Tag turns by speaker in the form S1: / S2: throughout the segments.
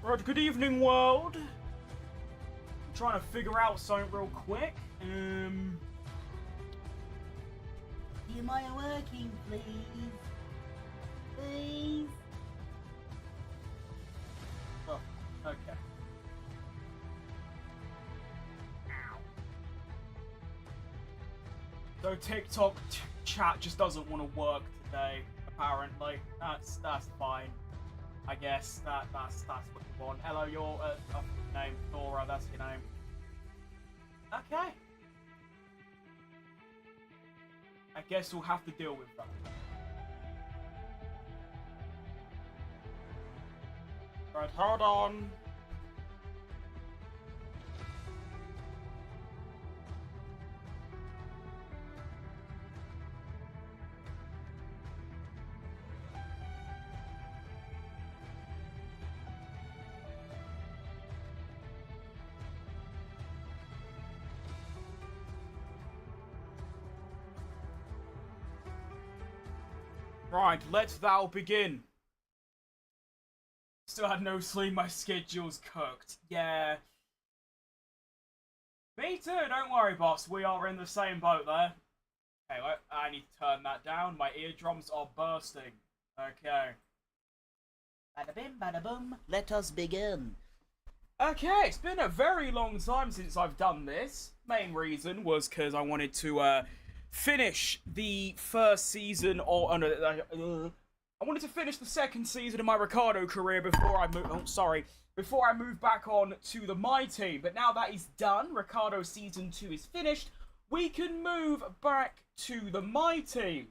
S1: Right, good evening, world. I'm trying to figure out something real quick.
S2: You mind working, please? Please?
S1: Oh, okay. So TikTok chat just doesn't want to work today, apparently. That's fine. I guess that's what you want. Hello, your name, Thora, that's your name. Okay. I guess we'll have to deal with that. Right, hold on. Right, let thou begin. Still had no sleep, my schedule's cooked. Yeah. Me too, don't worry, boss. We are in the same boat there. Okay, well, I need to turn that down. My eardrums are bursting. Okay.
S2: Bada bim, bada boom. Let us begin.
S1: Okay, it's been a very long time since I've done this. Main reason was because I wanted to, finish the first season, or I wanted to finish the second season of my Ricardo career before I move. Oh, sorry, before I move back on to the MyTeam. But now that is done, Ricardo season 2 is finished. We can move back to the MyTeam,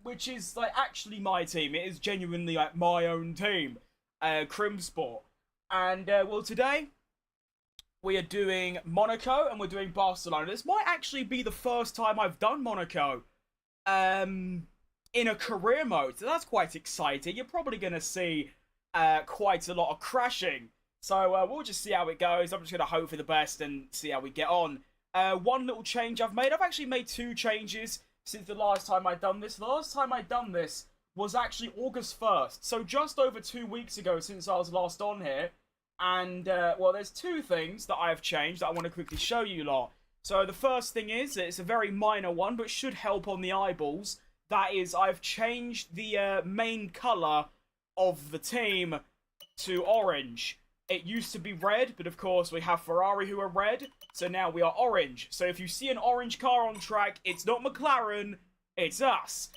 S1: which is like actually my team. It is genuinely like my own team, CRIMSPORT. And well, today we are doing Monaco and we're doing Barcelona. This might actually be the first time I've done Monaco in a career mode. So that's quite exciting. You're probably going to see quite a lot of crashing. So we'll just see how it goes. I'm just going to hope for the best and see how we get on. One little change I've made. I've actually made 2 changes since the last time I'd done this. The last time I'd done this was actually August 1st. So just over 2 weeks ago since I was last on here. And, well, there's 2 things that I've changed that I want to quickly show you lot. So the first thing is, it's a very minor one, but should help on the eyeballs. That is, I've changed the main colour of the team to orange. It used to be red, but of course we have Ferrari who are red, so now we are orange. So if you see an orange car on track, it's not McLaren, it's us.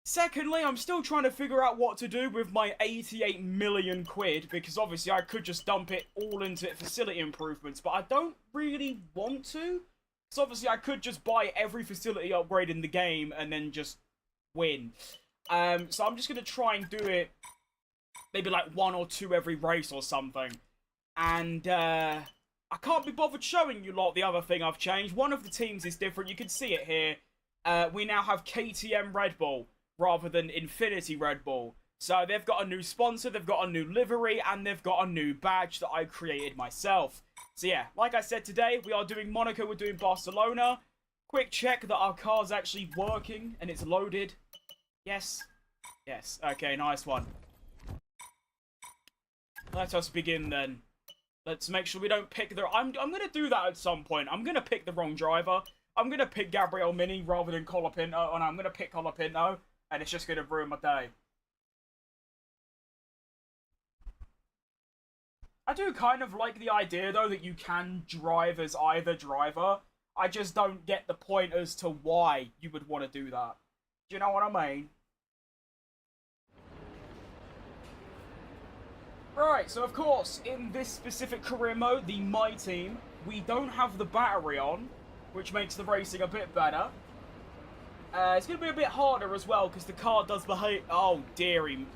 S1: Secondly, I'm still trying to figure out what to do with my 88 million quid, because obviously I could just dump it all into facility improvements, but I don't really want to, because obviously I could just buy every facility upgrade in the game and then just win. So I'm just going to try and do it maybe like 1 or 2 every race or something. And I can't be bothered showing you lot the other thing I've changed. One of the teams is different, you can see it here. We now have KTM Red Bull rather than Infinity Red Bull. So they've got a new sponsor, they've got a new livery, and they've got a new badge that I created myself. So yeah, like I said today, we are doing Monaco, we're doing Barcelona. Quick check that our car's actually working and it's loaded. Yes. Yes. Okay, nice one. Let us begin then. Let's make sure we don't pick the... I'm going to do that at some point. I'm going to pick the wrong driver. I'm going to pick Gabriel Mini rather than Colapinto, and I'm going to pick Colapinto. And it's just going to ruin my day. I do kind of like the idea, though, that you can drive as either driver. I just don't get the point as to why you would want to do that. Do you know what I mean? Right, so of course, in this specific career mode, the MyTeam, we don't have the battery on, which makes the racing a bit better. It's going to be a bit harder as well, because the car does behave... Oh, dearie.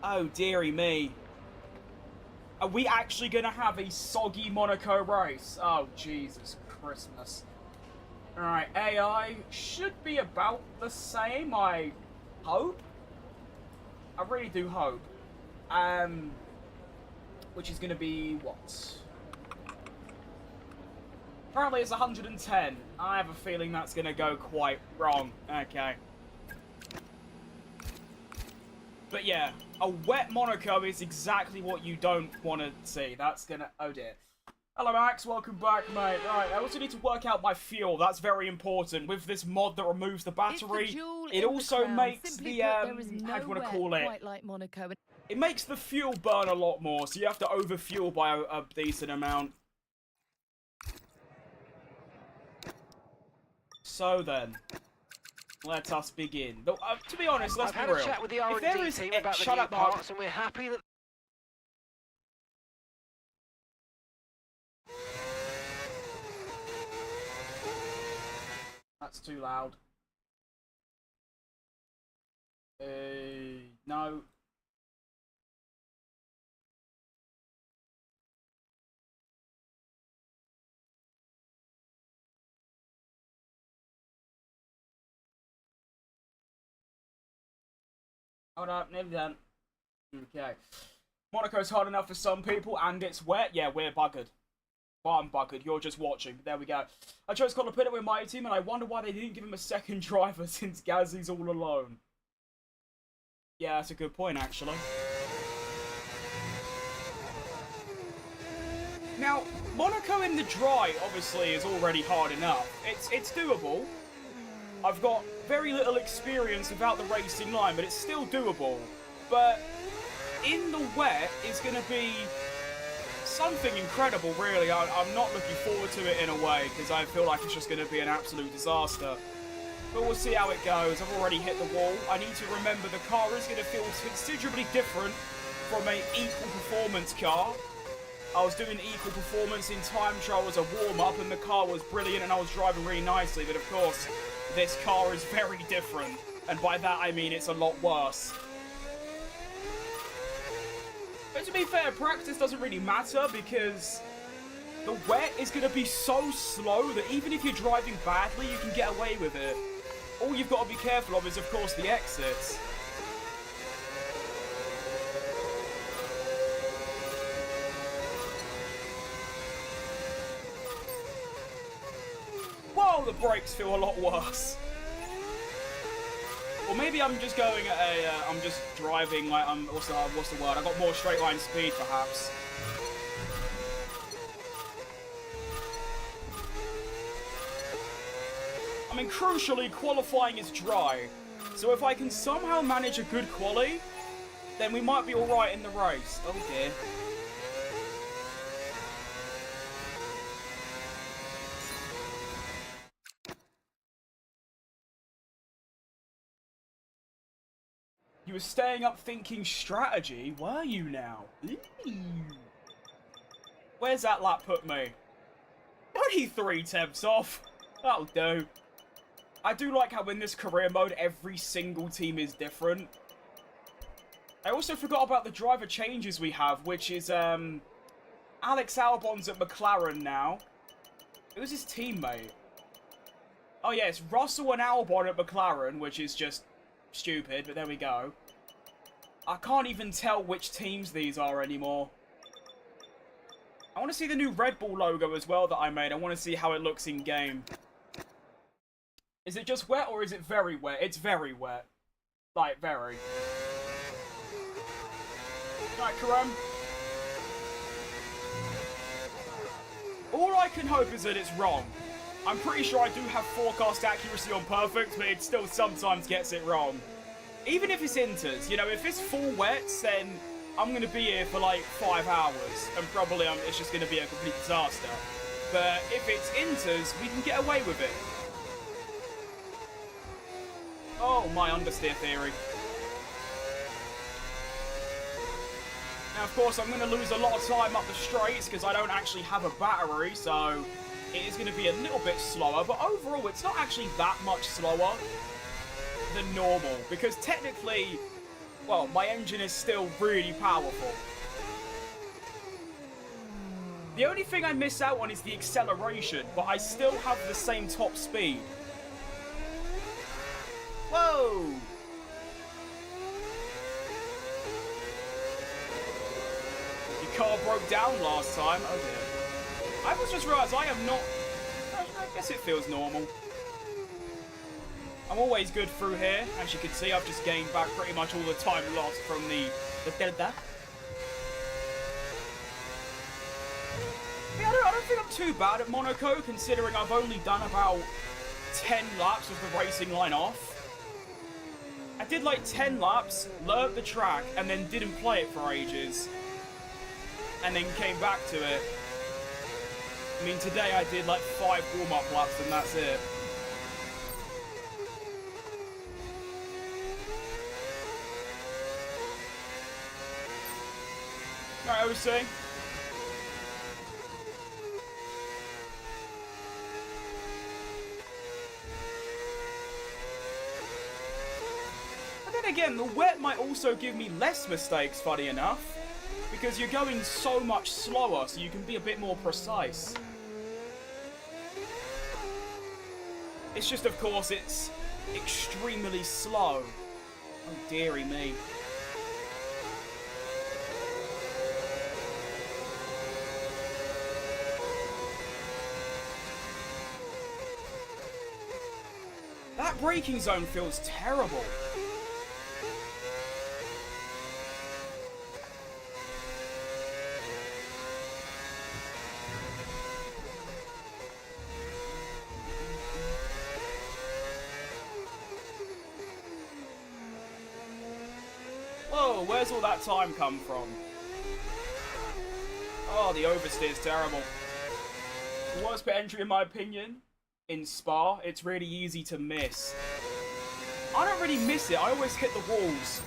S1: Oh, dearie me. Are we actually going to have a soggy Monaco race? Oh, Jesus Christmas. Alright, AI should be about the same, I hope. I really do hope. Which is going to be, what? Apparently it's 110. I have a feeling that's going to go quite wrong. Okay. But yeah, a wet Monaco is exactly what you don't want to see. That's gonna... Oh dear. Hello Max, welcome back mate. Right, I also need to work out my fuel. That's very important. With this mod that removes the battery, it also makes the, how do you want to call it?
S3: Quite like Monaco.
S1: It makes the fuel burn a lot more, so you have to overfuel by a decent amount. So then, let us begin. To be honest, let's be real.
S4: I've had a chat with the R&D team about the
S1: shut
S4: new
S1: up, Mark.
S4: parts, and we're happy that...
S1: That's too loud. No. Hold up, nearly done. Okay. Monaco's hard enough for some people, and it's wet. Yeah, we're buggered. Well, I'm buggered. You're just watching. There we go. I chose Colin Pitt with MyTeam, and I wonder why they didn't give him a second driver since Gazzy's all alone. Yeah, that's a good point, actually. Now, Monaco in the dry, obviously, is already hard enough. It's doable. I've got very little experience without the racing line, but it's still doable. But in the wet is going to be something incredible, really. I'm not looking forward to it in a way, because I feel like it's just going to be an absolute disaster. But we'll see how it goes. I've already hit the wall. I need to remember the car is going to feel considerably different from an equal performance car. I was doing equal performance in time trial as a warm-up, and the car was brilliant, and I was driving really nicely. But of course, this car is very different, and by that I mean it's a lot worse. But to be fair, practice doesn't really matter, because the wet is going to be so slow that even if you're driving badly, you can get away with it. All you've got to be careful of is, of course, the exits. Whoa, the brakes feel a lot worse. Or maybe I'm just going at a, I'm just driving like I'm, what's the word? I got more straight line speed, perhaps. I mean, crucially, qualifying is dry. So if I can somehow manage a good quali, then we might be alright in the race. Oh dear. You were staying up thinking strategy, were you now? Ooh. Where's that lap put me? Only 3 temps off. That'll do. I do like how in this career mode, every single team is different. I also forgot about the driver changes we have, which is, Alex Albon's at McLaren now. Who's his teammate? Oh yeah, it's Russell and Albon at McLaren, which is just stupid, but there we go. I can't even tell which teams these are anymore. I want to see the new Red Bull logo as well that I made. I want to see how it looks in game. Is it just wet or is it very wet? It's very wet. Like, very. Right, Karam. All I can hope is that it's wrong. I'm pretty sure I do have forecast accuracy on perfect, but it still sometimes gets it wrong. Even if it's inters, you know, if it's full wets, then I'm going to be here for like 5 hours, and probably it's just going to be a complete disaster. But if it's inters, we can get away with it. Oh, my understeer theory. Now, of course, I'm going to lose a lot of time up the straights because I don't actually have a battery, so it is going to be a little bit slower. But overall, it's not actually that much slower than normal because technically, well, my engine is still really powerful. The only thing I miss out on is the acceleration, but I still have the same top speed. Whoa! Your car broke down last time. Oh dear. I was just realised I am not... I guess it feels normal. I I'm always good through here. As you can see, I've just gained back pretty much all the time lost from the Delta. Yeah, I don't think I'm too bad at Monaco, considering I've only done about 10 laps with the racing line off. I did like 10 laps, learnt the track, and then didn't play it for ages. And then came back to it. I mean, today I did like 5 warm-up laps and that's it. Alright, I was saying. But then again, the wet might also give me less mistakes, funny enough. Because you're going so much slower, so you can be a bit more precise. It's just, of course, it's extremely slow. Oh, dearie me. That braking zone feels terrible. Whoa, where's all that time come from? Oh, the oversteer's terrible. The worst pit entry, in my opinion, in Spa, it's really easy to miss. I don't really miss it, I always hit the walls.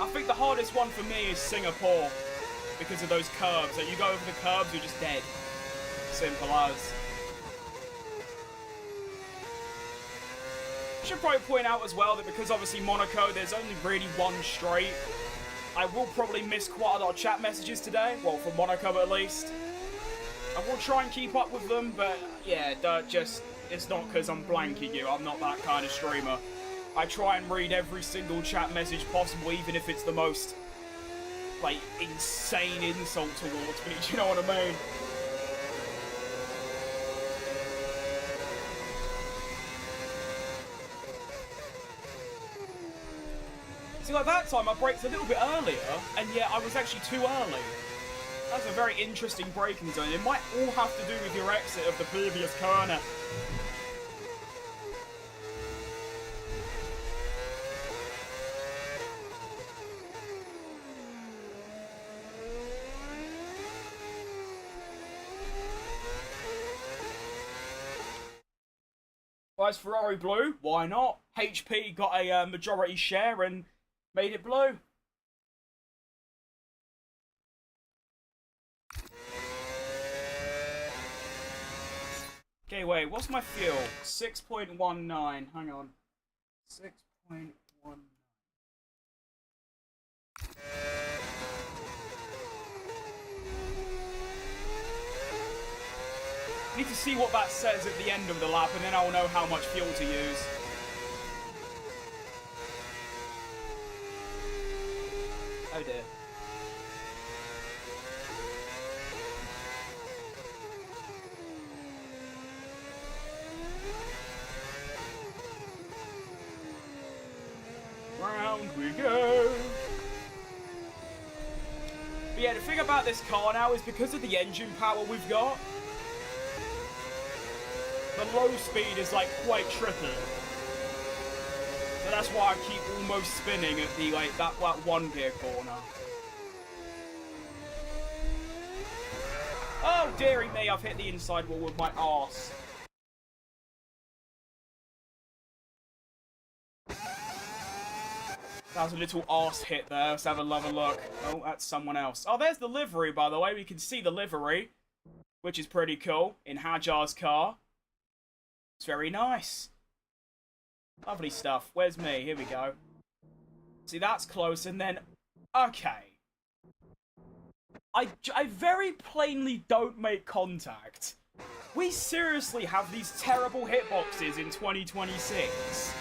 S1: I think the hardest one for me is Singapore, because of those curbs. Like, you go over the curbs, you're just dead. Simple as. I should probably point out as well that because obviously Monaco, there's only really one straight. I will probably miss quite a lot of chat messages today. Well, for Monaco at least. I will try and keep up with them, but yeah, it's not because I'm blanking you. I'm not that kind of streamer. I try and read every single chat message possible, even if it's the most, like, insane insult towards me. Do you know what I mean? See, like that time, I braked a little bit earlier, and yet I was actually too early. That's a very interesting braking zone. It might all have to do with your exit of the previous corner. Why is Ferrari blue? Why not? HP got a majority share and made it blue. Okay, wait, what's my fuel? 6.19. Hang on. 6.19. I need to see what that says at the end of the lap, and then I'll know how much fuel to use. Oh dear. Round we go. But yeah, the thing about this car now is because of the engine power we've got, the low speed is like quite tricky. So that's why I keep almost spinning at the that one gear corner. Oh dearie me, I've hit the inside wall with my arse. That was a little arse hit there. Let's have a look. Oh, that's someone else. Oh, there's the livery, by the way. We can see the livery, which is pretty cool, in Hajar's car. It's very nice. Lovely stuff. Where's me? Here we go. See, that's close, and then... Okay. I very plainly don't make contact. We seriously have these terrible hitboxes in 2026.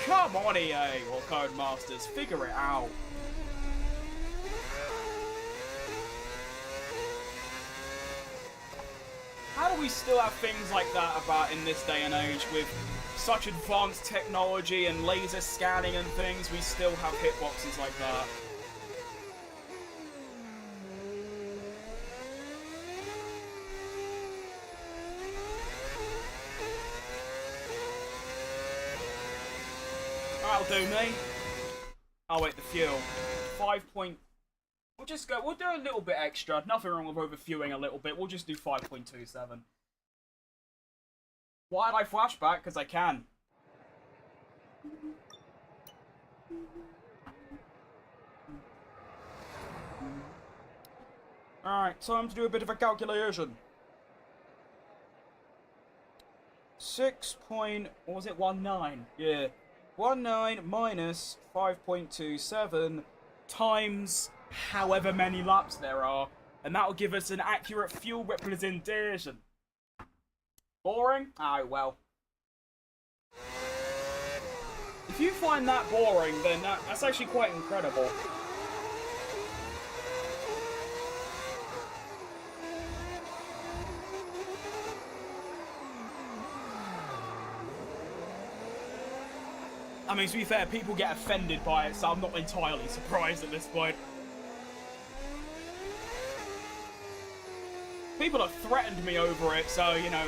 S1: Come on, EA, or Codemasters, figure it out. How do we still have things like that about in this day and age with such advanced technology and laser scanning and things? We still have hitboxes like that. That'll do me. Oh wait, the fuel. 5 point... We'll do a little bit extra. Nothing wrong with overfueling a little bit. We'll just do 5.27. Why did I flashback? Because I can. Alright, time to do a bit of a calculation. 6.19. Yeah. 19 minus 5.27 times however many laps there are, and that'll give us an accurate fuel representation. Boring? Oh, well. If you find that boring, then that's actually quite incredible. I mean, to be fair, people get offended by it, so I'm not entirely surprised at this point. People have threatened me over it, so, you know.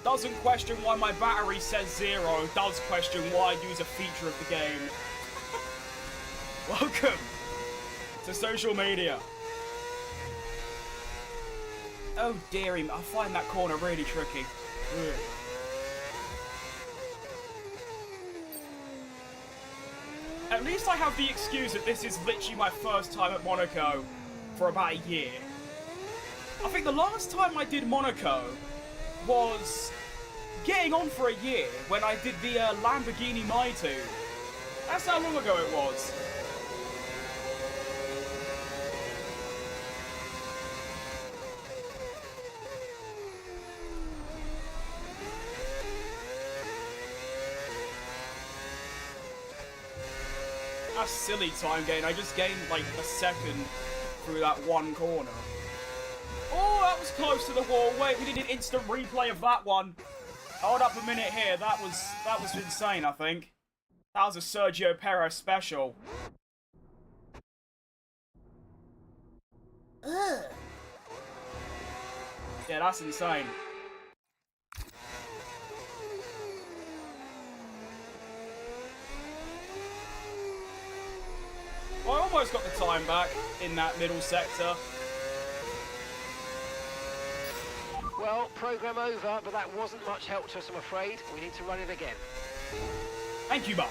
S1: Doesn't question why my battery says 0, does question why I use a feature of the game. Welcome to social media. Oh dearie, I find that corner really tricky. Ugh. At least I have the excuse that this is literally my first time at Monaco for about a year. I think the last time I did Monaco was getting on for a year when I did the Lamborghini MyTeam. That's how long ago it was. That's silly time gain. I just gained like a second through that one corner. Oh, that was close to the wall. Wait, we did an instant replay of that one. Hold up a minute here. That was insane, I think. That was a Sergio Perez special.
S2: Ugh.
S1: Yeah, that's insane. Well, I almost got the time back in that middle sector.
S4: Well, program over, but that wasn't much help to us, I'm afraid. We need to run it again.
S1: Thank you, Mark.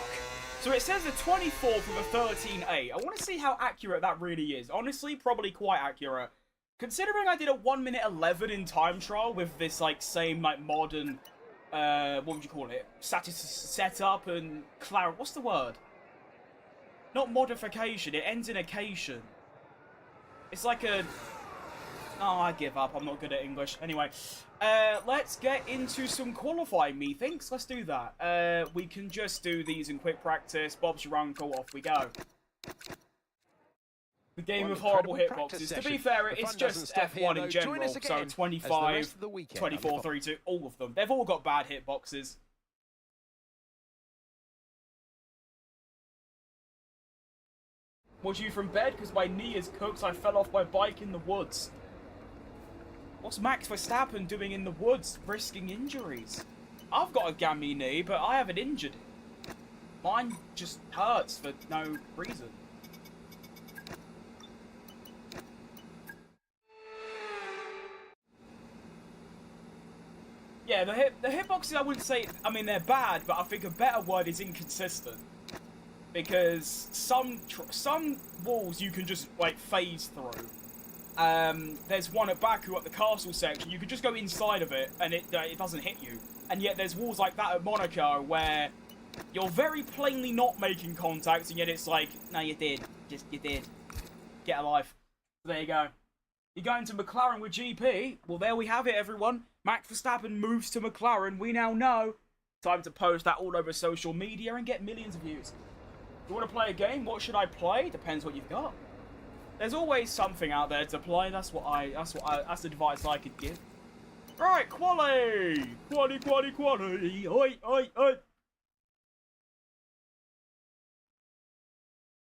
S1: So it says the 24th with a 13.8. I want to see how accurate that really is. Honestly, probably quite accurate. Considering I did a 1 minute 11 in time trial with this, like, same, like, modern, what would you call it? Setup and what's the word? Not modification, it ends in acation. It's like a... Oh, I give up. I'm not good at English. Anyway, let's get into some qualifying, methinks. Let's do that. We can just do these in quick practice. Bob's your uncle. Off we go. The game of horrible hitboxes. To be fair, it's just F1 in general. So 25, 24, 32, all of them. They've all got bad hitboxes. Was you from bed? Because my knee is cooked. I fell off my bike in the woods. What's Max Verstappen doing in the woods, risking injuries? I've got a gammy knee, but I haven't injured it. Mine just hurts for no reason. Yeah, the hitboxes, I wouldn't say... I mean, they're bad, but I think a better word is inconsistent. Because some walls you can just, like, phase through. There's one at Baku at the castle section. You can just go inside of it, and it doesn't hit you. And yet there's walls like that at Monaco where you're very plainly not making contact, and yet it's like, no, you did. You did. Get a life. There you go. You're going to McLaren with GP? Well, there we have it, everyone. Max Verstappen moves to McLaren. We now know. Time to post that all over social media and get millions of views. You want to play a game? What should I play? Depends what you've got. There's always something out there to play. That's the advice I could give. Right, quali! Quali! Oi!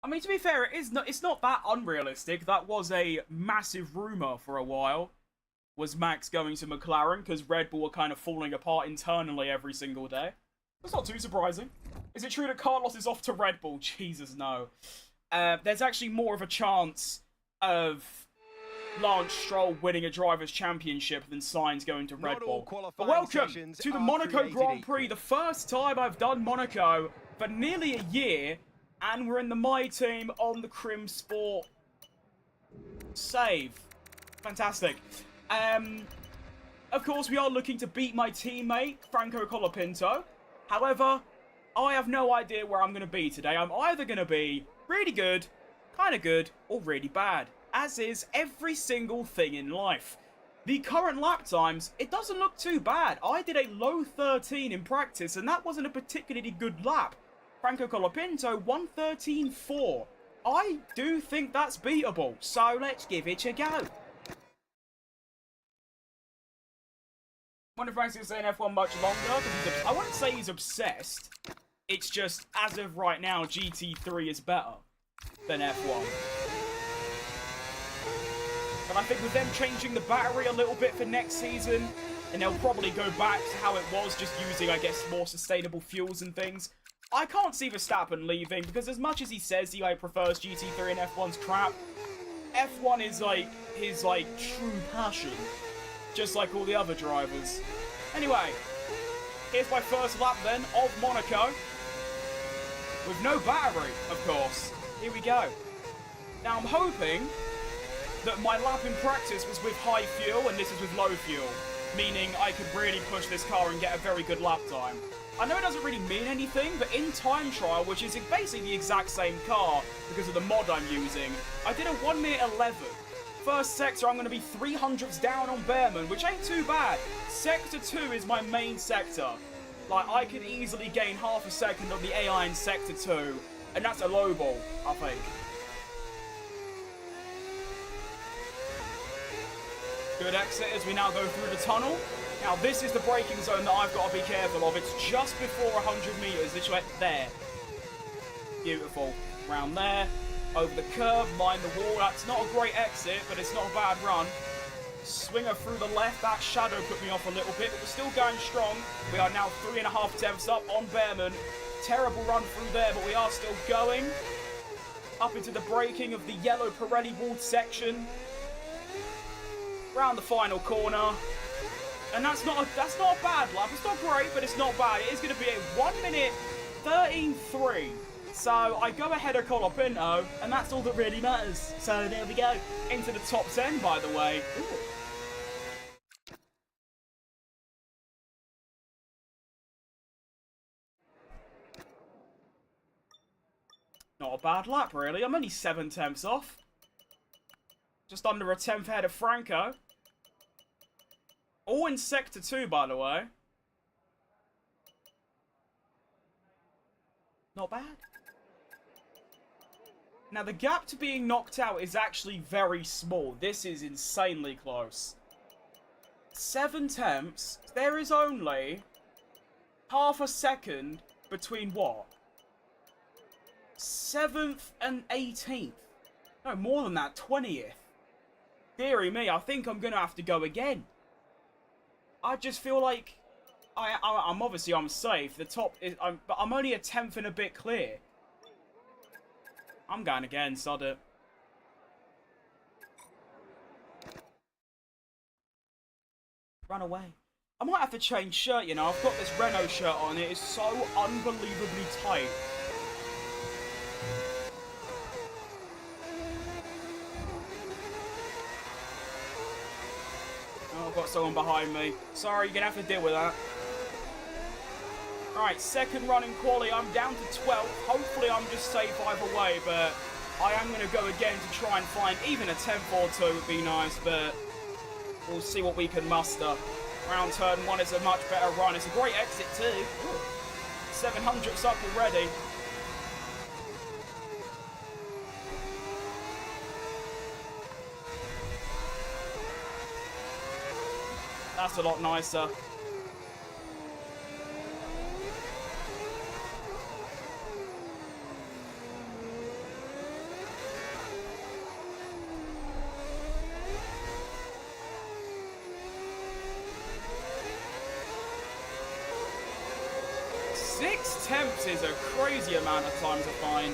S1: I mean, to be fair, it's not that unrealistic. That was a massive rumour for a while. Was Max going to McLaren? Because Red Bull were kind of falling apart internally every single day. That's not too surprising. Is it true that Carlos is off to Red Bull? Jesus, no. There's actually more of a chance of Lance Stroll winning a Drivers' Championship than Sainz going to Red Bull. But welcome to the Monaco Grand Prix. The first time I've done Monaco for nearly a year. And we're in the MyTeam on the CRIMSPORT save. Fantastic. Of course, we are looking to beat my teammate, Franco Colapinto. However, I have no idea where I'm going to be today. I'm either going to be really good, kind of good, or really bad. As is every single thing in life. The current lap times, it doesn't look too bad. I did a low 13 in practice, and that wasn't a particularly good lap. Franco Colapinto, 1:13.4. I do think that's beatable, so let's give it a go. I wonder if Frank's going to stay in F1 much longer. I wouldn't say he's obsessed. It's just, as of right now, GT3 is better than F1. But I think with them changing the battery a little bit for next season, and they'll probably go back to how it was, just using, I guess, more sustainable fuels and things. I can't see Verstappen leaving, because as much as he says he prefers GT3 and F1's crap, F1 is his true passion, just like all the other drivers. Anyway, here's my first lap then of Monaco, with no battery, of course. Here we go. Now I'm hoping that my lap in practice was with high fuel and this is with low fuel, meaning I could really push this car and get a very good lap time. I know it doesn't really mean anything, but in time trial, which is basically the exact same car because of the mod I'm using, I did a 1 minute 11. First sector, I'm going to be 300ths down on Behrman, which ain't too bad. Sector 2 is my main sector. Like, I could easily gain half a second on the AI in Sector 2, and that's a low ball, I think. Good exit as we now go through the tunnel. Now, this is the braking zone that I've got to be careful of. It's just before 100 metres, this way, there. Beautiful. Round there, over the curve, mind the wall. That's not a great exit, but it's not a bad run. Swinger through the left. That shadow put me off a little bit, but we're still going strong. We are now 3.5 tenths up on Behrman. Terrible run through there, but we are still going. Up into the braking of the yellow Pirelli walled section. Round the final corner. And that's not a bad lap. It's not great, but it's not bad. It is going to be a 1 minute 13.3. So I go ahead of Colapinto, and that's all that really matters. So there we go. Into the top 10, by the way. Ooh. Not a bad lap, really. I'm only 7 tenths off. Just under a tenth ahead of Franco. All in Sector 2, by the way. Not bad. Now, the gap to being knocked out is actually very small. This is insanely close. 7 tenths. There is only half a second between what? 7th and 18th. No, more than that. 20th. Deary me, I think I'm going to have to go again. I just feel like I'm safe. The top is, but I'm only a tenth and a bit clear. I'm going again, sod it. Run away. I might have to change shirt, you know. I've got this Renault shirt on. It is so unbelievably tight. I've got someone behind me. Sorry, you're going to have to deal with that. Alright, second run in quali. I'm down to 12. Hopefully I'm just safe either way, but I am going to go again to try and find even a 10th or 2 would be nice, but we'll see what we can muster. Round turn 1 is a much better run. It's a great exit too. 700's up already. That's a lot nicer. Six tenths is a crazy amount of time to find.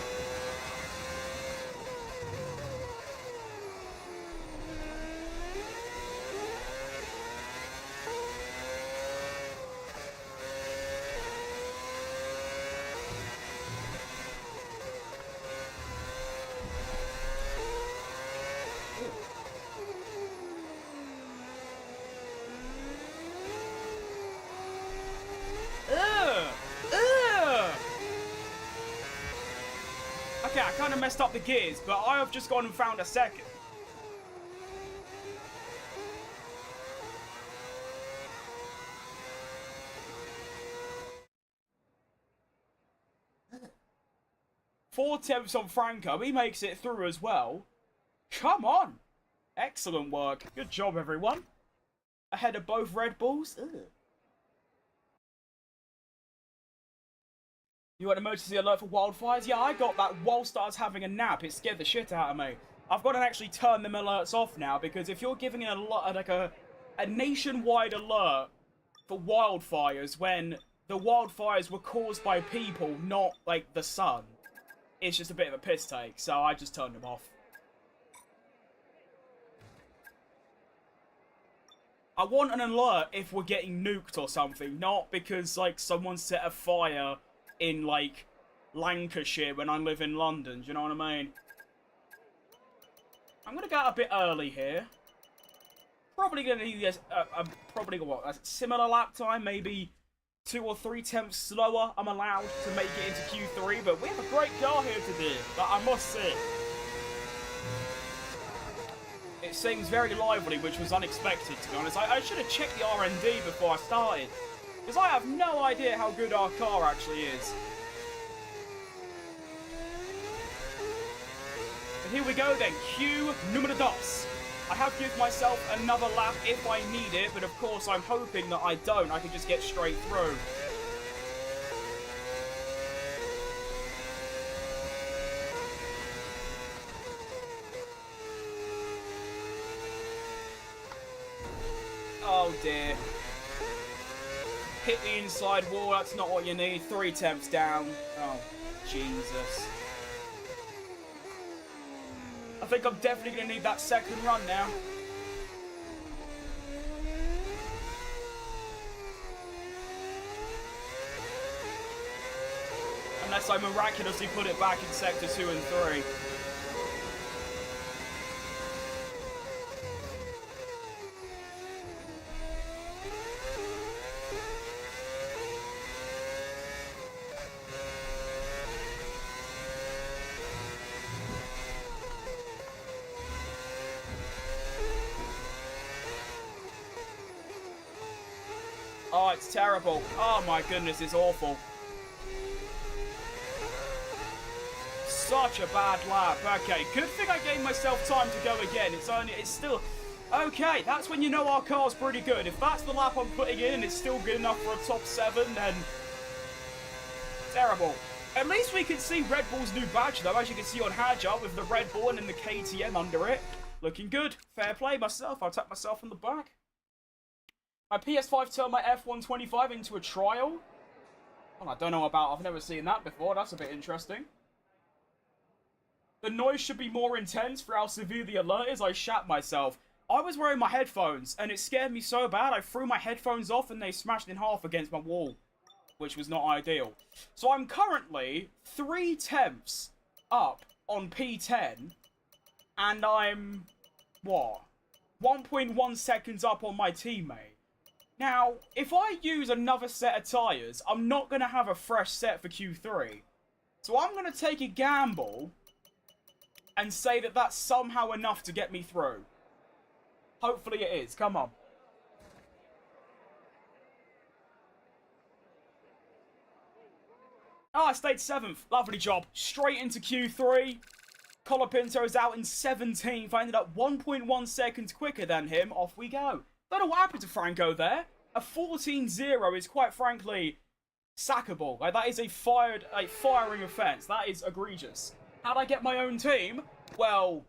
S1: Okay, I kind of messed up the gears, but I have just gone and found a second. Four tenths on Franco. He makes it through as well. Come on. Excellent work. Good job, everyone. Ahead of both Red Bulls. Ugh. You want emergency alert for wildfires? Yeah, I got that whilst I was having a nap. It scared the shit out of me. I've got to actually turn them alerts off now, because if you're giving a nationwide alert for wildfires when the wildfires were caused by people, not, like, the sun, it's just a bit of a piss take, so I just turned them off. I want an alert if we're getting nuked or something, not because, like, someone set a fire in, like, Lancashire when I live in London. Do you know what I mean? I'm gonna go out a bit early here. Probably gonna need this, probably, what, a similar lap time, maybe 2 or 3 tenths slower I'm allowed to make it into Q3, but we have a great car here today, that I must say. It seems very lively, which was unexpected, to be honest. I should have checked the R&D before I started, because I have no idea how good our car actually is. But here we go then, Q numero dos. I have given myself another lap if I need it, but of course I'm hoping that I don't. I can just get straight through. Oh dear. Hit the inside wall, that's not what you need. 3 tenths down. Oh, Jesus. I think I'm definitely going to need that second run now. Unless I miraculously put it back in Sector 2 and 3. Oh, it's terrible. Oh my goodness, it's awful. Such a bad lap. Okay, good thing I gave myself time to go again. It's still... Okay, that's when you know our car's pretty good. If that's the lap I'm putting in and it's still good enough for a top 7, then... Terrible. At least we can see Red Bull's new badge, though, as you can see on Hadjar with the Red Bull and the KTM under it. Looking good. Fair play myself. I'll tap myself on the back. My PS5 turned my F125 into a trial. Well, I don't know about. I've never seen that before. That's a bit interesting. The noise should be more intense for how severe the alert is. I shat myself. I was wearing my headphones, and it scared me so bad, I threw my headphones off, and they smashed in half against my wall, which was not ideal. So I'm currently 3 tenths up on P10, and I'm, what, 1.1 seconds up on my teammate. Now, if I use another set of tyres, I'm not going to have a fresh set for Q3. So I'm going to take a gamble and say that that's somehow enough to get me through. Hopefully it is. Come on. Oh, I stayed 7th. Lovely job. Straight into Q3. Colapinto's out in 17th. I ended up 1.1 seconds quicker than him. Off we go. Don't know what happened to Franco there. A 14-0 is quite frankly sackable. Like, that is a firing offence. That is egregious. How'd I get my own team? Well,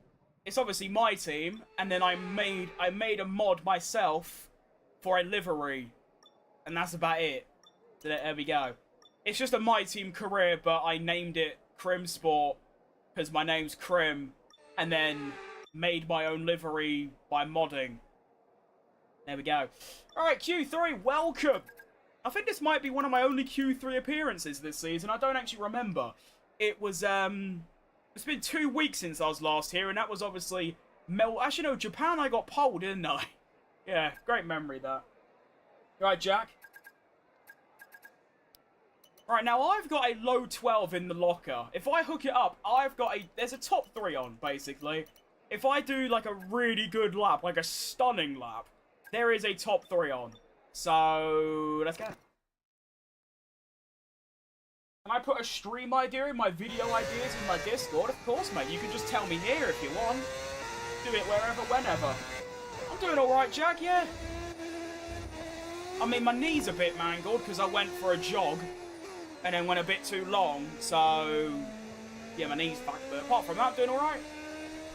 S1: it's obviously my team, and then I made a mod myself for a livery, and that's about it. So there we go. It's just a MyTeam career, but I named it CRIMSPORT because my name's Crim, and then made my own livery by modding. There we go. Alright, Q3, welcome! I think this might be one of my only Q3 appearances this season. I don't actually remember. It was, it's been 2 weeks since I was last here, and that was obviously Actually, no, Japan I got polled, didn't I? Yeah, great memory, that. Right, Jack. Right, now I've got a low 12 in the locker. If I hook it up, there's a top 3 on, basically. If I do, like, a really good lap, like a stunning lap, there is a top 3 on. So, let's go. Can I put a stream idea in my video ideas in my Discord? Of course, mate. You can just tell me here if you want. Do it wherever, whenever. I'm doing alright, Jack, yeah. I mean, my knee's a bit mangled because I went for a jog and then went a bit too long. So, yeah, my knee's fucked. But apart from that, I'm doing alright.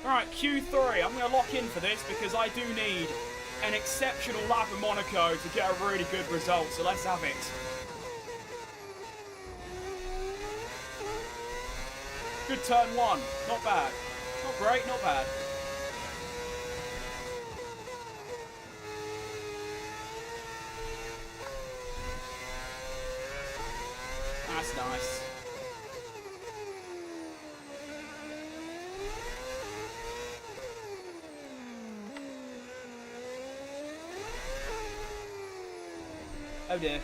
S1: Alright, Q3. I'm going to lock in for this because I do need an exceptional lap in Monaco to get a really good result. So let's have it. Good turn 1. Not bad. Not great, not bad. That's nice. Oh dear.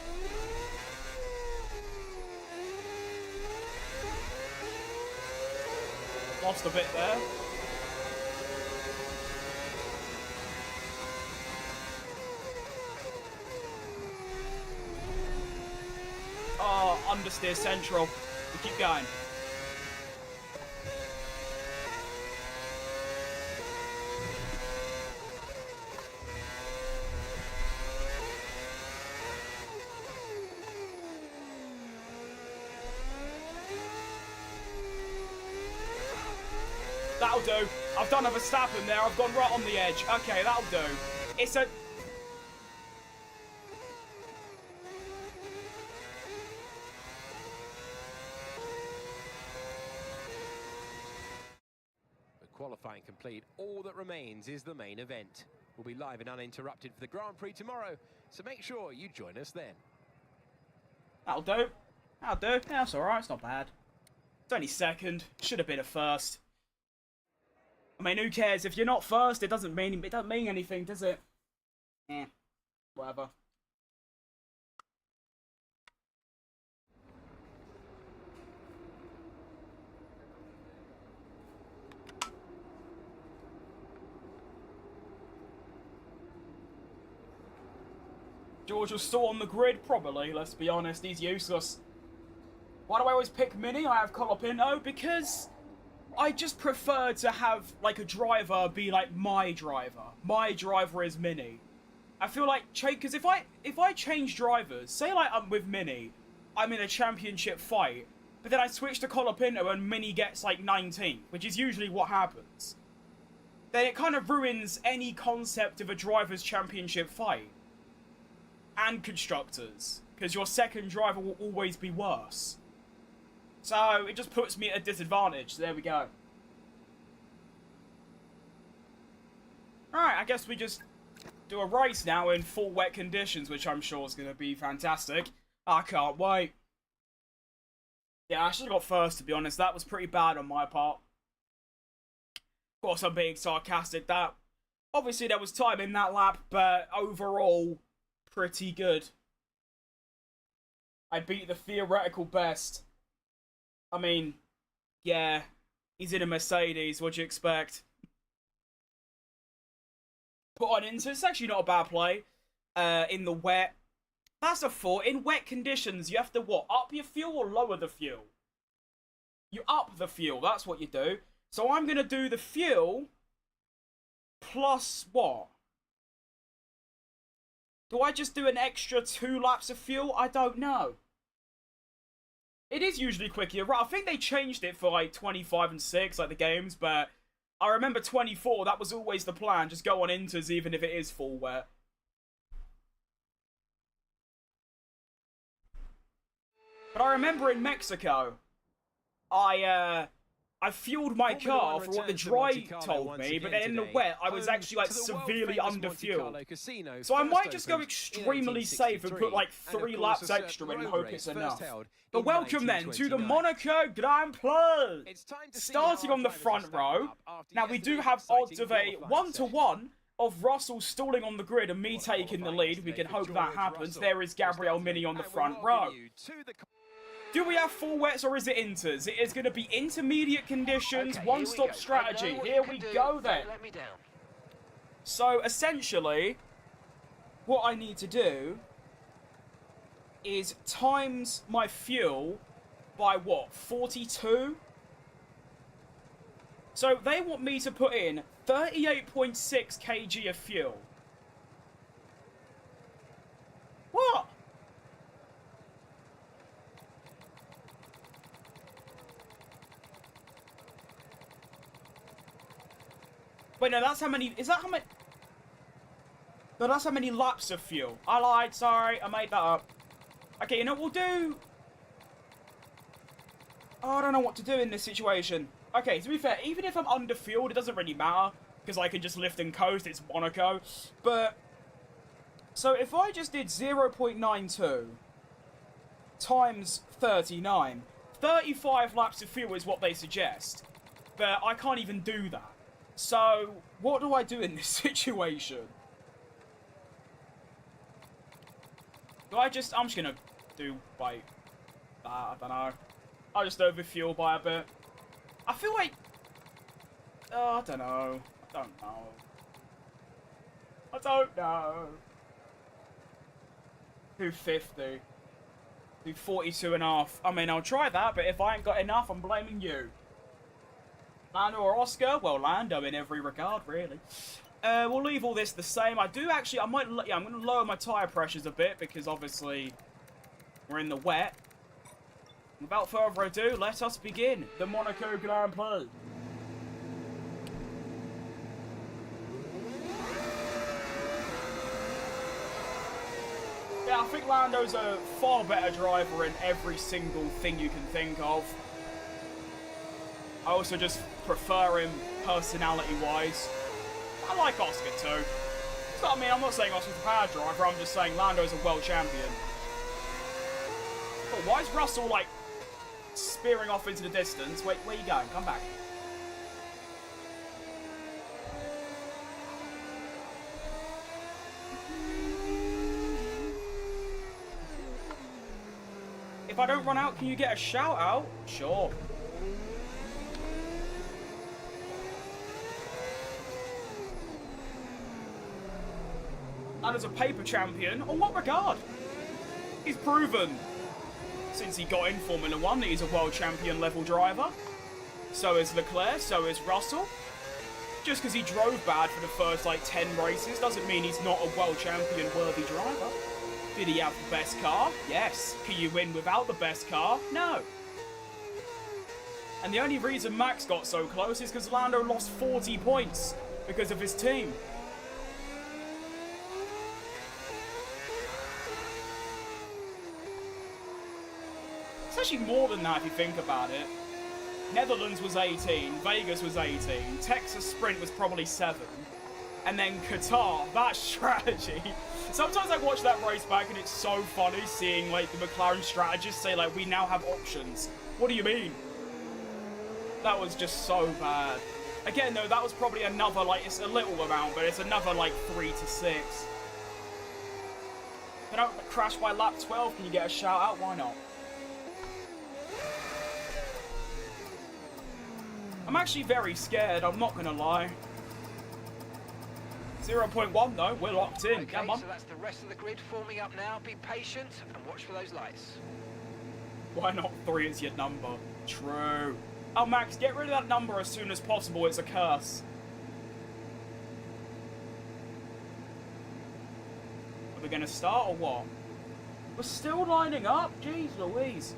S1: Lost a bit there. Oh, understeer central. We keep going. That'll do. I've done a Verstappen there. I've gone right on the edge. Okay, that'll do. It's a...
S4: Qualifying complete, all that remains is the main event. We'll be live and uninterrupted for the Grand Prix tomorrow, so make sure you join us then.
S1: That'll do. That'll do. Yeah, that's alright, it's not bad. It's only second. Should have been a first. I mean, who cares? If you're not first, it doesn't mean anything, does it? Eh. Whatever. George was still on the grid? Probably, let's be honest. He's useless. Why do I always pick Mini? I have Colapinto because I just prefer to have, like, a driver be, like, my driver. My driver is Mini. I feel like, because if I change drivers, say, like, I'm with Mini, I'm in a championship fight, but then I switch to Colapinto and Mini gets, like, 19th, which is usually what happens, then it kind of ruins any concept of a driver's championship fight. And constructors, because your second driver will always be worse. So, it just puts me at a disadvantage. There we go. Alright, I guess we just do a race now in full wet conditions, which I'm sure is going to be fantastic. I can't wait. Yeah, I should have got first, to be honest. That was pretty bad on my part. Of course, I'm being sarcastic. That obviously, there was time in that lap, but overall, pretty good. I beat the theoretical best. I mean, yeah, he's in a Mercedes, what'd you expect? Put on into, it's actually not a bad play. In the wet. That's a 4. In wet conditions, you have to, what, up your fuel or lower the fuel? You up the fuel, that's what you do. So I'm going to do the fuel plus what? Do I just do an extra 2 laps of fuel? I don't know. It is usually quicker. Right, I think they changed it for like 25 and 6, like the games, but I remember 24, that was always the plan. Just go on inters even if it is full wet. But I remember in Mexico, I fueled my car for what the dry told me, but then in the wet, I was actually like severely under-fueled. So I might just go extremely safe and put like 3 laps extra in and hope it's enough. But welcome then to the Monaco Grand Prix! Starting on the front row, now we do have odds of a 1-to-1 of Russell stalling on the grid and me taking the lead. We can hope that happens. There is Gabriel Mini on the front row. Do we have full wets or is it inters? It is going to be intermediate conditions, one-stop strategy. Here we go then. So essentially, what I need to do is times my fuel by what, 42? So they want me to put in 38.6 kg of fuel. What? Wait, no, that's how many... Is that how many... No, that's how many laps of fuel. I lied, sorry, I made that up. Okay, you know what we'll do? Oh, I don't know what to do in this situation. Okay, to be fair, even if I'm under-fueled, it doesn't really matter. Because I can just lift and coast, it's Monaco. But... So, if I just did 0.92 times 39, 35 laps of fuel is what they suggest. But I can't even do that. So, what do I do in this situation? I'm just gonna do, like, that, I don't know. I'll just overfuel by a bit. I feel like... Oh, I don't know. I don't know. I don't know. Do 50. Do 42.5. I mean, I'll try that, but if I ain't got enough, I'm blaming you. Lando or Oscar? Well, Lando in every regard, really. We'll leave all this the same. I do actually, I'm going to lower my tyre pressures a bit because obviously we're in the wet. Without further ado, let us begin the Monaco Grand Prix. Yeah, I think Lando's a far better driver in every single thing you can think of. I also just prefer him personality-wise. I like Oscar too. So, I mean, I'm not saying Oscar's a bad driver, I'm just saying Lando's a world champion. But why is Russell, like, spearing off into the distance? Wait, where you going? Come back. If I don't run out, can you get a shout out? Sure. And as a paper champion, on what regard? He's proven, since he got in Formula 1, that he's a world champion level driver. So is Leclerc, so is Russell. Just because he drove bad for the first, like, 10 races doesn't mean he's not a world champion worthy driver. Did he have the best car? Yes. Can you win without the best car? No. And the only reason Max got so close is because Lando lost 40 points because of his team. It's actually more than that if you think about it. Netherlands was 18, Vegas was 18, Texas Sprint was probably 7, and then Qatar, that strategy. Sometimes I watch that race back and it's so funny seeing like the McLaren strategists say like, we now have options. What do you mean? That was just so bad. Again though, that was probably another like, it's a little amount, but it's another like 3 to 6. If I don't crash by lap 12, can you get a shout out? Why not? I'm actually very scared, I'm not gonna lie. 0.1 though, we're locked in,
S3: okay,
S1: come on.
S3: So that's the rest of the grid forming up now. Be patient and watch for those lights.
S1: Why not 3 is your number? True. Oh Max, get rid of that number as soon as possible, it's a curse. The going to start or what? We're still lining up? Jeez Louise.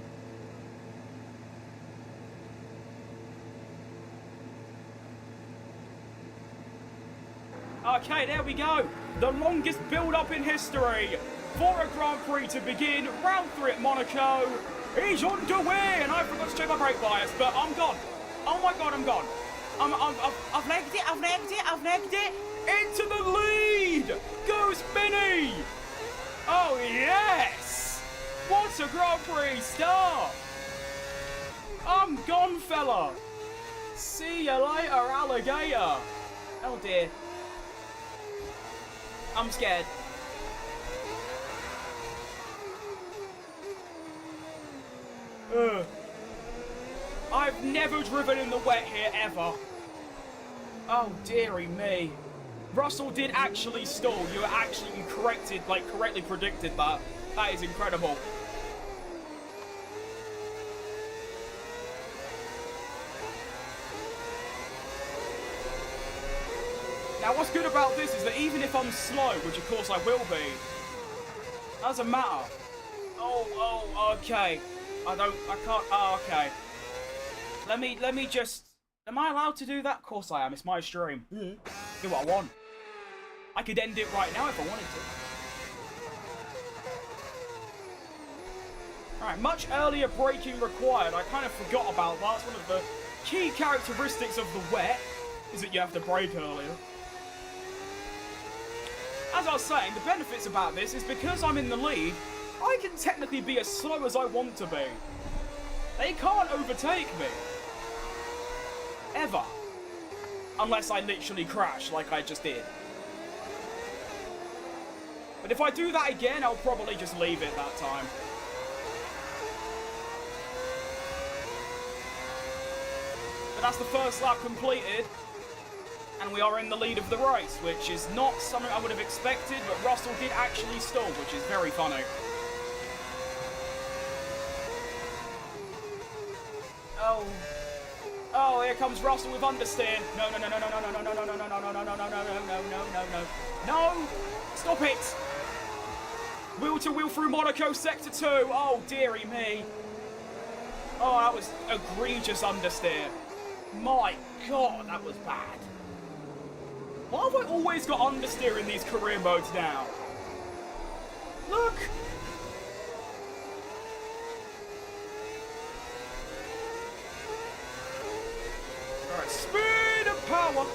S1: Okay, there we go. The longest build-up in history for a Grand Prix to begin. Round 3 at Monaco. He's underway, and I forgot to check my brake bias, but I'm gone. Oh my god, I'm gone. I've legged it, I've legged it, I've legged it. Into the lead goes Minnie. Oh yes. What a Grand Prix start. I'm gone, fella. See you later, alligator. Oh dear. I'm scared. I've never driven in the wet here, ever. Oh, dearie me. Russell did actually stall. You correctly predicted that. That is incredible. Now, what's good about this is that even if I'm slow, which of course I will be, doesn't matter. Oh, okay. I can't, oh, okay. Let me just, am I allowed to do that? Of course I am, it's my stream. Do what I want. I could end it right now if I wanted to. Alright, much earlier braking required. I kind of forgot about that. It's one of the key characteristics of the wet, is that you have to brake earlier. As I was saying, the benefits about this is because I'm in the lead, I can technically be as slow as I want to be. They can't overtake me. Ever. Unless I literally crash like I just did. But if I do that again, I'll probably just leave it that time. But that's the first lap completed. And we are in the lead of the race, which is not something I would have expected, but Russell did actually stall, which is very funny. Oh, here comes Russell with understeer. No. No! Stop it! Wheel to wheel through Monaco, sector 2. Oh, dearie me. Oh, that was egregious understeer. My god, that was bad. Why have I always got understeer in these career modes now? Look! Alright, speed and power!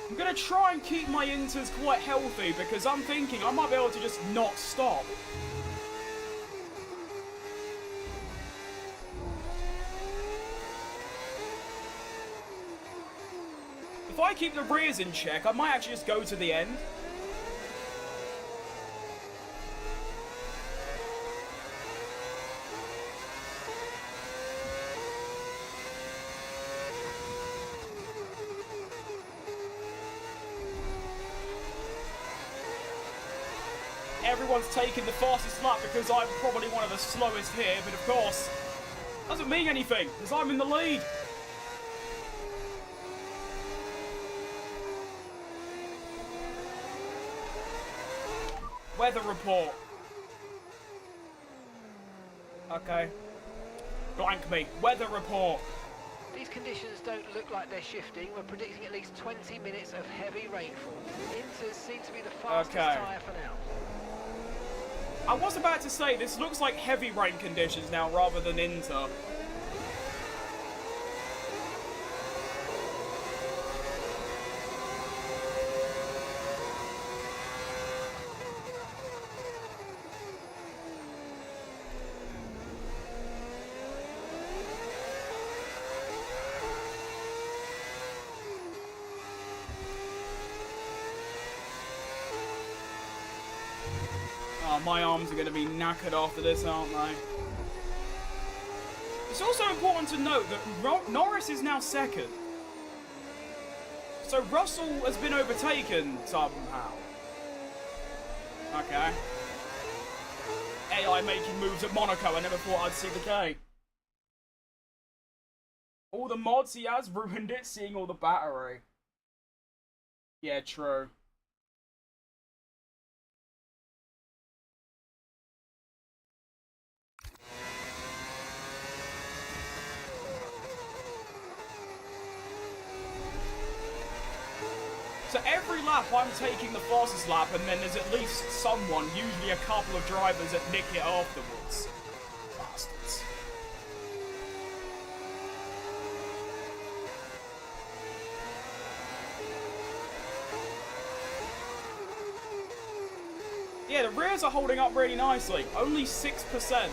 S1: I'm gonna try and keep my inters quite healthy because I'm thinking I might be able to just not stop. If I keep the rears in check, I might actually just go to the end. Everyone's taking the fastest lap because I'm probably one of the slowest here, but of course, doesn't mean anything because I'm in the lead. Weather report. Okay. Blank me. Weather report.
S3: These conditions don't look like they're shifting. We're predicting at least 20 minutes of heavy rainfall. Inters seem to be the fastest tyre for now.
S1: I was about to say, this looks like heavy rain conditions now rather than Inter. Oh, my arms are going to be knackered after this, aren't they? It's also important to note that Norris is now second. So Russell has been overtaken somehow. Okay. AI making moves at Monaco. I never thought I'd see the K. All the mods he has ruined it, seeing all the battery. Yeah, true. So every lap I'm taking the fastest lap, and then there's at least someone, usually a couple of drivers, that nick it afterwards. Bastards. Yeah, the rears are holding up really nicely. Only 6%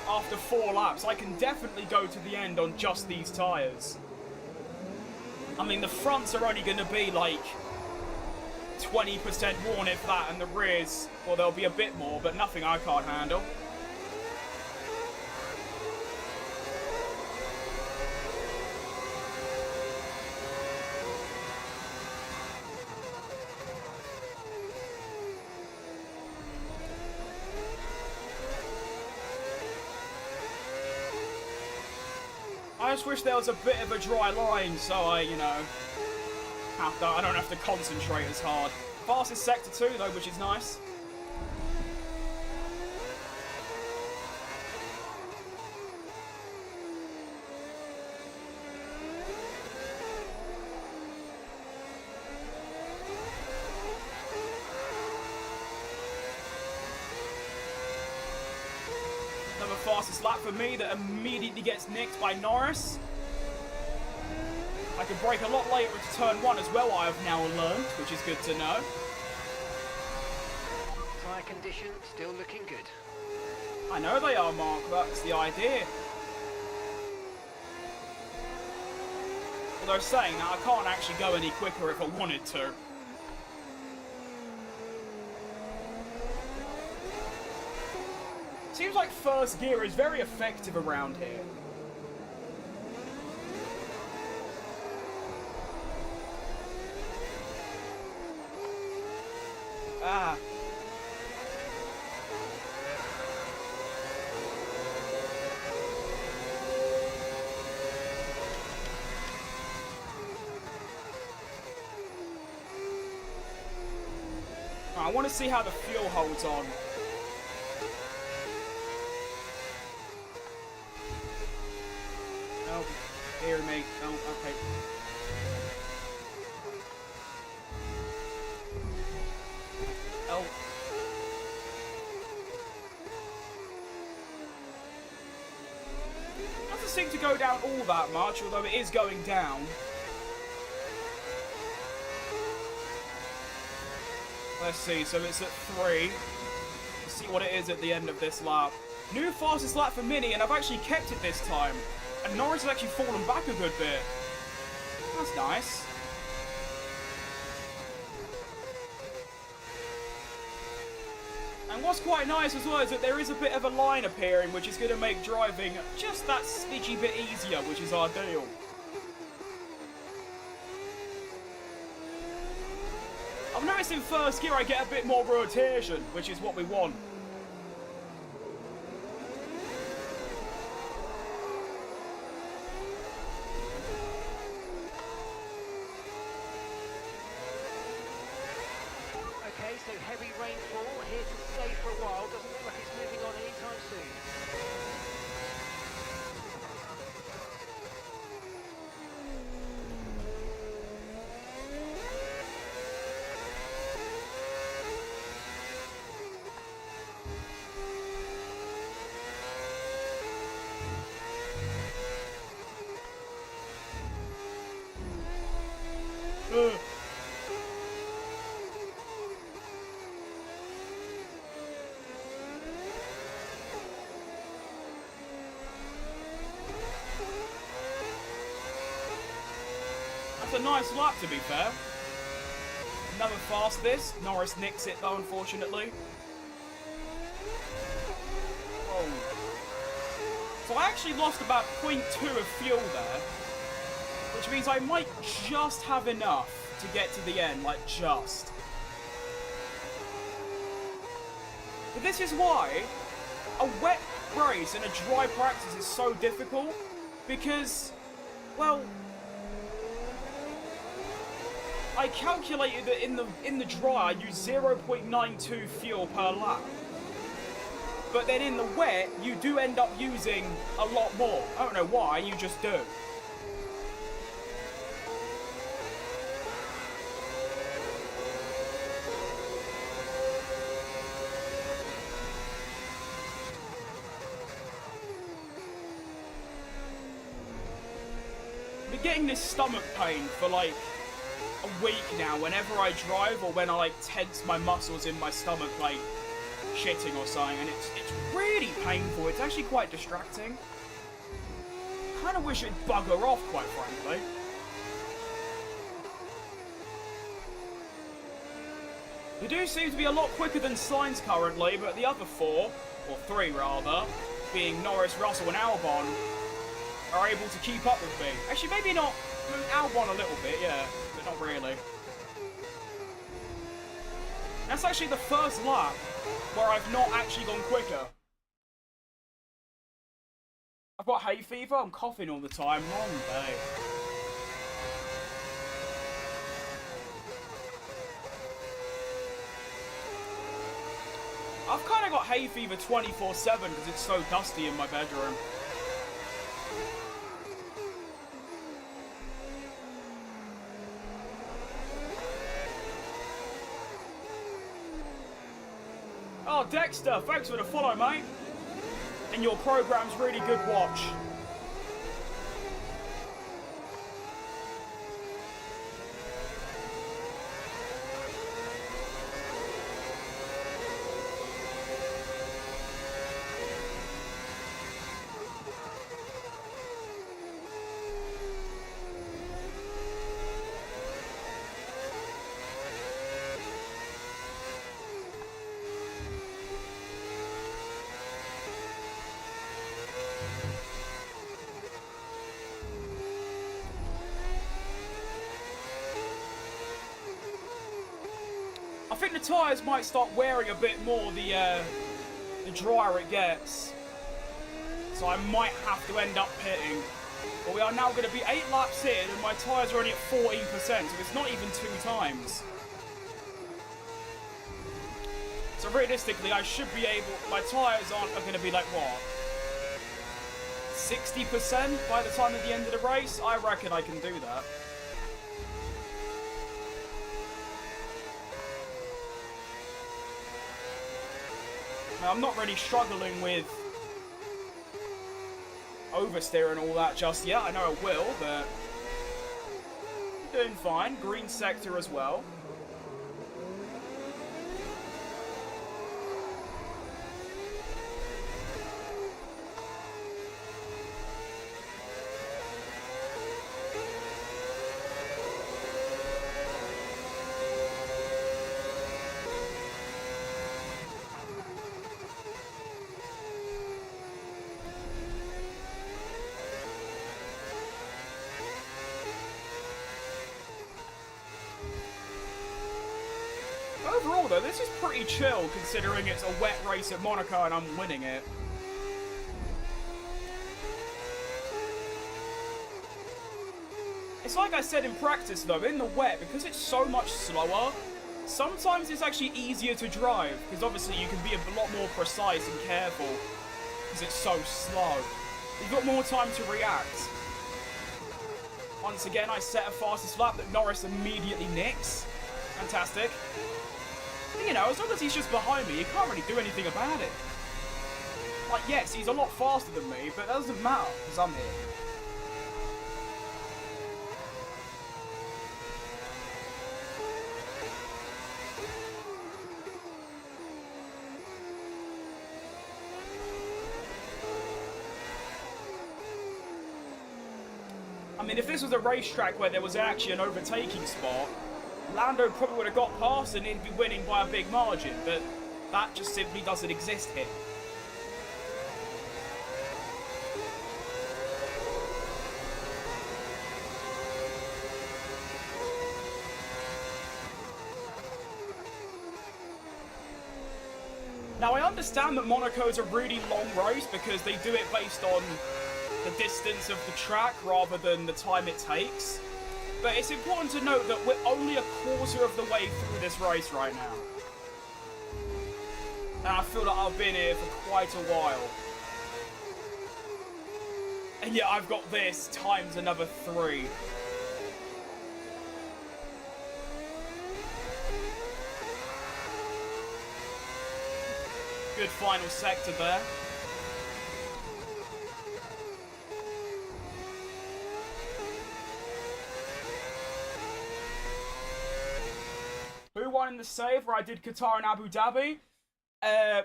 S1: after 4 laps. I can definitely go to the end on just these tyres. I mean, the fronts are only going to be like 20% worn, if that, and the rears, well, there'll be a bit more, but nothing I can't handle. I just wish there was a bit of a dry line, so I, you know, I don't have to concentrate as hard. Fastest sector 2 though, which is nice. Another fastest lap for me that immediately gets nicked by Norris. I can brake a lot later into turn 1 as well, I have now learned, which is good to know.
S3: Tyre condition still looking good.
S1: I know they are, Mark, that's the idea. Although saying that, I can't actually go any quicker if I wanted to. Seems like first gear is very effective around here. Ah. I want to see how the fuel holds on. Oh, dear me. Oh, okay. Oh. Doesn't seem to go down all that much, although it is going down. Let's see, so it's at 3. Let's see what it is at the end of this lap. New fastest lap for Mini, and I've actually kept it this time. And Norris has actually fallen back a good bit. That's nice. And what's quite nice as well is that there is a bit of a line appearing, which is going to make driving just that snitchy bit easier, which is ideal. I've noticed in first gear I get a bit more rotation, which is what we want.
S3: Okay, so heavy rainfall here to stay for a while. Doesn't look like it's moving on anytime soon.
S1: That's a nice lap, to be fair. Another fast this. Norris nicks it, though, unfortunately. Whoa. So I actually lost about 0.2 of fuel there, which means I might just have enough to get to the end, like just. But this is why a wet race and a dry practice is so difficult because, well, I calculated that in the dry I use 0.92 fuel per lap. But then in the wet, you do end up using a lot more. I don't know why, you just do. I've been getting this stomach pain for like a week now whenever I drive or when I like tense my muscles in my stomach like shitting or something, and it's really painful. It's actually quite distracting. Kind of wish it'd bugger off, quite frankly. They do seem to be a lot quicker than Sainz currently, but the other four, or three rather, being Norris, Russell and Albon, are able to keep up with me. Actually, maybe not. I mean, Albon a little bit, yeah, but not really. That's actually the first lap where I've not actually gone quicker. I've got hay fever, I'm coughing all the time, long day. I've kind of got hay fever 24/7 because it's so dusty in my bedroom. Oh, Dexter, thanks for the follow, mate. And your program's really good watch. I think the tyres might start wearing a bit more the drier it gets. So I might have to end up pitting. But we are now going to be 8 laps in and my tyres are only at 14%, so it's not even 2 times. So realistically, I should be able... My tyres are going to be like, what? 60% by the time at the end of the race? I reckon I can do that. Now, I'm not really struggling with oversteer and all that just yet. I know I will, but I'm doing fine. Green sector as well. Overall, though, this is pretty chill considering it's a wet race at Monaco and I'm winning it. It's like I said in practice, though, in the wet, because it's so much slower, sometimes it's actually easier to drive, because obviously you can be a lot more precise and careful, because it's so slow. You've got more time to react. Once again, I set a fastest lap that Norris immediately nicks. Fantastic. You know, as long as he's just behind me, you can't really do anything about it. Like, yes, he's a lot faster than me, but that doesn't matter, because I'm here. I mean, if this was a racetrack where there was actually an overtaking spot, Lando probably would have got past and he'd be winning by a big margin, but that just simply doesn't exist here. Now, I understand that Monaco's a really long race because they do it based on the distance of the track rather than the time it takes. But it's important to note that we're only a quarter of the way through this race right now. And I feel like I've been here for quite a while. And yeah, I've got this times another 3. Good final sector there. Who won in the save where I did Qatar and Abu Dhabi?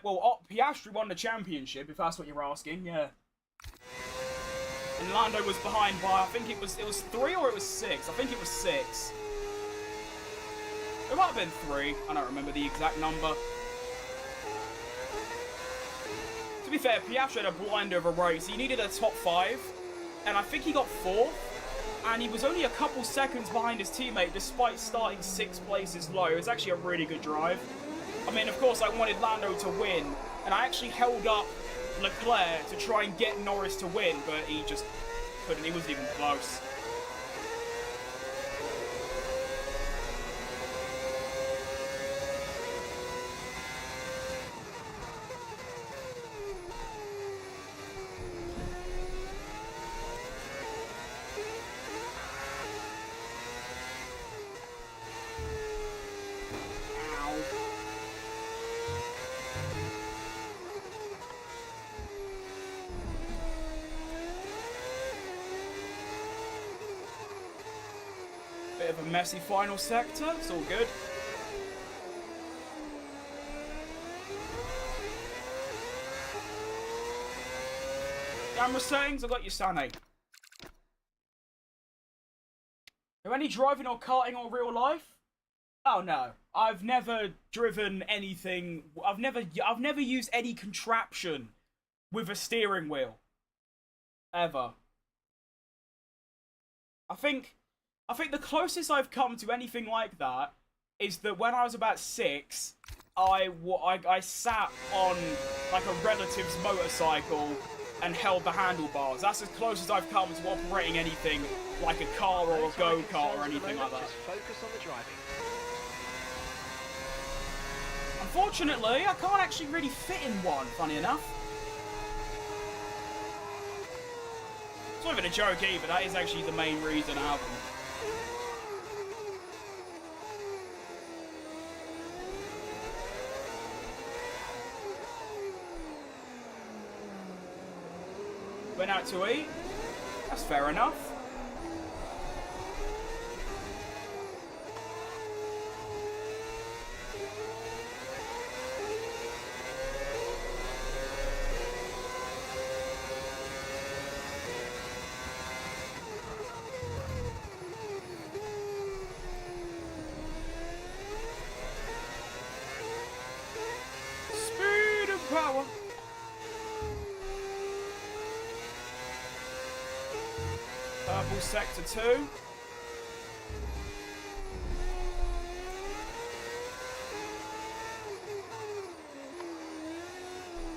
S1: Well, Piastri won the championship, if that's what you're asking, yeah. And Lando was behind by, I think it was 3 or it was 6. I think it was 6. It might have been 3. I don't remember the exact number. To be fair, Piastri had a blinder of a race. He needed a top 5, and I think he got 4th. And he was only a couple seconds behind his teammate, despite starting 6 places low. It was actually a really good drive. I mean, of course, I wanted Lando to win, and I actually held up Leclerc to try and get Norris to win, but he just couldn't. He wasn't even close. Bit of a messy final sector, it's all good. Camera settings, I got you, Sane. Are any driving or karting or real life? Oh no, I've never driven anything. I've never used any contraption with a steering wheel. Ever. I think the closest I've come to anything like that is that when I was about 6, I sat on like a relative's motorcycle and held the handlebars. That's as close as I've come to operating anything like a car or a go-kart or anything like that.
S3: Just focus on the driving.
S1: Unfortunately, I can't actually really fit in one, funny enough. It's not even a joke either, that is actually the main reason I have them. Went out to eat. That's fair enough. Speed and power. Purple sector 2.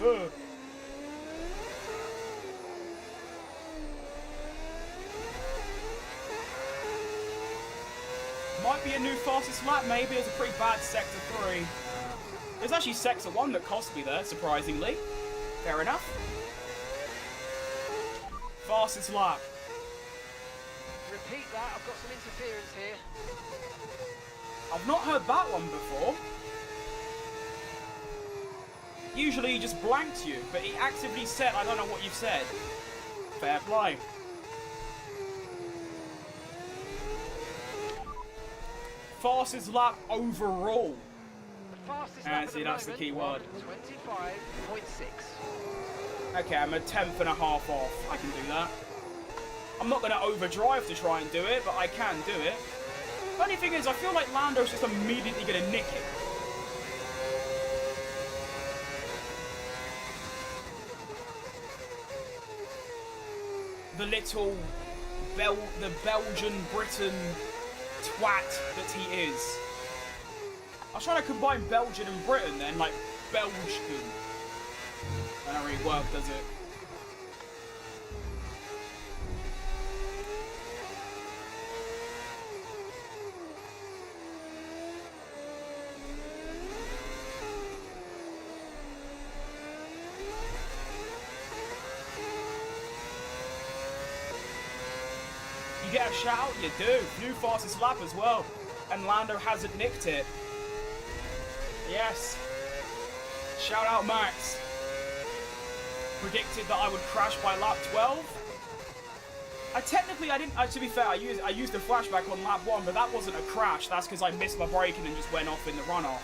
S1: Ugh. Might be a new fastest lap, maybe. It's a pretty bad sector 3. There's actually sector 1 that cost me there, surprisingly. Fair enough. Fastest lap.
S3: Repeat that, I've got some interference here.
S1: I've not heard that one before. Usually he just blanks you, but he actively said, I don't know what you've said. Fair play. Fastest lap overall.
S3: The fastest lap
S1: See, that's the key word.
S3: 25.6.
S1: Okay, I'm a 10th and a half off. I can do that. I'm not going to overdrive to try and do it, but I can do it. Funny thing is, I feel like Lando's just immediately going to nick it. The little the Belgian Britain twat that he is. I was trying to combine Belgian and Britain then, like Belgian. That don't really work, does it? You get a shout? You do. New fastest lap as well. And Lando hasn't nicked it. Yes. Shout out Max. Predicted that I would crash by lap 12. I didn't, to be fair, I used a flashback on lap 1, but that wasn't a crash. That's because I missed my braking and just went off in the runoff.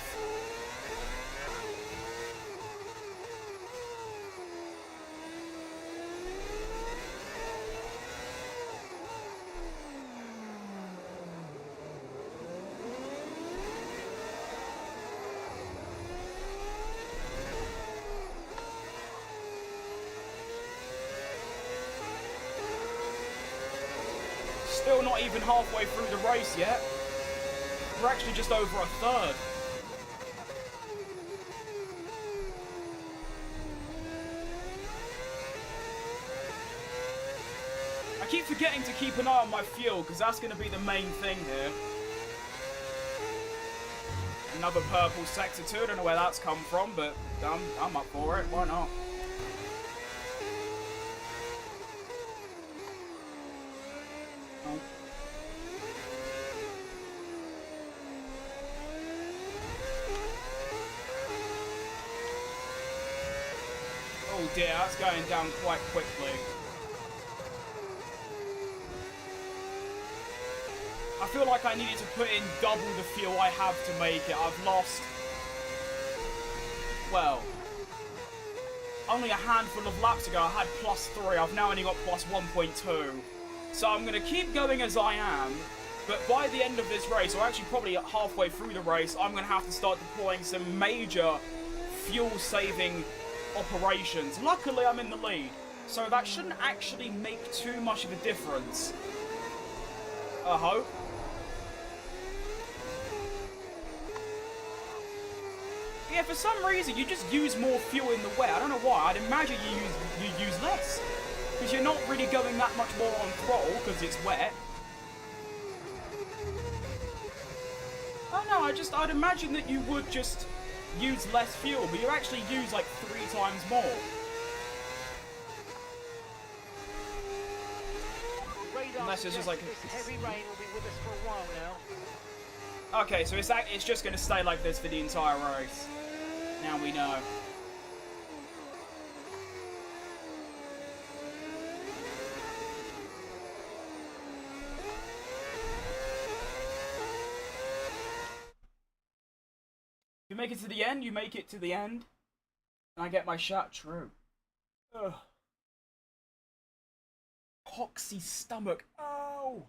S1: Still not even halfway through the race yet. We're actually just over a third. I keep forgetting to keep an eye on my fuel, because that's going to be the main thing here. Another purple sector 2, I don't know where that's come from, but I'm up for it, why not? Oh dear, that's going down quite quickly. I feel like I needed to put in double the fuel I have to make it. I've lost, well, only a handful of laps ago I had +3. I've now only got +1.2. So I'm going to keep going as I am, but by the end of this race, or actually probably halfway through the race, I'm going to have to start deploying some major fuel-saving operations. Luckily, I'm in the lead, so that shouldn't actually make too much of a difference. I hope. Yeah, for some reason, you just use more fuel in the wet. I don't know why. I'd imagine you use less, because you're not really going that much more on throttle because it's wet. Oh no, I'd imagine that you would just use less fuel, but you actually use like 3 times more. Unless it's just like
S3: this heavy rain will be with us for a while now.
S1: Okay, so it's just going to stay like this for the entire race. Now we know. You make it to the end, you make it to the end, and I get my shot true. Ugh. Poxy stomach. Oh!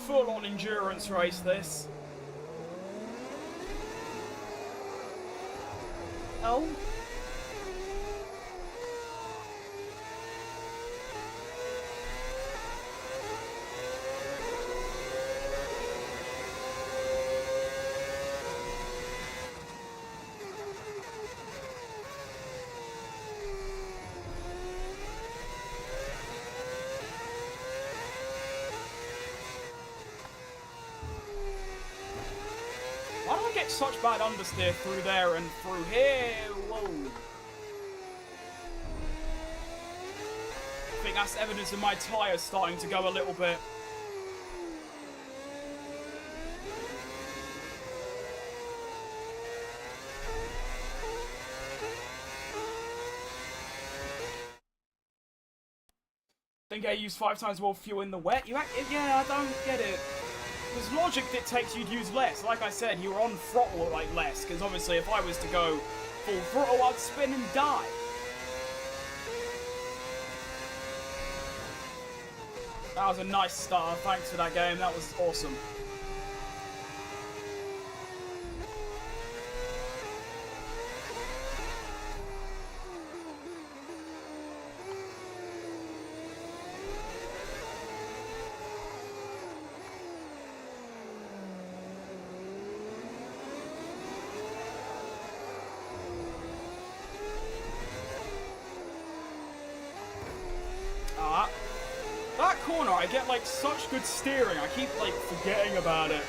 S1: Full-on endurance race, this. Oh. Why do I get such bad understeer through there and through here? Whoa. I think that's evidence of my tyres starting to go a little bit. Think I use 5 times more fuel in the wet? Yeah, I don't get it. Because logic dictates you'd use less. Like I said, you were on throttle like less. Because obviously, if I was to go full throttle, I'd spin and die. That was a nice start. Thanks for that game. That was awesome. That corner, I get like such good steering. I keep like forgetting about it.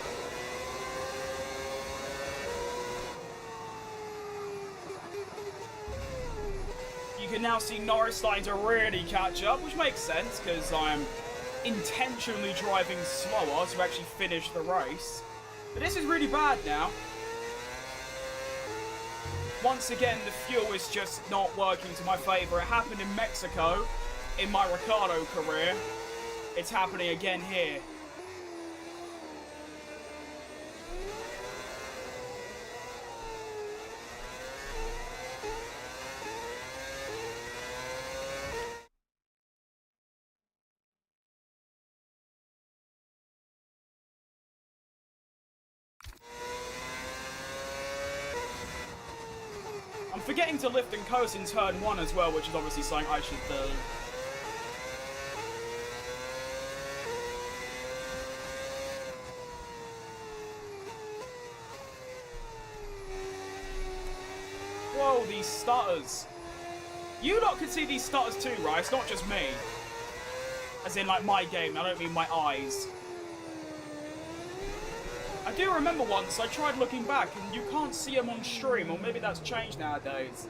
S1: You can now see Norris starting to really catch up, which makes sense because I'm intentionally driving slower to actually finish the race. But this is really bad now. Once again, the fuel is just not working to my favor. It happened in Mexico in my Ricardo career. It's happening again here. I'm forgetting to lift and coast in turn 1 as well, which is obviously something I should do. Whoa, these stutters. You lot can see these stutters too, right? It's not just me. As in, like, my game. I don't mean my eyes. I do remember once I tried looking back and you can't see them on stream, or maybe that's changed nowadays.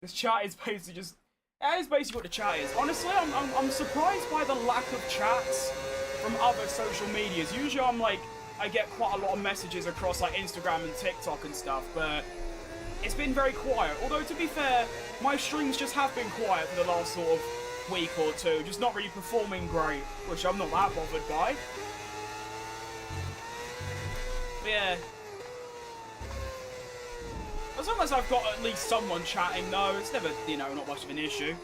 S1: This chat is basically just... That is basically what the chat is. Honestly, I'm surprised by the lack of chats from other social medias. Usually I'm like... I get quite a lot of messages across like Instagram and TikTok and stuff, but it's been very quiet. Although, to be fair, my streams just have been quiet for the last sort of week or two. Just not really performing great, which I'm not that bothered by. But yeah. As long as I've got at least someone chatting, though, it's never, you know, not much of an issue.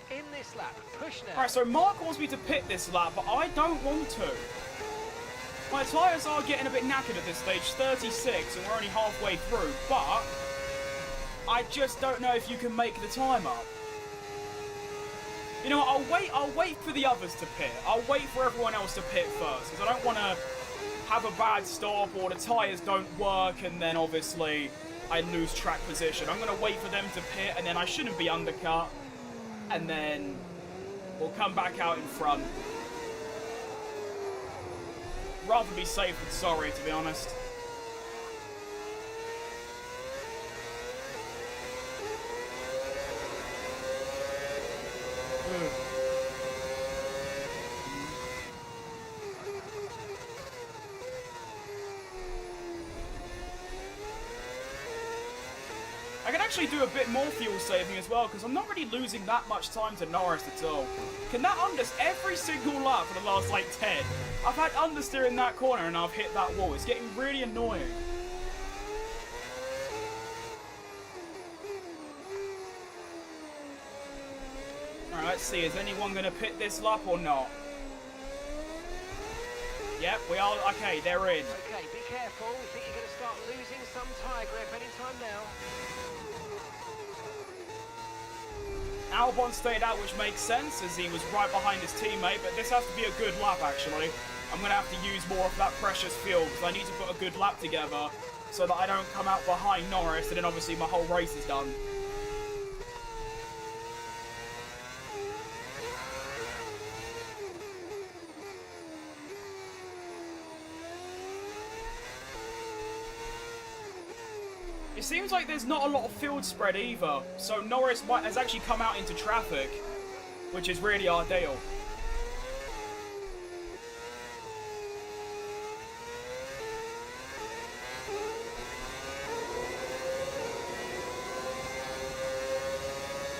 S3: In this lap, push now.
S1: Alright, so Mark wants me to pit this lap, but I don't want to. My tyres are getting a bit knackered at this stage, 36, and we're only halfway through, but I just don't know if you can make the time up. You know what, I'll wait for the others to pit. I'll wait for everyone else to pit first, because I don't want to have a bad stop or the tyres don't work and then obviously I lose track position. I'm going to wait for them to pit and then I shouldn't be undercut. And then we'll come back out in front. Rather be safe than sorry, to be honest. I can actually do a bit more fuel saving as well, because I'm not really losing that much time to Norris at all. Can that unders every single lap for the last, like, 10? I've had understeer in that corner and I've hit that wall. It's getting really annoying. Alright, let's see. Is anyone going to pit this lap or not? Yep, we are. Okay, they're in.
S3: Okay, be careful. We think you're going to start losing some tyre grip anytime now.
S1: Albon stayed out, which makes sense, as he was right behind his teammate, but this has to be a good lap, actually. I'm going to have to use more of that precious fuel, because I need to put a good lap together, so that I don't come out behind Norris, and then obviously my whole race is done. It seems like there's not a lot of field spread either, so Norris has actually come out into traffic, which is really ideal.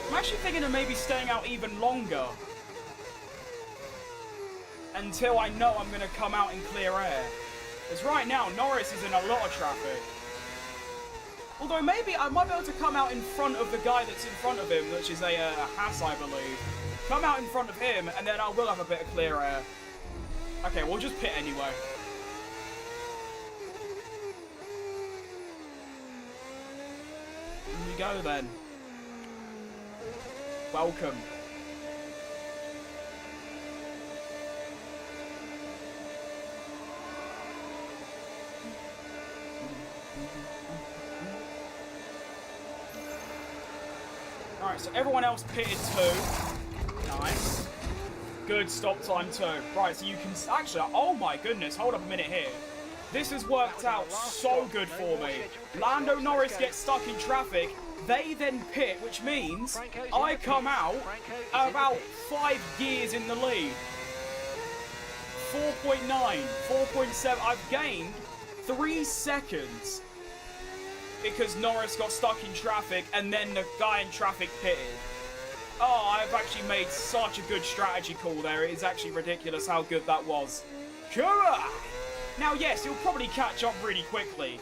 S1: I'm actually thinking of maybe staying out even longer until I know I'm going to come out in clear air. Because right now, Norris is in a lot of traffic. Although maybe I might be able to come out in front of the guy that's in front of him, which is a Haas, I believe. Come out in front of him, and then I will have a bit of clear air. Okay, we'll just pit anyway. Here we go then. Welcome. Alright, so everyone else pitted too. Nice. Good stop time too. Right, so you can actually, oh my goodness, hold up a minute here. This has worked out so good for me. Lando Norris gets stuck in traffic. They then pit, which means I come out about 5 gears in the lead. 4.9, 4.7. I've gained 3 seconds because Norris got stuck in traffic and then the guy in traffic pitted. Oh, I've actually made such a good strategy call there. It is actually ridiculous how good that was. Come on! Now, yes, he'll probably catch up really quickly.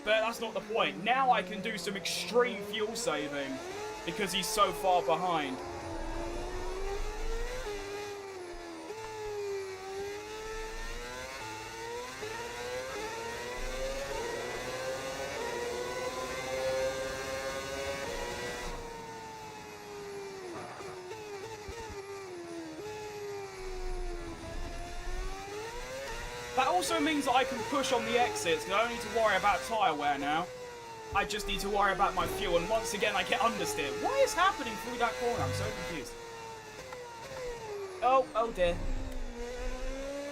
S1: But that's not the point. Now I can do some extreme fuel saving because he's so far behind. That also means that I can push on the exits, because I don't need to worry about tyre wear now. I just need to worry about my fuel, and once again I get understeer. What is happening through that corner? I'm so confused. Oh dear.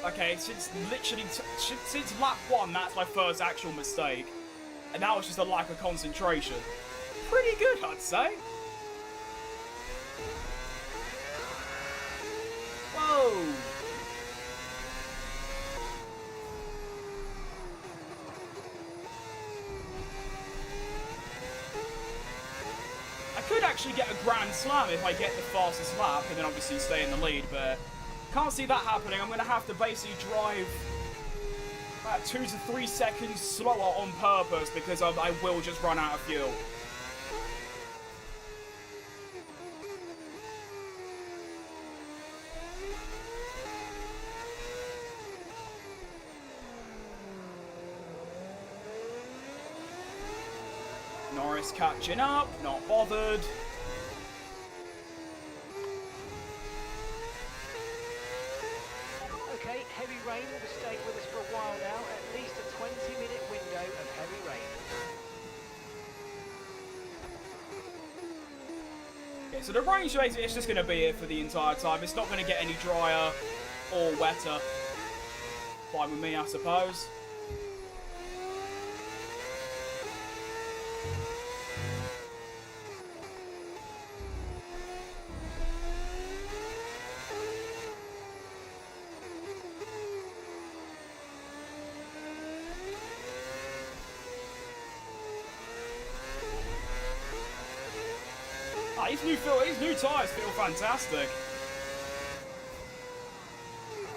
S1: Okay, since lap 1, that's my first actual mistake. And that was just a lack of concentration. Pretty good, I'd say. Whoa. I could actually get a grand slam if I get the fastest lap and then obviously stay in the lead, but can't see that happening. I'm going to have to basically drive about 2 to 3 seconds slower on purpose because I will just run out of fuel. Norris catching up, not bothered.
S3: Okay, heavy rain will stay with us for a while now, at least a 20-minute window of heavy rain.
S1: Okay, so the rain is just going to be here for the entire time. It's not going to get any drier or wetter. Fine with me, I suppose. These new tyres feel fantastic.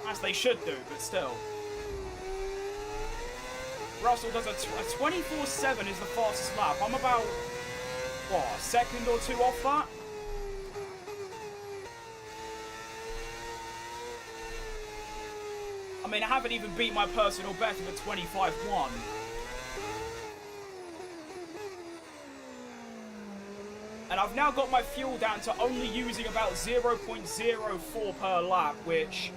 S1: As they should do, but still. Russell does a 24.7 is the fastest lap. I'm about, what, a second or 2 off that? I mean, I haven't even beat my personal best of a 25.1. And I've now got my fuel down to only using about 0.04 per lap, which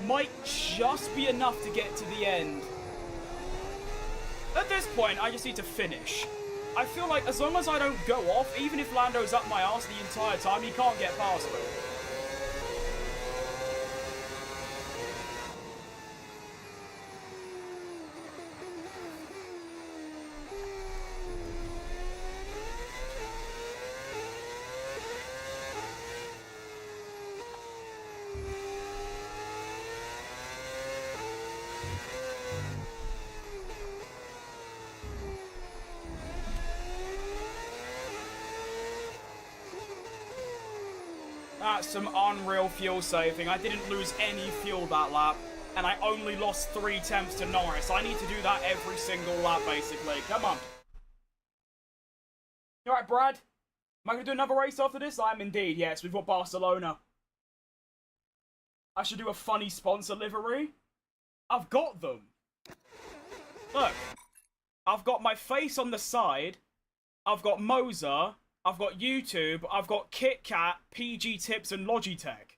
S1: might just be enough to get to the end. At this point, I just need to finish. I feel like as long as I don't go off, even if Lando's up my arse the entire time, he can't get past me. That's some unreal fuel saving. I didn't lose any fuel that lap, and I only lost 3 tenths to Norris. I need to do that every single lap, basically. Come on. You alright, Brad? Am I going to do another race after this? I am indeed, yes. We've got Barcelona. I should do a funny sponsor livery. I've got them. Look. I've got my face on the side. I've got Moza. I've got YouTube, I've got KitKat, PG Tips, and Logitech.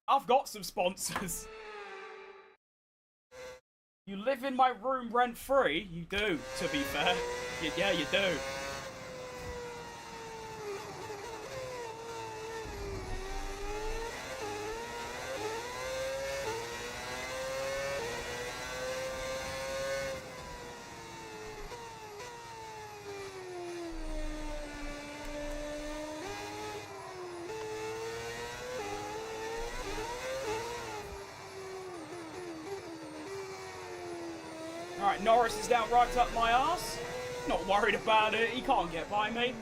S1: I've got some sponsors. You live in my room rent-free? You do, to be fair. Yeah, you do. Alright, Norris is down right up my arse. Not worried about it, he can't get by me.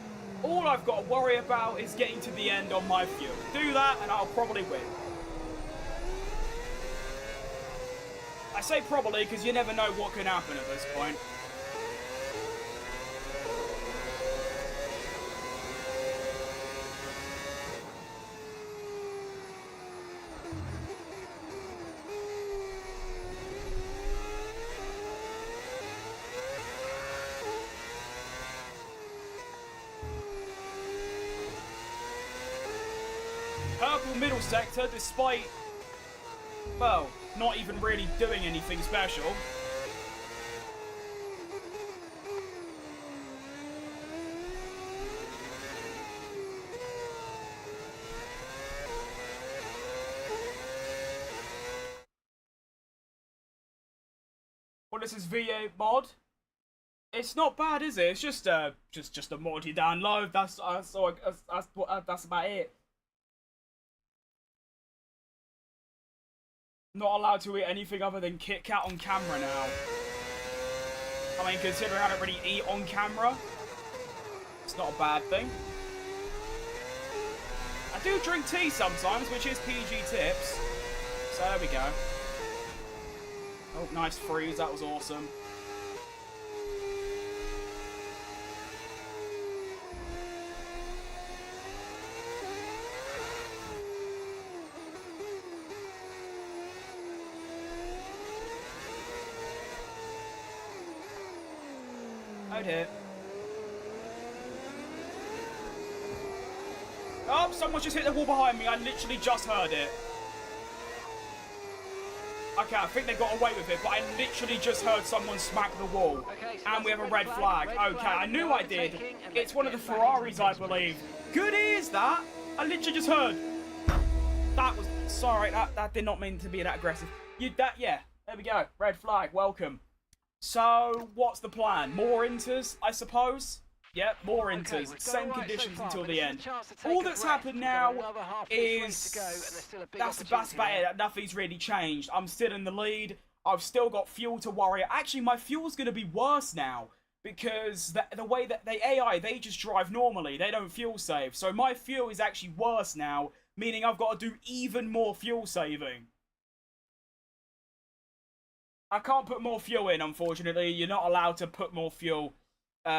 S1: All I've got to worry about is getting to the end on my fuel. Do that and I'll probably win. I say probably because you never know what can happen at this point. Purple middle sector, despite, well, not even really doing anything special. Well, this is VA mod. It's not bad, is it? It's just a mod you download. That's about it. Not allowed to eat anything other than Kit Kat on camera now. I mean, considering I don't really eat on camera, it's not a bad thing. I do drink tea sometimes, which is PG Tips. So there we go. Oh, nice freeze. That was awesome. Out here. Oh, someone just hit the wall behind me. I literally just heard it. Okay, I think they got away with it, but I literally just heard someone smack the wall. Okay, so and we have a red flag. Okay, I knew I did. It's one of the Ferraris, I believe. Good ears, that. I literally just heard. That was... Sorry, that did not mean to be that aggressive. Yeah, there we go. Red flag, welcome. So, what's the plan? More inters, I suppose? Yep, more inters. Okay, same conditions until the end. All that's happened now is... That's about it. Nothing's really changed. I'm still in the lead. I've still got fuel to worry. Actually, my fuel's going to be worse now. Because the way that the AI, they just drive normally. They don't fuel save. So my fuel is actually worse now. Meaning I've got to do even more fuel saving. I can't put more fuel in, unfortunately. You're not allowed to put more fuel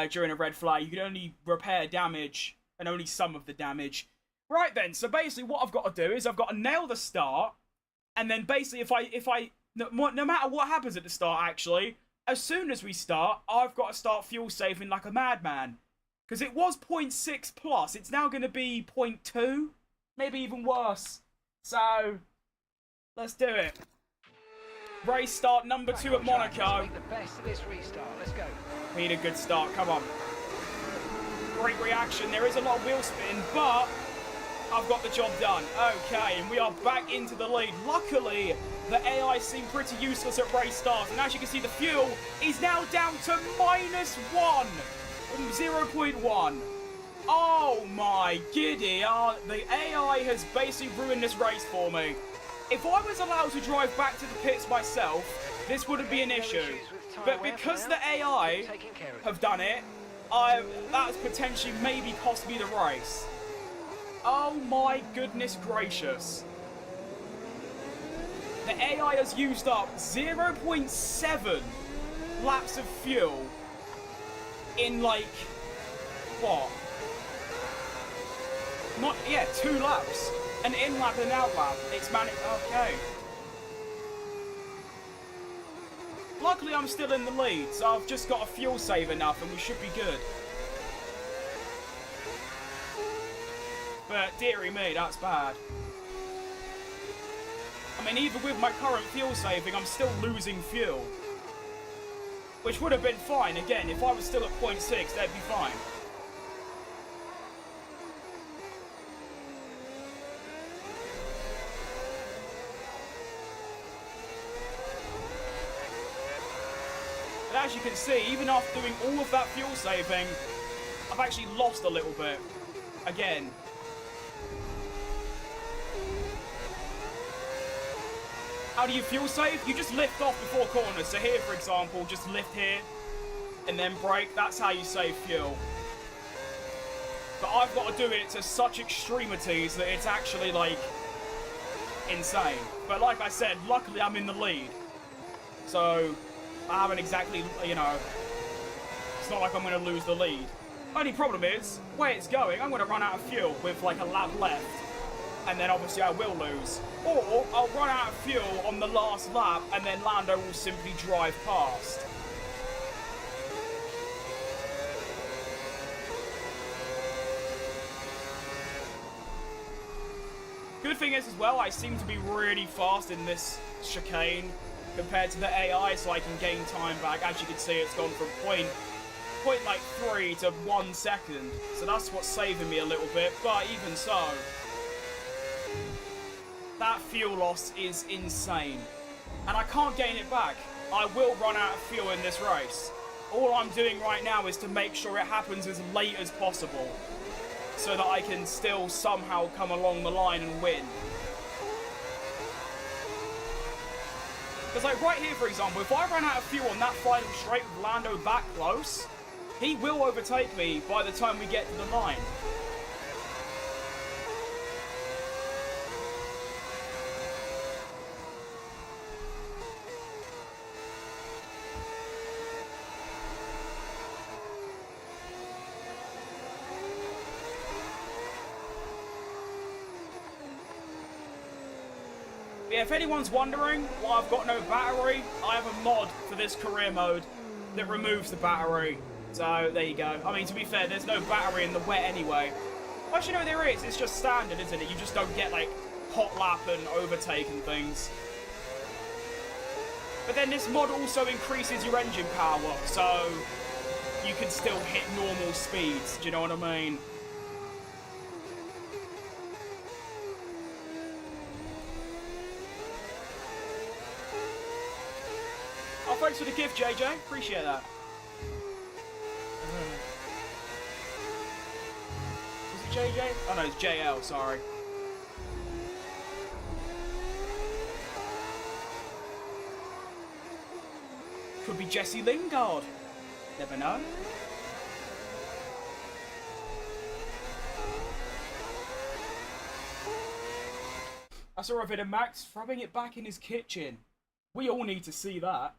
S1: during a red flag. You can only repair damage, and only some of the damage. Right then, so basically what I've got to do is I've got to nail the start, and then basically no matter what happens at the start, actually, as soon as we start, I've got to start fuel saving like a madman. Because it was 0.6 plus, it's now going to be 0.2, maybe even worse. So, let's do it. Race start number 2 at Monaco.
S3: The best of this restart. Let's go.
S1: We need a good start. Come on. Great reaction. There is a lot of wheel spin, but I've got the job done. Okay, and we are back into the lead. Luckily, the AI seemed pretty useless at race starts, and as you can see, the fuel is now down to -1 from 0.1. Oh my giddy! The AI has basically ruined this race for me. If I was allowed to drive back to the pits myself, this wouldn't be an
S3: No
S1: issue.
S3: issues with tyre
S1: But
S3: wear
S1: because
S3: for
S1: the
S3: now.
S1: AI
S3: Taking care of
S1: have done it, that's potentially maybe cost me the race. Oh my goodness gracious. The AI has used up 0.7 laps of fuel in like, what? Not, yeah, 2 laps. An in lap and an out lap. It's managed, okay. Luckily I'm still in the lead, so I've just got to fuel save enough and we should be good. But dearie me, that's bad. I mean, even with my current fuel saving, I'm still losing fuel. Which would have been fine, again, if I was still at 0.6, that'd be fine. But as you can see, even after doing all of that fuel saving, I've actually lost a little bit. Again. How do you fuel save? You just lift off before corners. So here, for example, just lift here and then brake. That's how you save fuel. But I've got to do it to such extremities that it's actually, like, insane. But like I said, luckily I'm in the lead. So I haven't exactly, you know, it's not like I'm going to lose the lead. Only problem is, where it's going, I'm going to run out of fuel with, like, a lap left. And then obviously I will lose. Or I'll run out of fuel on the last lap and then Lando will simply drive past. Good thing is as well, I seem to be really fast in this chicane compared to the AI, so I can gain time back. As you can see, it's gone from point 3 to 1 second. So that's what's saving me a little bit, but even so, that fuel loss is insane. And I can't gain it back. I will run out of fuel in this race. All I'm doing right now is to make sure it happens as late as possible, so that I can still somehow come along the line and win. Because like right here, for example, if I run out of fuel on that final straight with Lando that close, he will overtake me by the time we get to the line. Yeah, if anyone's wondering why I've got no battery, I have a mod for this career mode that removes the battery. So, there you go. I mean, to be fair, there's no battery in the wet anyway. Actually, no, there is. It's just standard, isn't it? You just don't get, like, hot lap and overtake and things. But then this mod also increases your engine power, so you can still hit normal speeds. Do you know what I mean? Oh, thanks for the gift, JJ. Appreciate that. Was it JJ? Oh no, it's JL, sorry. Could be Jesse Lingard. Never know. I saw a bit of Max rubbing it back in his kitchen. We all need to see that.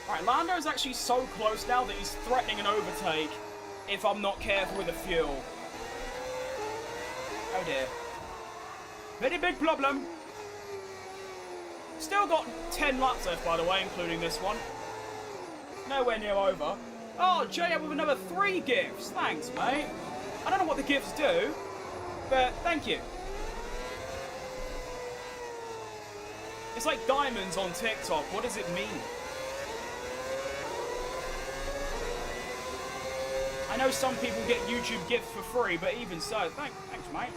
S1: Right, Lando's actually so close now that he's threatening an overtake if I'm not careful with the fuel. Oh dear. Very big problem. Still got 10 laps left, by the way, including this one. Nowhere near over. Oh, Jay with another 3 gifts. Thanks, mate. I don't know what the gifts do, but thank you. It's like diamonds on TikTok. What does it mean? I know some people get YouTube gifts for free, but even so, thanks, mate.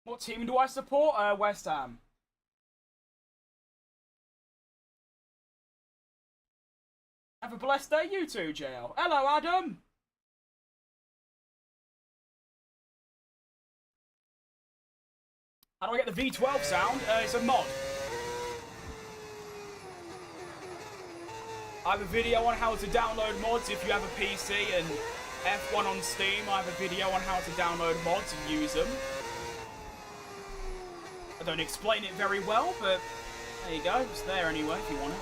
S1: What team do I support? West Ham. Have a blessed day, you too, JL. Hello, Adam. How do I get the V12 sound? It's a mod. I have a video on how to download mods if you have a PC and F1 on Steam. I have a video on how to download mods and use them. I don't explain it very well, but there you go. It's there anyway if you want it.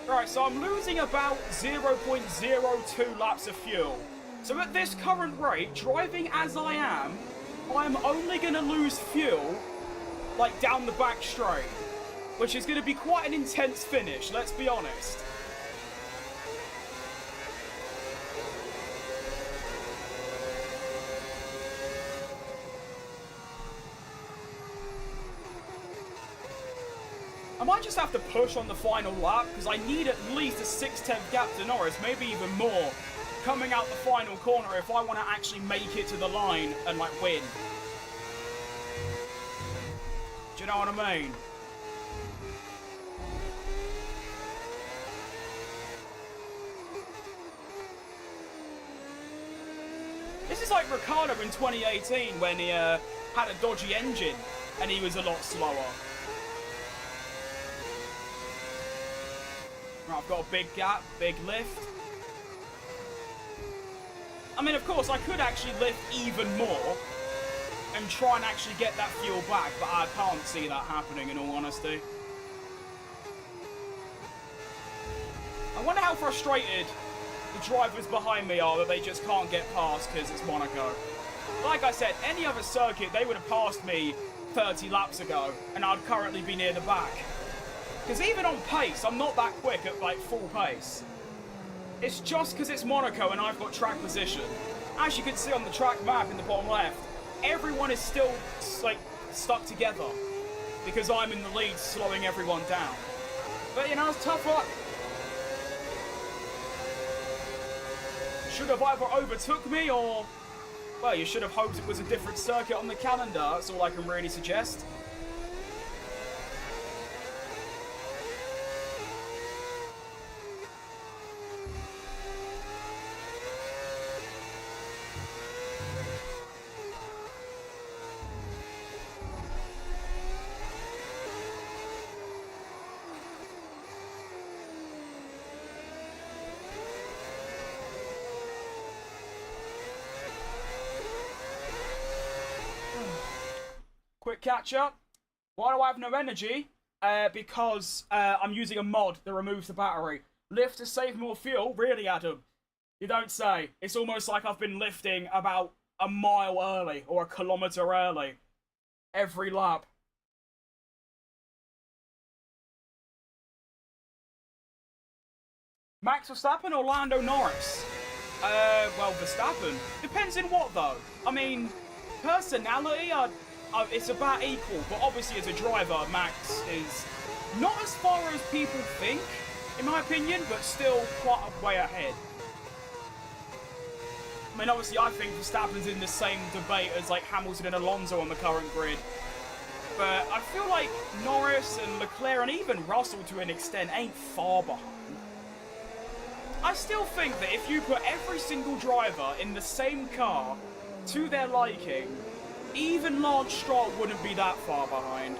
S1: Right, so I'm losing about 0.02 laps of fuel. So at this current rate, driving as I am, I'm only going to lose fuel, like, down the back straight. Which is going to be quite an intense finish, let's be honest. I might just have to push on the final lap, because I need at least a 6/10 gap to Norris, maybe even more, coming out the final corner if I want to actually make it to the line and, like, win. Do you know what I mean? This is like Ricciardo in 2018 when he had a dodgy engine and he was a lot slower. Right, I've got a big gap, big lift. I mean, of course, I could actually lift even more and try and actually get that fuel back, but I can't see that happening, in all honesty. I wonder how frustrated the drivers behind me are that they just can't get past because it's Monaco. Like I said, any other circuit, they would have passed me 30 laps ago, and I'd currently be near the back. Because even on pace, I'm not that quick at, like, full pace. It's just because it's Monaco and I've got track position. As you can see on the track map in the bottom left, everyone is still, like, stuck together. Because I'm in the lead, slowing everyone down. But, you know, it's tough luck. Should have either overtook me or... Well, you should have hoped it was a different circuit on the calendar. That's all I can really suggest. Quick catch up. Why do I have no energy? Because I'm using a mod that removes the battery. Lift to save more fuel? Really, Adam? You don't say. It's almost like I've been lifting about a mile early or a kilometre early every lap. Max Verstappen or Lando Norris? Well, Verstappen. Depends in what, though. I mean, personality, it's about equal, but obviously as a driver, Max is not as far as people think, in my opinion, but still quite a way ahead. I mean, obviously I think Verstappen's in the same debate as, like, Hamilton and Alonso on the current grid. But I feel like Norris and Leclerc and even Russell to an extent ain't far behind. I still think that if you put every single driver in the same car to their liking, even Lance Stroll wouldn't be that far behind.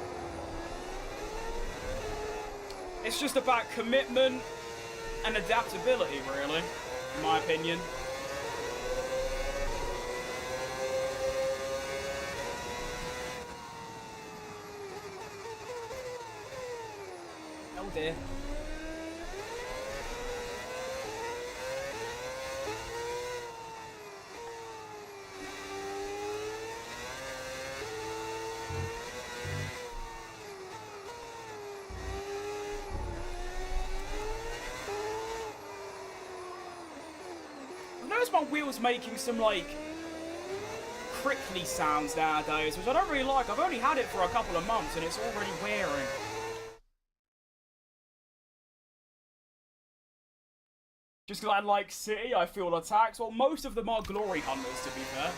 S1: It's just about commitment and adaptability, really, in my opinion. Oh dear. My wheel's making some, like, crickly sounds nowadays, which I don't really like. I've only had it for a couple of months and it's already wearing. Just because I like City, I feel attacks. Well, most of them are glory hunters, to be fair.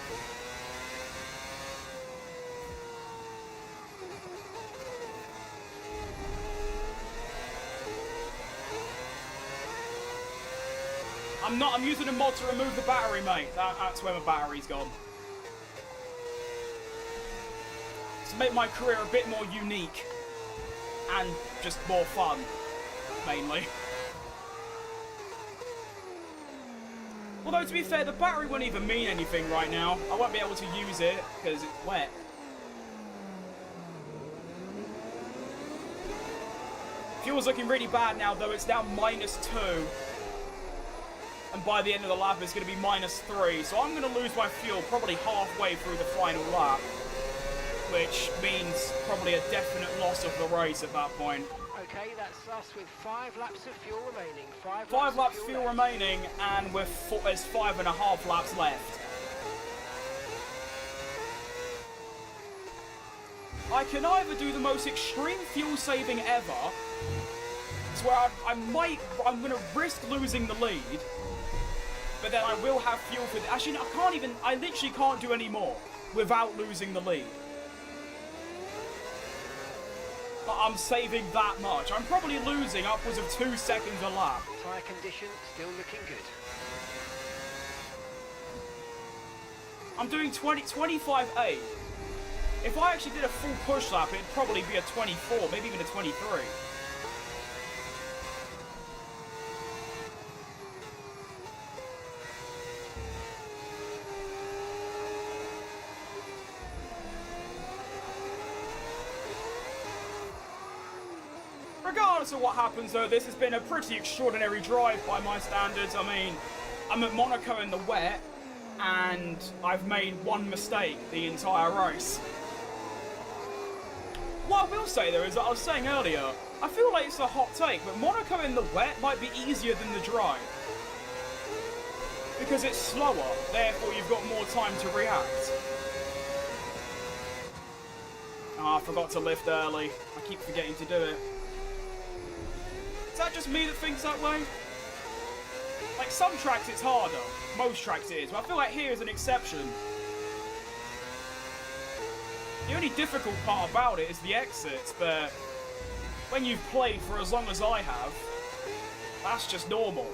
S1: I'm using a mod to remove the battery, mate. That's where my battery's gone. To make my career a bit more unique. And just more fun, mainly. Although, to be fair, the battery won't even mean anything right now. I won't be able to use it, because it's wet. Fuel's looking really bad now, though. It's now -2. And by the end of the lap, it's going to be -3. So I'm going to lose my fuel probably halfway through the final lap. Which means probably a definite loss of the race at that point.
S3: Okay, that's us with 5 laps of fuel remaining.
S1: 5 laps of fuel remaining, and there's 5.5 laps left. I can either do the most extreme fuel saving ever, so where I'm going to risk losing the lead, but then I will have fuel for the... Actually, I literally can't do any more without losing the lead. I'm saving that much. I'm probably losing upwards of 2 seconds a lap.
S3: Tyre condition still looking good.
S1: I'm doing 25.8. If I actually did a full push lap, it'd probably be a 24, maybe even a 23. Regardless of what happens, though, this has been a pretty extraordinary drive by my standards. I mean, I'm at Monaco in the wet, and I've made one mistake the entire race. What I will say, though, is that I was saying earlier, I feel like it's a hot take, but Monaco in the wet might be easier than the dry. Because it's slower, therefore you've got more time to react. Oh, I forgot to lift early. I keep forgetting to do it. Is that just me that thinks that way? Like, some tracks it's harder. Most tracks it is. But I feel like here is an exception. The only difficult part about it is the exits, but when you've played for as long as I have, that's just normal.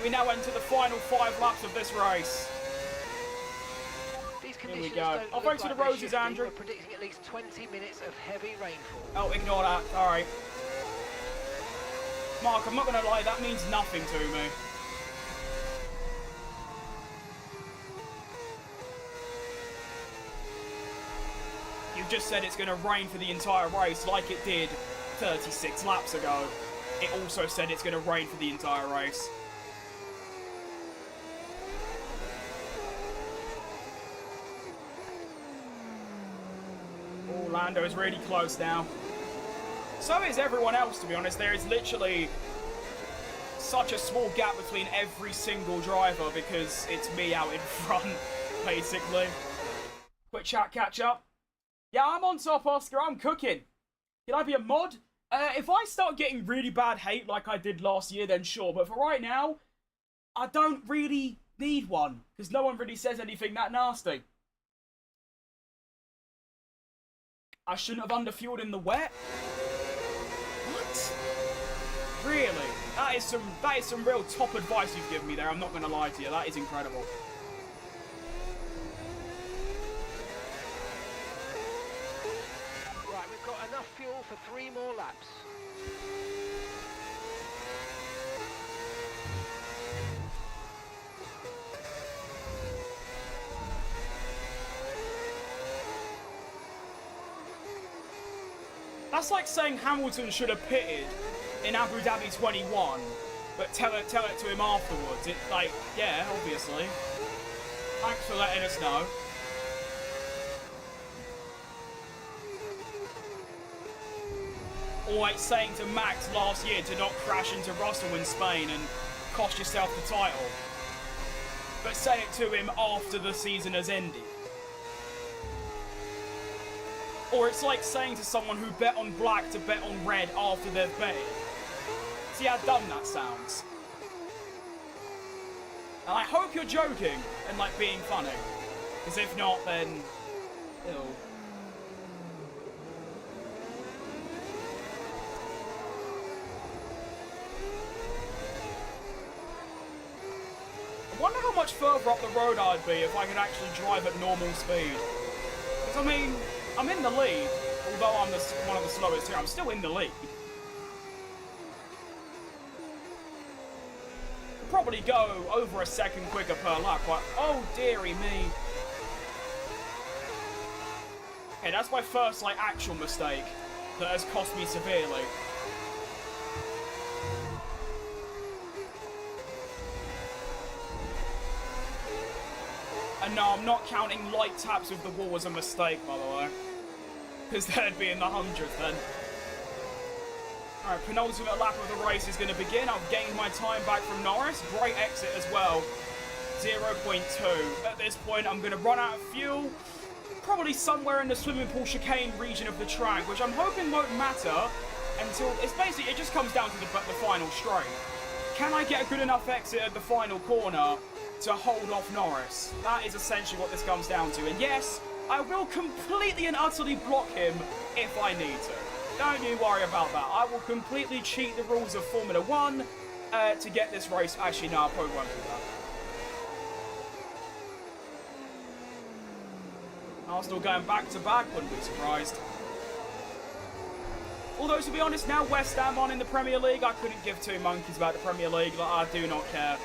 S1: We now enter the final 5 laps of this race. Here we go. I'll thanks for the roses, Andrew.
S3: We're predicting at least 20 minutes of heavy rainfall.
S1: Oh, ignore that. Alright. Mark, I'm not going to lie, that means nothing to me. You've just said it's going to rain for the entire race like it did 36 laps ago. It also said it's going to rain for the entire race. Lando is really close now. So is everyone else, to be honest. There is literally such a small gap between every single driver because it's me out in front, basically. Quick chat catch up. Yeah, I'm on top, Oscar. I'm cooking. Can I be a mod? If I start getting really bad hate like I did last year, then sure. But for right now, I don't really need one because no one really says anything that nasty. I shouldn't have underfueled in the wet? What? Really? That is some real top advice you've given me there, I'm not going to lie to you. That is incredible.
S3: Right, we've got enough fuel for 3 more laps.
S1: That's like saying Hamilton should have pitted in Abu Dhabi 21, but tell it to him afterwards. It's like, yeah, obviously. Thanks for letting us know. Or like saying to Max last year to not crash into Russell in Spain and cost yourself the title. But say it to him after the season has ended. Or it's like saying to someone who bet on black to bet on red after they've bet. See how dumb that sounds? And I hope you're joking and, like, being funny. Because if not, then... Ew. I wonder how much further up the road I'd be if I could actually drive at normal speed. Because, I mean, I'm in the lead. Although I'm one of the slowest here, I'm still in the lead. Probably go over a second quicker per lap, but oh dearie me. Okay, that's my first, like, actual mistake that has cost me severely. And no, I'm not counting light taps with the wall as a mistake, by the way. Because that'd be in the 100th then. Alright, penultimate lap of the race is going to begin. I've gained my time back from Norris. Great exit as well. 0.2. At this point, I'm going to run out of fuel. Probably somewhere in the swimming pool chicane region of the track, which I'm hoping won't matter until... It's basically, it just comes down to the final straight. Can I get a good enough exit at the final corner to hold off Norris? That is essentially what this comes down to. And yes, I will completely and utterly block him if I need to. Don't you worry about that. I will completely cheat the rules of Formula 1 to get this race. Actually, no, I probably won't do that. Arsenal going back to back, wouldn't be surprised. Although, to be honest, now West Ham on in the Premier League, I couldn't give two monkeys about the Premier League. Like, I do not care.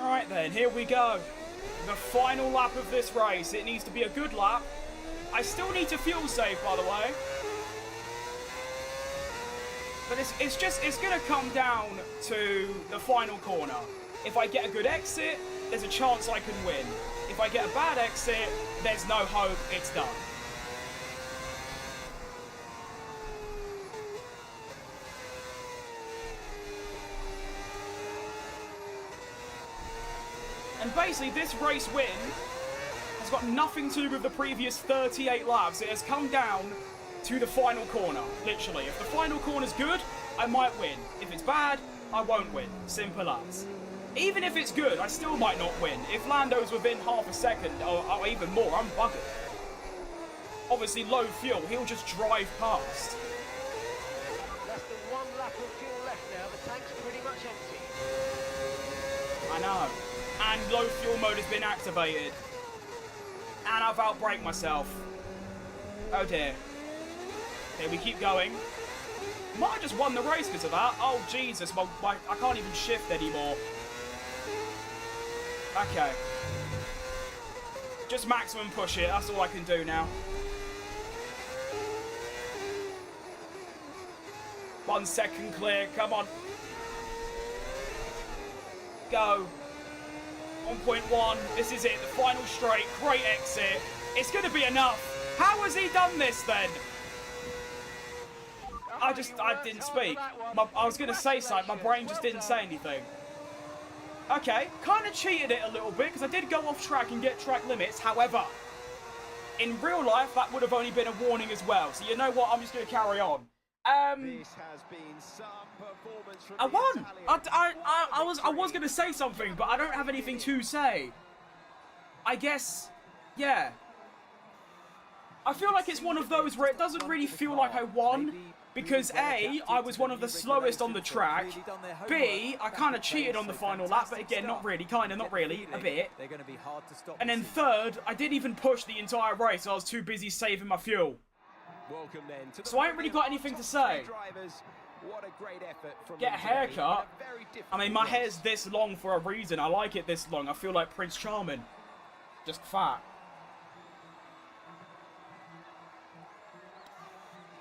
S1: Alright then, here we go. The final lap of this race. It needs to be a good lap. I still need to fuel save, by the way. But it's going to come down to the final corner. If I get a good exit, there's a chance I can win. If I get a bad exit, there's no hope, it's done. And basically, this race win has got nothing to do with the previous 38 laps. It has come down to the final corner, literally. If the final corner's good, I might win. If it's bad, I won't win. Simple as. Even if it's good, I still might not win. If Lando's within half a second, or even more, I'm buggered. Obviously, low fuel, he'll just drive past.
S3: Less than 1 lap of fuel left now. The tank's pretty much empty.
S1: I know. And low fuel mode has been activated. And I've outbraked myself. Oh dear. Okay, we keep going. Might have just won the race because of that. Oh Jesus, I can't even shift anymore. Okay. Just maximum push it, that's all I can do now. 1 second clear, come on. Go. 1.1, this is it, the final straight, great exit. It's going to be enough. How has he done this then? I didn't speak. I was going to say something, my brain just didn't say anything. Okay, kind of cheated it a little bit because I did go off track and get track limits. However, in real life, that would have only been a warning as well. So you know what, I'm just going to carry on.
S4: This has been some performance from
S1: I won. I was going to say something, but I don't have anything to say. I guess, yeah. I feel like it's one of those where it doesn't really feel like I won, because A, I was one of the slowest on the track, B, I kind of cheated on the final lap, but again, not really, kind of, not really, a bit. And then third, I didn't even push the entire race, I was too busy saving my fuel. So I ain't really got anything to say. Get a haircut? I mean, my hair's this long for a reason. I like it this long. I feel like Prince Charming. Just fat.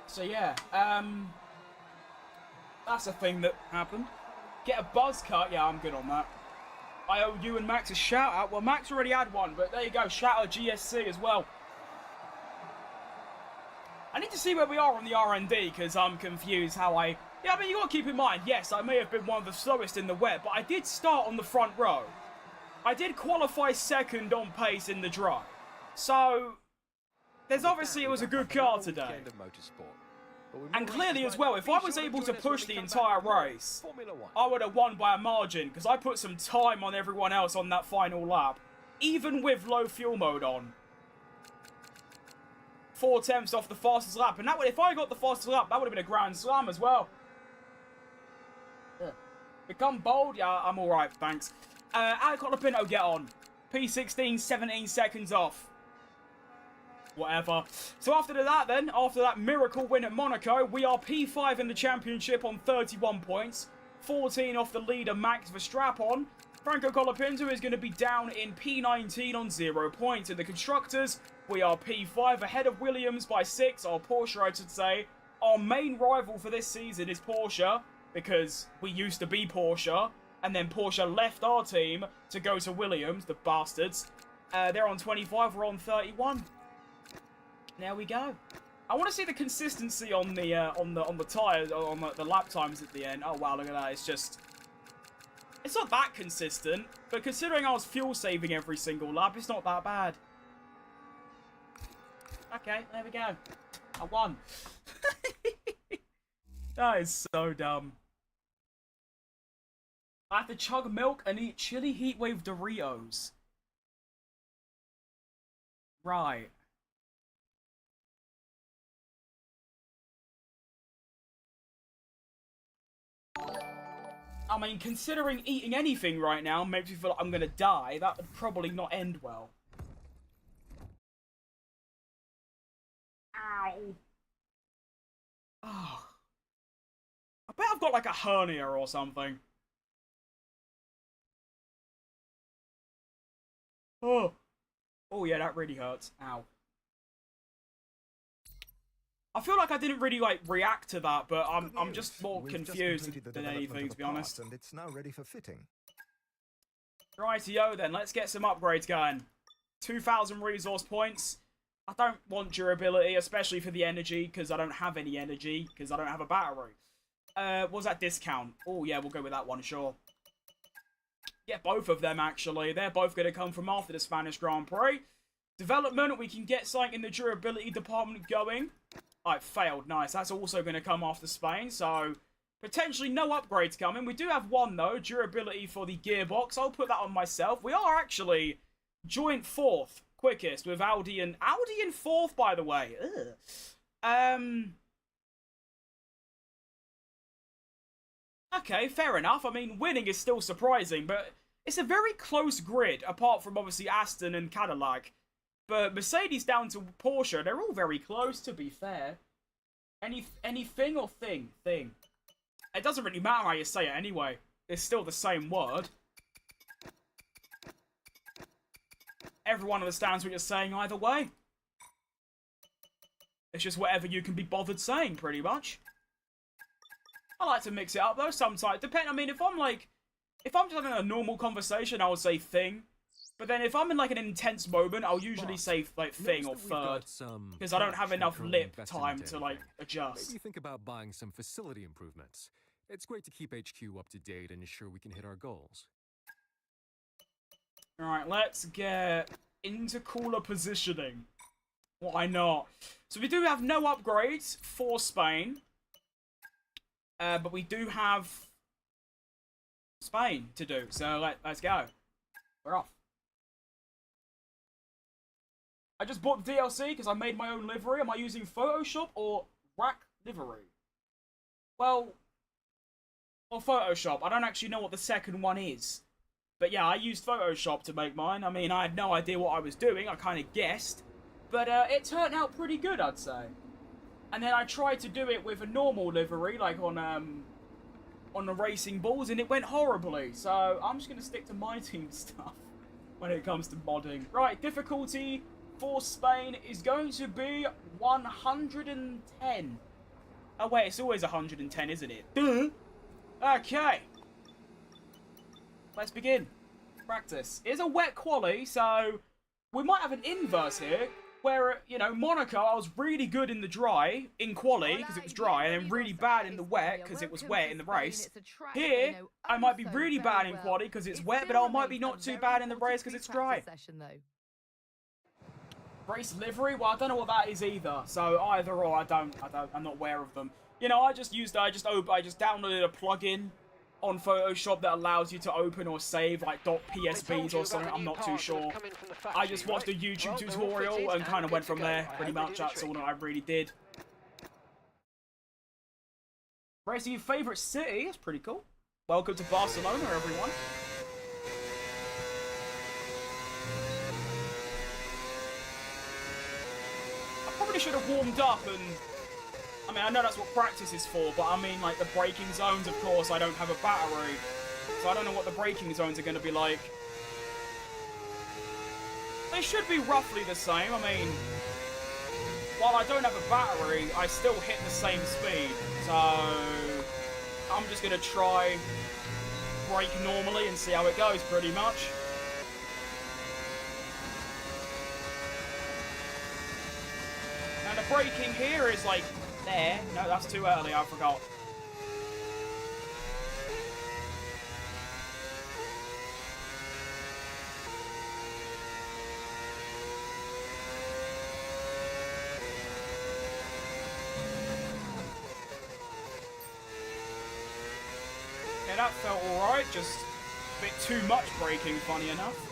S1: So yeah, that's a thing that happened. Get a buzz cut. Yeah, I'm good on that. I owe you and Max a shout out. Well, Max already had one, but there you go. Shout out GSC as well. I need to see where we are on the R&D because I'm confused how I... Yeah, I mean, you got to keep in mind, yes, I may have been one of the slowest in the web, but I did start on the front row. I did qualify second on pace in the dry. So, there's obviously it was a good car today. And clearly as well, if I was able to push the entire race, I would have won by a margin because I put some time on everyone else on that final lap, even with low fuel mode on. 4 attempts off the fastest lap, and that would, if I got the fastest lap, that would have been a grand slam as well. Become bold? Yeah, I'm alright, thanks. Alec Colapinto, get on. P16, 17 seconds off. Whatever. So after that then, after that miracle win at Monaco, we are P5 in the championship on 31 points. 14 off the leader Max Verstappen. Franco Colapinto is going to be down in P19 on 0 points. In the constructors, we are P5 ahead of Williams by 6, or Porsche I should say. Our main rival for this season is Porsche, because we used to be Porsche, and then Porsche left our team to go to Williams, the bastards. They're on 25, we're on 31. There we go. I want to see the consistency on the tires, on the lap times at the end. Oh wow, look at that. It's just, it's not that consistent, but considering I was fuel saving every single lap, it's not that bad. Okay, there we go. I won. That is so dumb. I have to chug milk and eat chili heatwave Doritos. Right. I mean, considering eating anything right now makes me feel like I'm gonna die, that would probably not end well. Ow. Oh. I bet I've got like a hernia or something. Oh. Oh yeah, that really hurts. Ow. I feel like I didn't really like react to that, but I'm just more confused than anything, to be honest.
S5: And it's now ready for fitting.
S1: Rightio then, let's get some upgrades going. 2,000 resource points. I don't want durability, especially for the energy, because I don't have any energy, because I don't have a battery. What's that discount? Oh yeah, we'll go with that one, sure. Get both of them, actually. They're both going to come from after the Spanish Grand Prix. Development, we can get something in the durability department going. Oh, it failed. Nice. That's also going to come after Spain, so potentially no upgrades coming. We do have one, though. Durability for the gearbox. I'll put that on myself. We are actually joint 4th quickest with Audi in 4th, by the way. Ugh. Okay, fair enough. I mean, winning is still surprising, but it's a very close grid, apart from obviously Aston and Cadillac. But Mercedes down to Porsche, they're all very close, to be fair. Anything or thing? Thing. It doesn't really matter how you say it anyway. It's still the same word. Everyone understands what you're saying either way. It's just whatever you can be bothered saying, pretty much. I like to mix it up, though, sometimes. I mean, if I'm just having a normal conversation, I would say thing. But then if I'm in, like, an intense moment, I'll usually say, like, thing or third. Because I don't have enough lip time to, like, adjust.
S6: Maybe think about buying some facility improvements. It's great to keep HQ up to date and ensure we can hit our goals.
S1: Alright, let's get intercooler positioning. Why not? So we do have no upgrades for Spain. But we do have Spain to do. So let's go. We're off. I just bought the DLC because I made my own livery. Am I using Photoshop or rack livery? Well, or Photoshop. I don't actually know what the second one is. But yeah, I used Photoshop to make mine. I mean, I had no idea what I was doing. I kind of guessed. But it turned out pretty good, I'd say. And then I tried to do it with a normal livery, like on the racing balls, and it went horribly. So I'm just going to stick to MyTeam stuff when it comes to modding. Right, difficulty for Spain is going to be 110. Oh wait, it's always 110, isn't it? Duh. Okay. Let's begin. Practice. It's a wet quali, so we might have an inverse here, where, you know, Monaco, I was really good in the dry, in quali, because it was dry, and then really bad in the wet, because it was wet in the race. Here, I might be really bad in quali, because it's wet, but I might be not too bad in the race, because it's dry. Race livery? Well, I don't know what that is either, so either or, I'm not aware of them. You know, I just downloaded a plugin on Photoshop that allows you to open or save like .psbs or something. I'm not too sure. I just watched a YouTube tutorial and kind of went from there. Pretty much, that's all that I really did. Racing your favourite city? That's pretty cool. Welcome to Barcelona, everyone. I probably should have warmed up and... I mean, I know that's what practice is for, but I mean, like, the braking zones, of course, I don't have a battery. So I don't know what the braking zones are going to be like. They should be roughly the same. I mean, while I don't have a battery, I still hit the same speed. So I'm just going to try brake normally and see how it goes, pretty much. And the braking here is, like... There. No, that's too early, I forgot. Okay, that felt alright, just a bit too much braking, funny enough.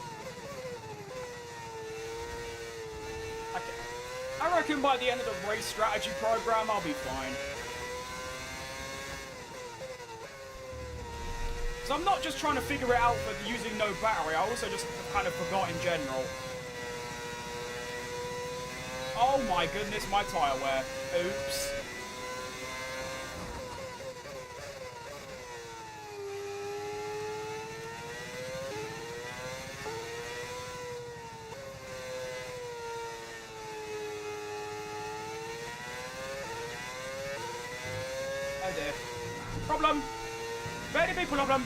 S1: I reckon by the end of the race strategy program, I'll be fine. So I'm not just trying to figure it out for using no battery, I also just kind of forgot in general. Oh my goodness, my tyre wear. Oops. Oh dear. Problem! Very big problem!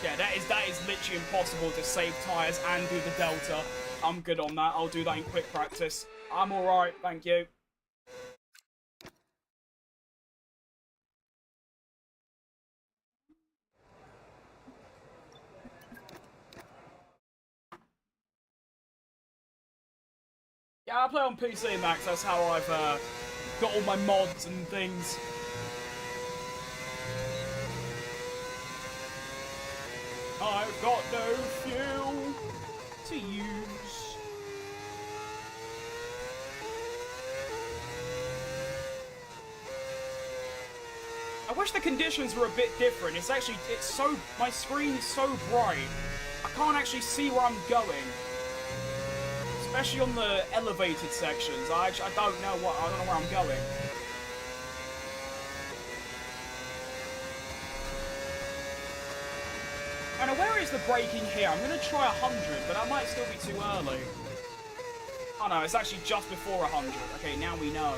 S1: Yeah, that is literally impossible to save tyres and do the delta. I'm good on that. I'll do that in quick practice. I'm alright, thank you. Yeah, I play on PC, Max. That's how I've got all my mods and things. I've got no fuel to use. I wish the conditions were a bit different. It's so, my screen is so bright. I can't actually see where I'm going. Especially on the elevated sections. I don't know where I'm going. And where is the braking here? I'm going to try 100, but that might still be too early. Oh no, it's actually just before 100. Okay, now we know.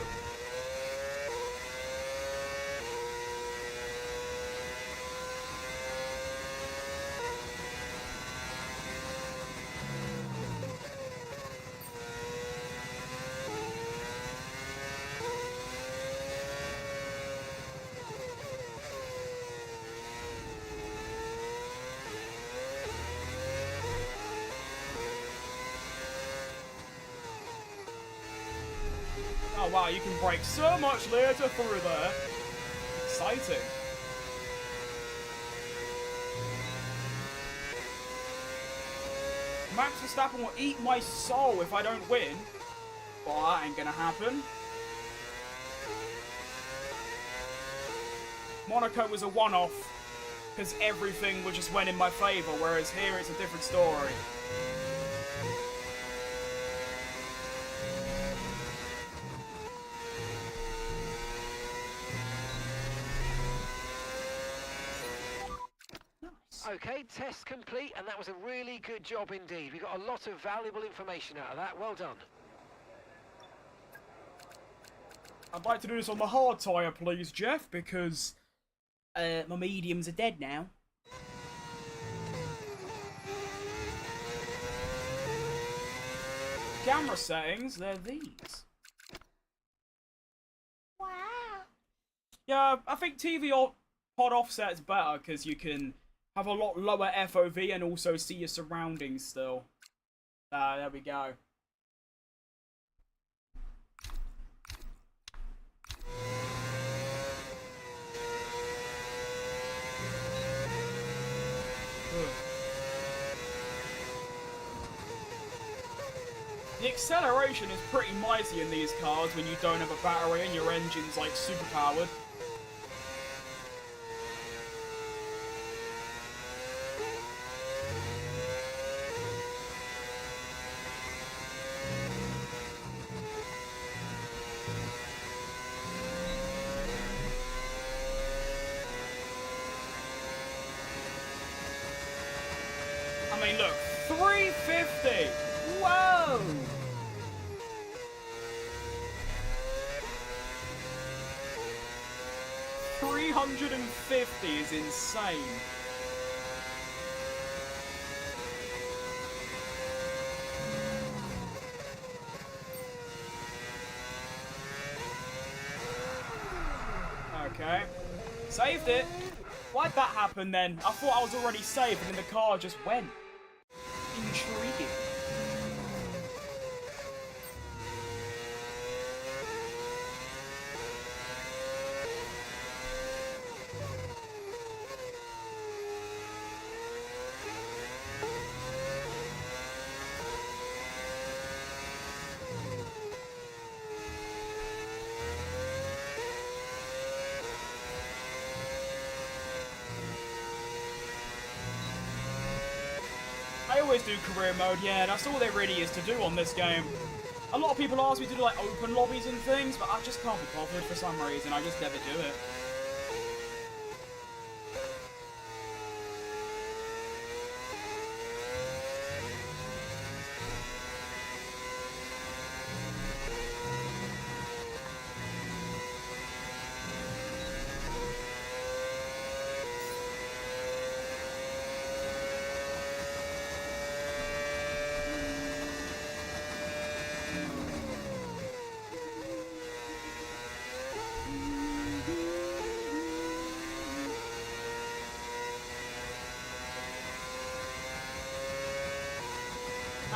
S1: Oh wow, you can brake so much later through there. Exciting. Max Verstappen will eat my soul if I don't win. Well, that ain't gonna happen. Monaco was a one-off, because everything just went in my favour, whereas here it's a different story.
S3: Okay, test complete, and that was a really good job indeed. We got a lot of valuable information out of that. Well done.
S1: I'd like to do this on the hard tyre, please, Jeff, because my mediums are dead now. Camera settings, they're these.
S2: Wow.
S1: Yeah, I think TV pod offset is better because you can have a lot lower FOV and also see your surroundings still. There we go. The acceleration is pretty mighty in these cars when you don't have a battery and your engine's like super powered. I mean, look, 350! Whoa! $350 is insane. Okay. Saved it. Why'd that happen then? I thought I was already saved and then the car just went. Intriguing. I always do career mode, yeah, that's all there really is to do on this game. A lot of people ask me to do like open lobbies and things, but I just can't be bothered for some reason, I just never do it.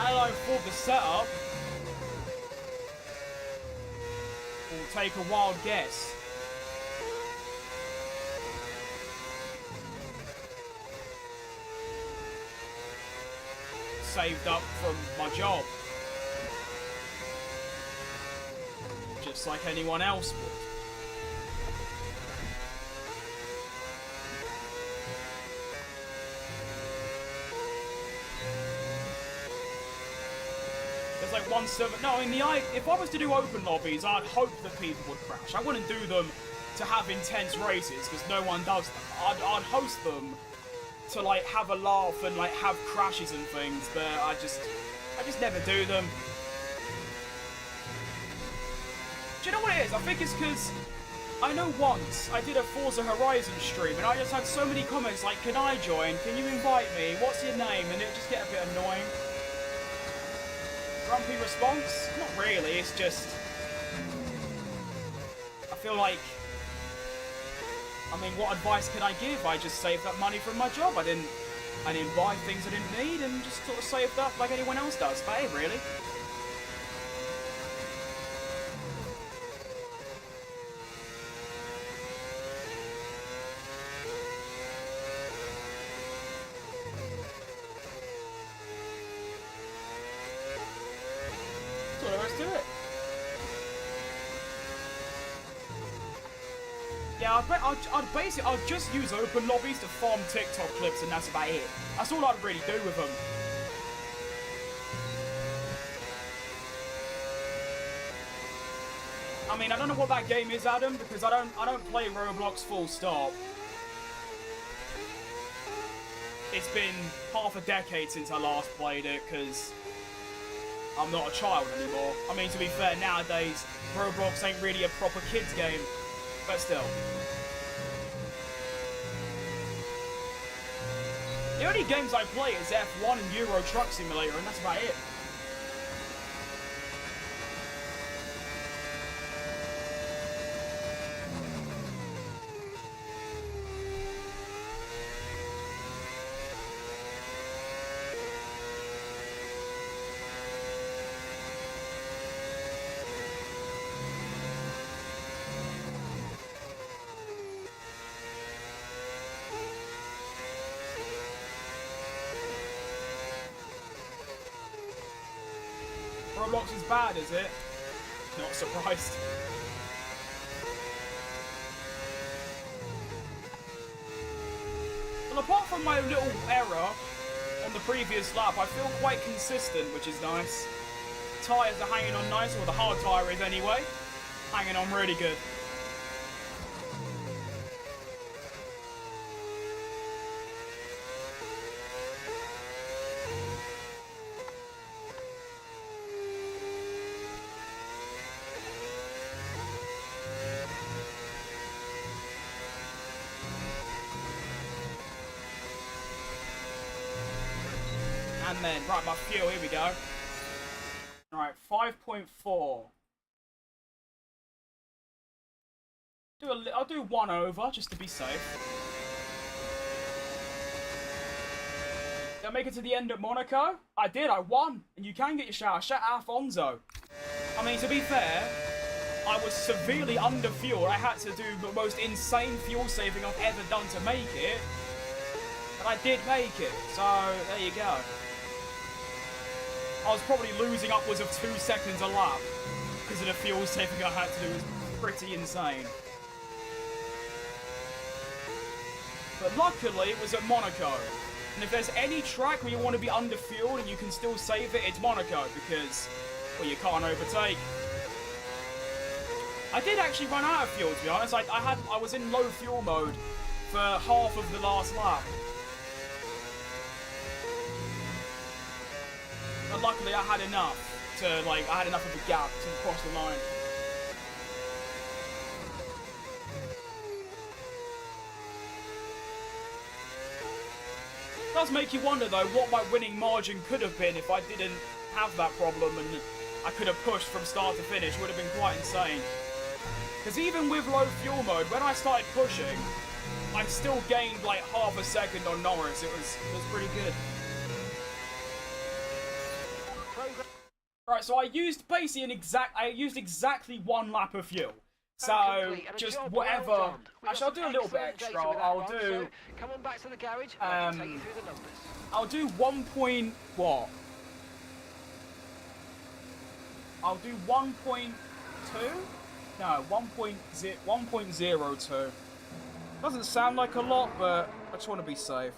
S1: Hello for the setup. We'll take a wild guess. Saved up from my job. Just like anyone else would. Like one server. No, I mean, if I was to do open lobbies, I'd hope that people would crash. I wouldn't do them to have intense races because no one does them. I'd host them to like have a laugh and like have crashes and things, but I just never do them. Do you know what it is? I think it's because I know once I did a Forza Horizon stream and I just had so many comments like, "Can I join? Can you invite me? What's your name?" And it would just get a bit annoying. Grumpy response? Not really, it's just... I feel like... I mean, what advice could I give? I just saved up money from my job. I didn't buy things I didn't need and just sort of saved up like anyone else does. But hey, really? Yeah, I'd just use open lobbies to farm TikTok clips and that's about it. That's all I'd really do with them. I mean, I don't know what that game is, Adam, because I don't play Roblox full stop. It's been half a decade since I last played it, because I'm not a child anymore. I mean, to be fair, nowadays, Roblox ain't really a proper kids game, but still. The only games I play is F1 and Euro Truck Simulator, and that's about it. Roblox is bad, is it? Not surprised. Well, apart from my little error on the previous lap, I feel quite consistent, which is nice. Tyres are hanging on nice, or the hard tyre is anyway. Hanging on really good. And then, right, my fuel, here we go. Alright, 5.4. I'll do 1 over, just to be safe. Did I make it to the end at Monaco? I did, I won. And you can get your shower. Shout out Alfonso. I mean, to be fair, I was severely under fuel. I had to do the most insane fuel saving I've ever done to make it. But I did make it, so there you go. I was probably losing upwards of 2 seconds a lap because of the fuel saving I had to do. It was pretty insane. But luckily, it was at Monaco. And if there's any track where you want to be under fuel and you can still save it, it's Monaco because, well, you can't overtake. I did actually run out of fuel, to be honest. I was in low fuel mode for half of the last lap. But luckily I had enough of a gap to cross the line. It does make you wonder though what my winning margin could have been if I didn't have that problem and I could have pushed from start to finish. It would have been quite insane. Because even with low fuel mode, when I started pushing, I still gained like half a second on Norris. It was pretty good. Right, so I used basically exactly 1 lap of fuel. So just whatever. Actually, I'll do a little bit extra. I'll do.
S3: Come on back to the garage. I can take you through the numbers.
S1: I'll do 1 point what? I'll do 1.2. No, 1.02. Doesn't sound like a lot, but I just want to be safe.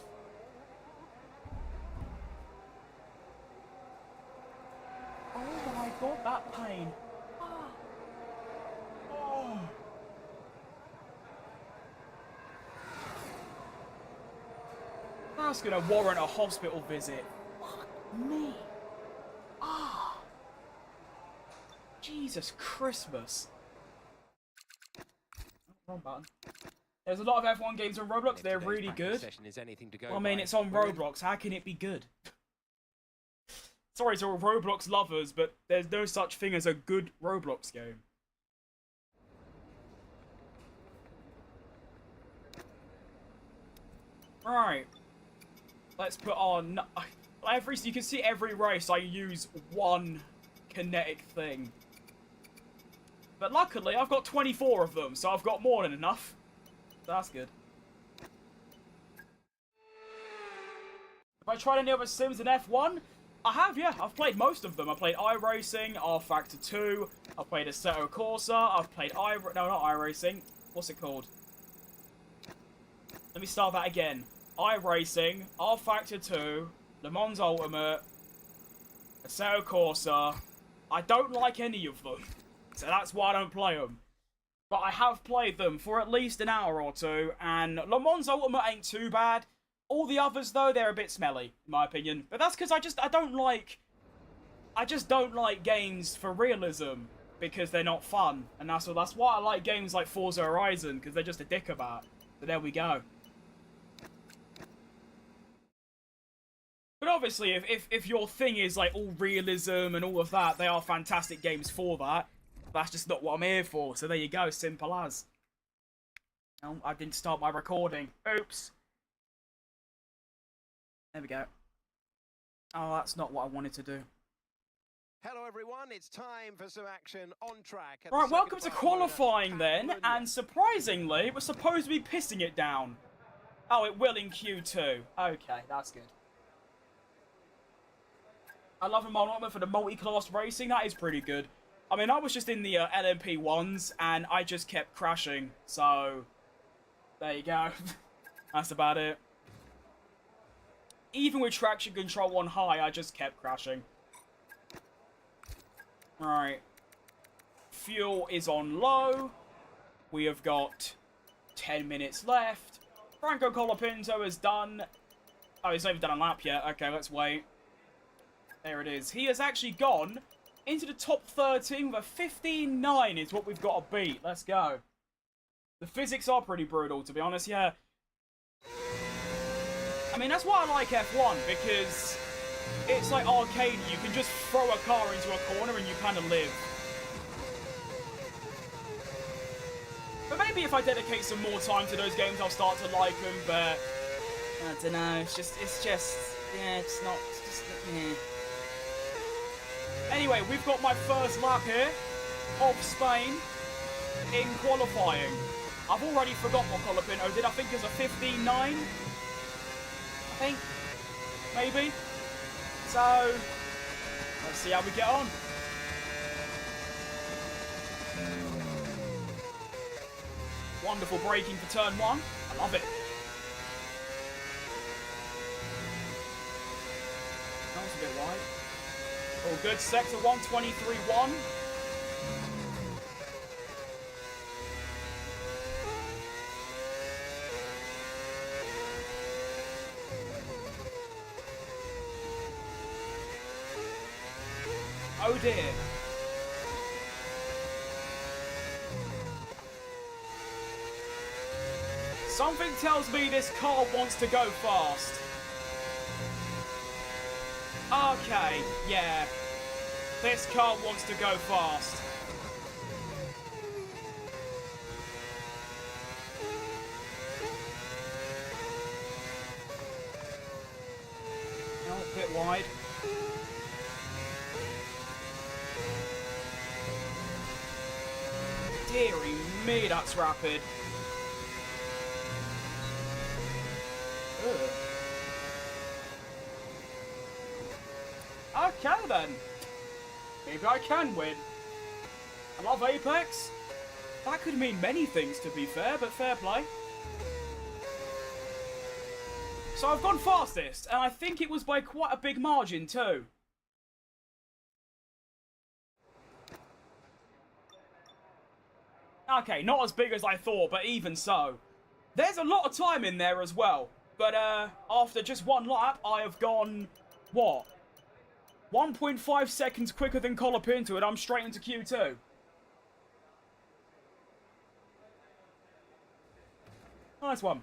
S1: Oh my god, that pain. Oh. That's gonna warrant a hospital visit. Fuck me. Ah. Jesus Christmas. Wrong button. There's a lot of F1 games on Roblox, they're really good. Well, I mean, it's on Roblox, how can it be good? Sorry to all Roblox lovers, but there's no such thing as a good Roblox game. Right. Let's put on... you can see every race I use 1 kinetic thing. But luckily, I've got 24 of them, so I've got more than enough. So that's good. Have I tried any other sims in F1? I have, yeah. I've played most of them. I played iRacing, R-Factor 2. I've played Assetto Corsa. I've played No, not iRacing. What's it called? Let me start that again. iRacing, R-Factor 2, Le Mans Ultimate, Assetto Corsa. I don't like any of them. So that's why I don't play them. But I have played them for at least an hour or two, and Le Mans Ultimate ain't too bad. All the others, though, they're a bit smelly, in my opinion. But that's because I don't like I just don't like games for realism because they're not fun, and that's why I like games like Forza Horizon, because they're just a dick about. So there we go. But obviously, if your thing is like all realism and all of that, they are fantastic games for that. That's just not what I'm here for. So there you go, simple as. Oh, I didn't start my recording. Oops. There we go. Oh, that's not what I wanted to do.
S4: Hello everyone, it's time for some action on track.
S1: Right, welcome to qualifying then, and surprisingly, it was supposed to be pissing it down. Oh, it will in Q2. Okay, that's good. I love a allotment for the multi-class racing, that is pretty good. I mean, I was just in the LMP ones, and I just kept crashing, so... There you go. That's about it. Even with traction control on high, I just kept crashing. Right. Fuel is on low. We have got 10 minutes left. Franco Colapinto is done. Oh, he's not even done a lap yet. Okay, let's wait. There it is. He has actually gone into the top 13 with a 15.9 is what we've got to beat. Let's go. The physics are pretty brutal, to be honest, yeah. I mean, that's why I like F1, because it's like arcade. You can just throw a car into a corner and you kind of live. But maybe if I dedicate some more time to those games, I'll start to like them, but... I don't know, it's just, yeah, it's just, yeah. Anyway, we've got my first lap here of Spain in qualifying. I've already forgot what Colapinto did. I think it was a 15.9. I think. Maybe. So, let's see how we get on. Wonderful braking for turn 1. I love it. That was a bit wide. All good. Sector 123.1. Oh dear. Something tells me this car wants to go fast. Okay, yeah. This car wants to go fast. Oh, a bit wide. Deary me, that's rapid. Ugh. Okay then. Maybe I can win. I love Apex. That could mean many things, to be fair, but fair play. So I've gone fastest, and I think it was by quite a big margin too. Okay, not as big as I thought, but even so. There's a lot of time in there as well. But after just one lap, I have gone, what? 1.5 seconds quicker than Colapinto, and I'm straight into Q2. Nice one.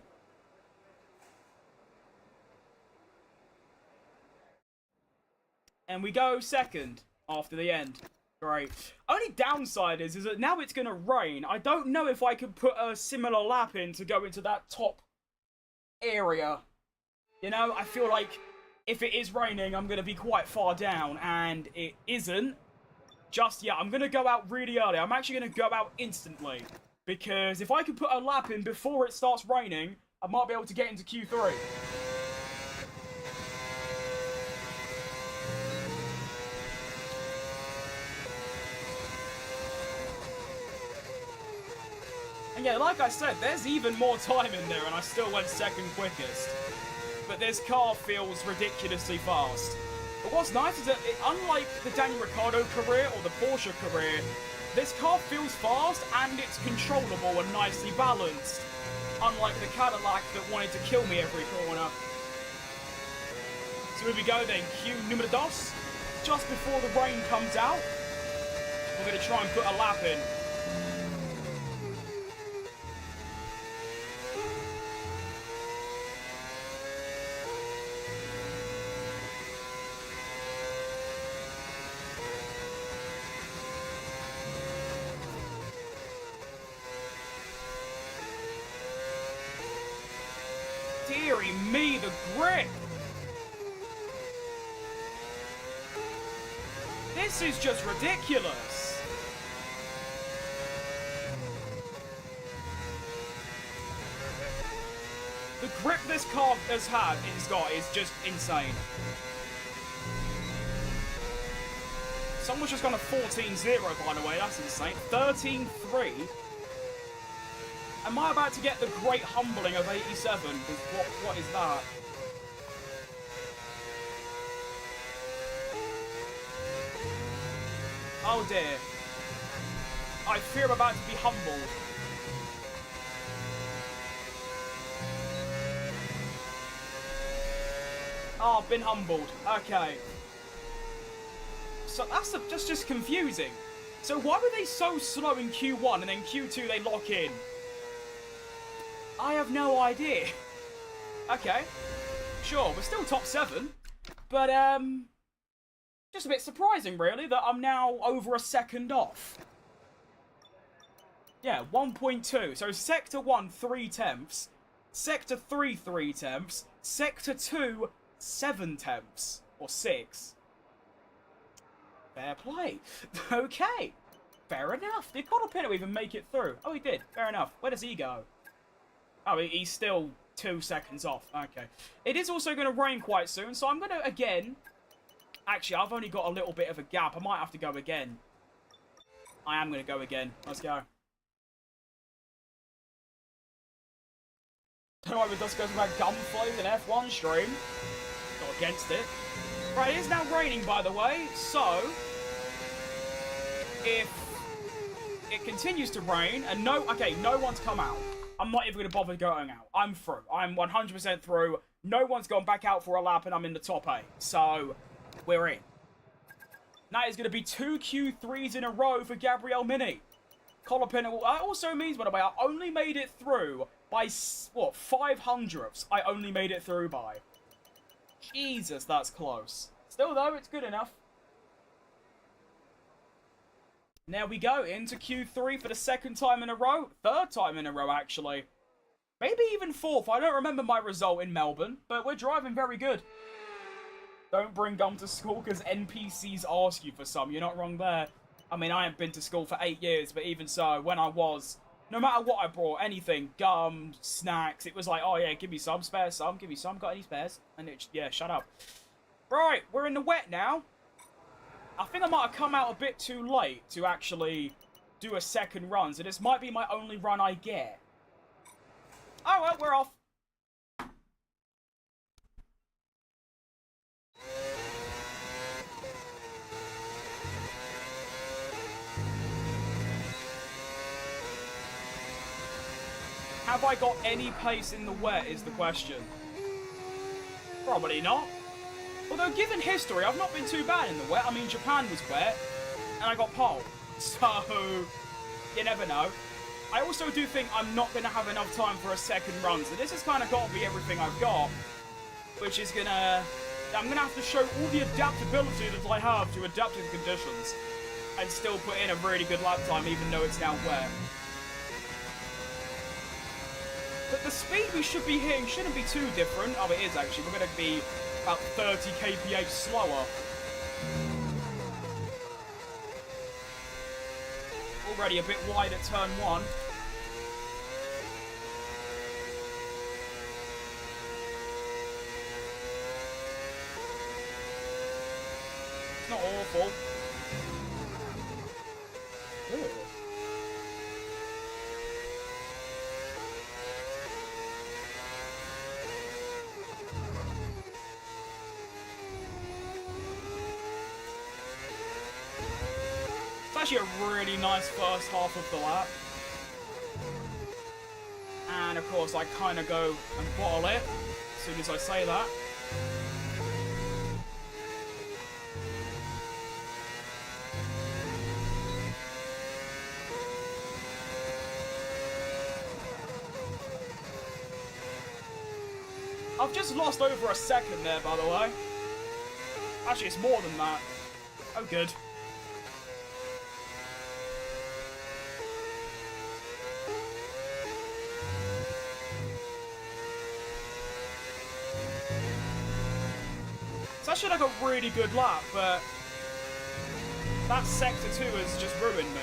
S1: And we go second after the end. Great. Only downside is that now it's going to rain. I don't know if I could put a similar lap in to go into that top area. You know, I feel like if it is raining, I'm going to be quite far down, and it isn't just yet. I'm going to go out really early. I'm actually going to go out instantly, because if I could put a lap in before it starts raining, I might be able to get into Q3. And yeah, like I said, there's even more time in there, and I still went second quickest. But this car feels ridiculously fast. But what's nice is that, unlike the Daniel Ricciardo career or the Porsche career, this car feels fast and it's controllable and nicely balanced. Unlike the Cadillac that wanted to kill me every corner. So here we go then, Q número 2. just before the rain comes out. We're going to try and put a lap in. Deary me, the grip! This is just ridiculous! The grip this car has got is just insane. Someone's just gone a 14-0, by the way, that's insane. 13-3. Am I about to get the great humbling of 87? What is that? Oh dear. I fear I'm about to be humbled. Oh, I've been humbled. Okay. So that's just confusing. So why were they so slow in Q1 and then Q2 they lock in? I have no idea. Okay. Sure, we're still top 7. But, just a bit surprising, really, that I'm now over a second off. Yeah, 1.2. So, Sector 1, 3/10. Sector 3, 3/10. Sector 2, 7/10. Or 6. Fair play. Okay. Fair enough. Did Colapinto even make it through? Oh, he did. Fair enough. Where does he go? Oh, he's still 2 seconds off. Okay. It is also going to rain quite soon, so I'm going to, again... Actually, I've only got a little bit of a gap. I might have to go again. I am going to go again. Let's go. Don't know why we just goes about gunfight in F1 stream. Not against it. Right, it is now raining, by the way, so... If it continues to rain, and no one's come out. I'm not even going to bother going out. I'm through. I'm 100% through. No one's gone back out for a lap, and I'm in the top 8. So, we're in. That is going to be 2 Q3s in a row for Gabriel Mini. Colapinto. That also means, by the way, I only made it through by, what, 500ths I only made it through by. Jesus, that's close. Still, though, it's good enough. Now we go into Q3 for the 2nd time in a row. 3rd time in a row, actually. Maybe even 4th. I don't remember my result in Melbourne, but we're driving very good. Don't bring gum to school because NPCs ask you for some. You're not wrong there. I mean, I haven't been to school for 8 years, but even so, when I was, no matter what I brought, anything, gum, snacks, it was like, oh yeah, give me some, spare some, give me some, got any spares? And it, yeah, shut up. Right, we're in the wet now. I think I might have come out a bit too late to actually do a 2nd run, so this might be my only run I get. Oh well, we're off. Have I got any pace in the wet is the question. Probably not. Although, given history, I've not been too bad in the wet. I mean, Japan was wet, and I got pole. So, you never know. I also do think I'm not going to have enough time for a 2nd run, so this has kind of got to be everything I've got. Which is going to... I'm going to have to show all the adaptability that I have to adapt to the conditions. And still put in a really good lap time, even though it's now wet. But the speed we should be hitting shouldn't be too different. Oh, it is actually. We're going to be about 30 kph slower. Already a bit wide at turn 1. It's not awful. Ooh. Actually a really nice first half of the lap. And of course I kind of go and bottle it as soon as I say that. I've just lost over a second there, by the way. Actually, it's more than that. Oh, good. It's actually like a really good lap, but that sector 2 has just ruined me.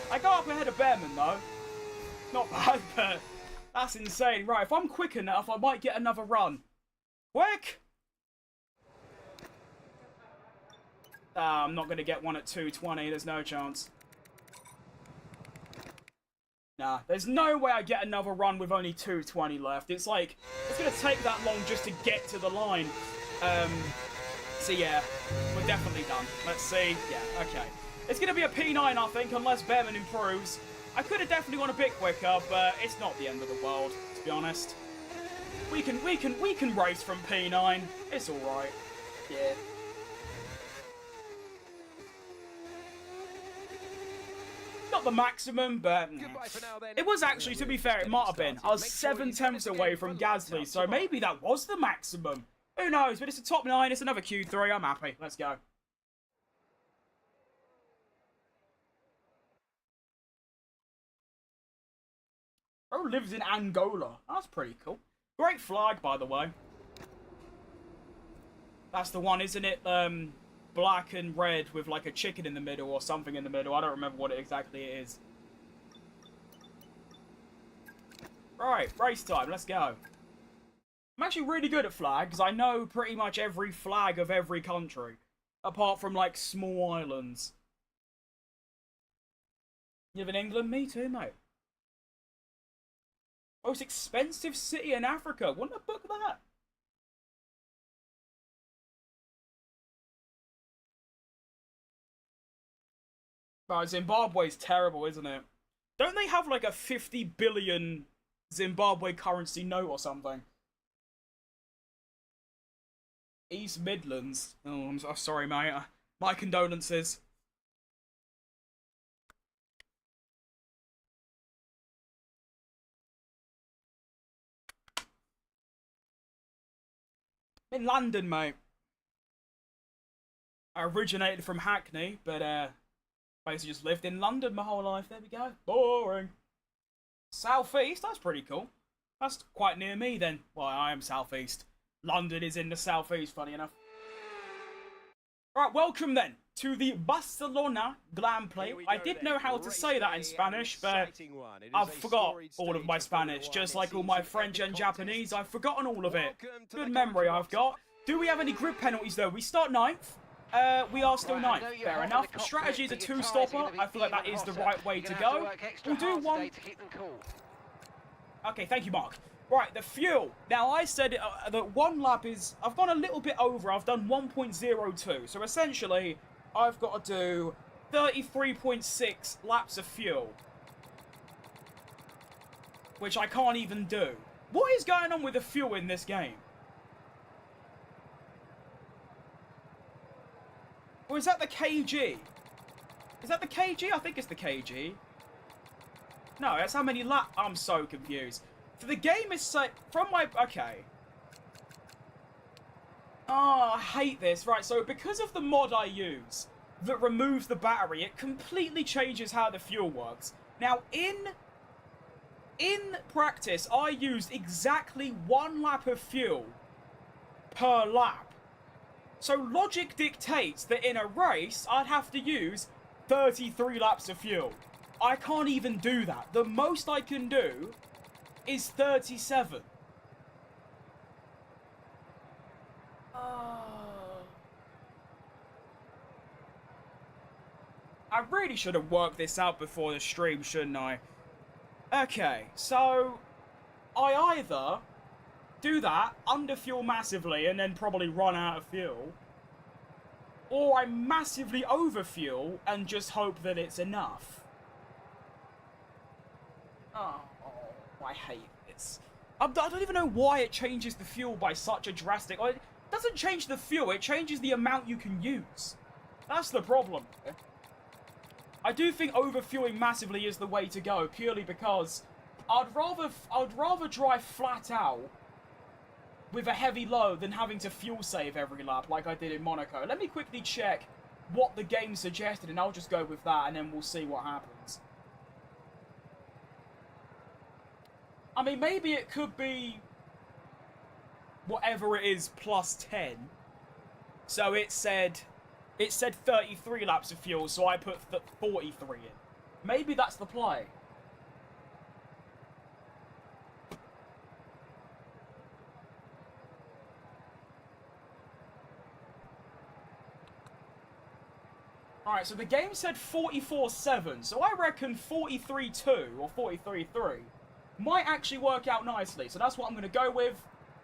S1: I go up ahead of Behrman, though. Not bad, but that's insane. Right, if I'm quick enough, I might get another run. Quick! I'm not going to get one at 2:20. There's no chance. Nah, there's no way I get another run with only 2:20 left. It's like, it's going to take that long just to get to the line. So yeah, we're definitely done. Let's see. Yeah, okay. It's going to be a P9, I think, unless Behrman improves. I could have definitely gone a bit quicker, but it's not the end of the world, to be honest. We can race from P9. It's all right. Yeah. Not the maximum, but it was actually, to be fair, it might have been. I was 7 tenths away from Gasly, so maybe that was the maximum. Who knows? But it's a top 9. It's another Q3. I'm happy. Let's go. Bro lives in Angola. That's pretty cool. Great flag, by the way. That's the one, isn't it? Black and red with like a chicken in the middle or something in the middle. I don't remember what it exactly is. Right, race time. Let's go. I'm actually really good at flags. I know pretty much every flag of every country. Apart from like small islands. You live in England? Me too, mate. Most expensive city in Africa. Wouldn't I book that? Bro, Zimbabwe's terrible, isn't it? Don't they have like a 50 billion Zimbabwe currency note or something? East Midlands. Oh, I'm sorry, mate. My condolences. I'm in London, mate. I originated from Hackney, but basically just lived in London my whole life. There we go. Boring. Southeast, that's pretty cool. That's quite near me then. Well, I am southeast. London is in the southeast, funny enough. Alright, welcome then to the Barcelona Glam Play. I did know how to say that in Spanish, but I forgot all of my Spanish. Just like all my French and Japanese, I've forgotten all of it. Good memory I've got. Do we have any grid penalties though? We start 9th. We are still 9th. Fair enough. Strategy is a 2-stopper. I feel like that is the right way to go. We'll do one. Okay, thank you, Mark. Right, the fuel. Now, I said that one lap is... I've gone a little bit over. I've done 1.02. So, essentially, I've got to do 33.6 laps of fuel. Which I can't even do. What is going on with the fuel in this game? Or is that the kg? Is that the kg? I think it's the kg. No, that's how many laps... I'm so confused. So the game is so... From my... Okay. Oh, I hate this. Right, so because of the mod I use that removes the battery, it completely changes how the fuel works. Now, in practice, I used exactly 1 lap of fuel per lap. So logic dictates that in a race, I'd have to use 33 laps of fuel. I can't even do that. The most I can do is 37. I really should have worked this out before the stream, shouldn't I? Okay, so I either do that, underfuel massively, and then probably run out of fuel, or I massively overfuel and just hope that it's enough. Oh, I hate this. I don't even know why it changes the fuel by such a drastic... It doesn't change the fuel, it changes the amount you can use. That's the problem. I do think overfueling massively is the way to go, purely because I'd rather drive flat out with a heavy load than having to fuel save every lap like I did in Monaco. Let me quickly check what the game suggested, and I'll just go with that, and then we'll see what happens. I mean, maybe it could be whatever it is plus 10. So it said 33 laps of fuel, so I put 43 in. Maybe that's the play. Alright, so the game said 44.7, so I reckon 43.2 or 43.3 might actually work out nicely. So that's what I'm going to go with,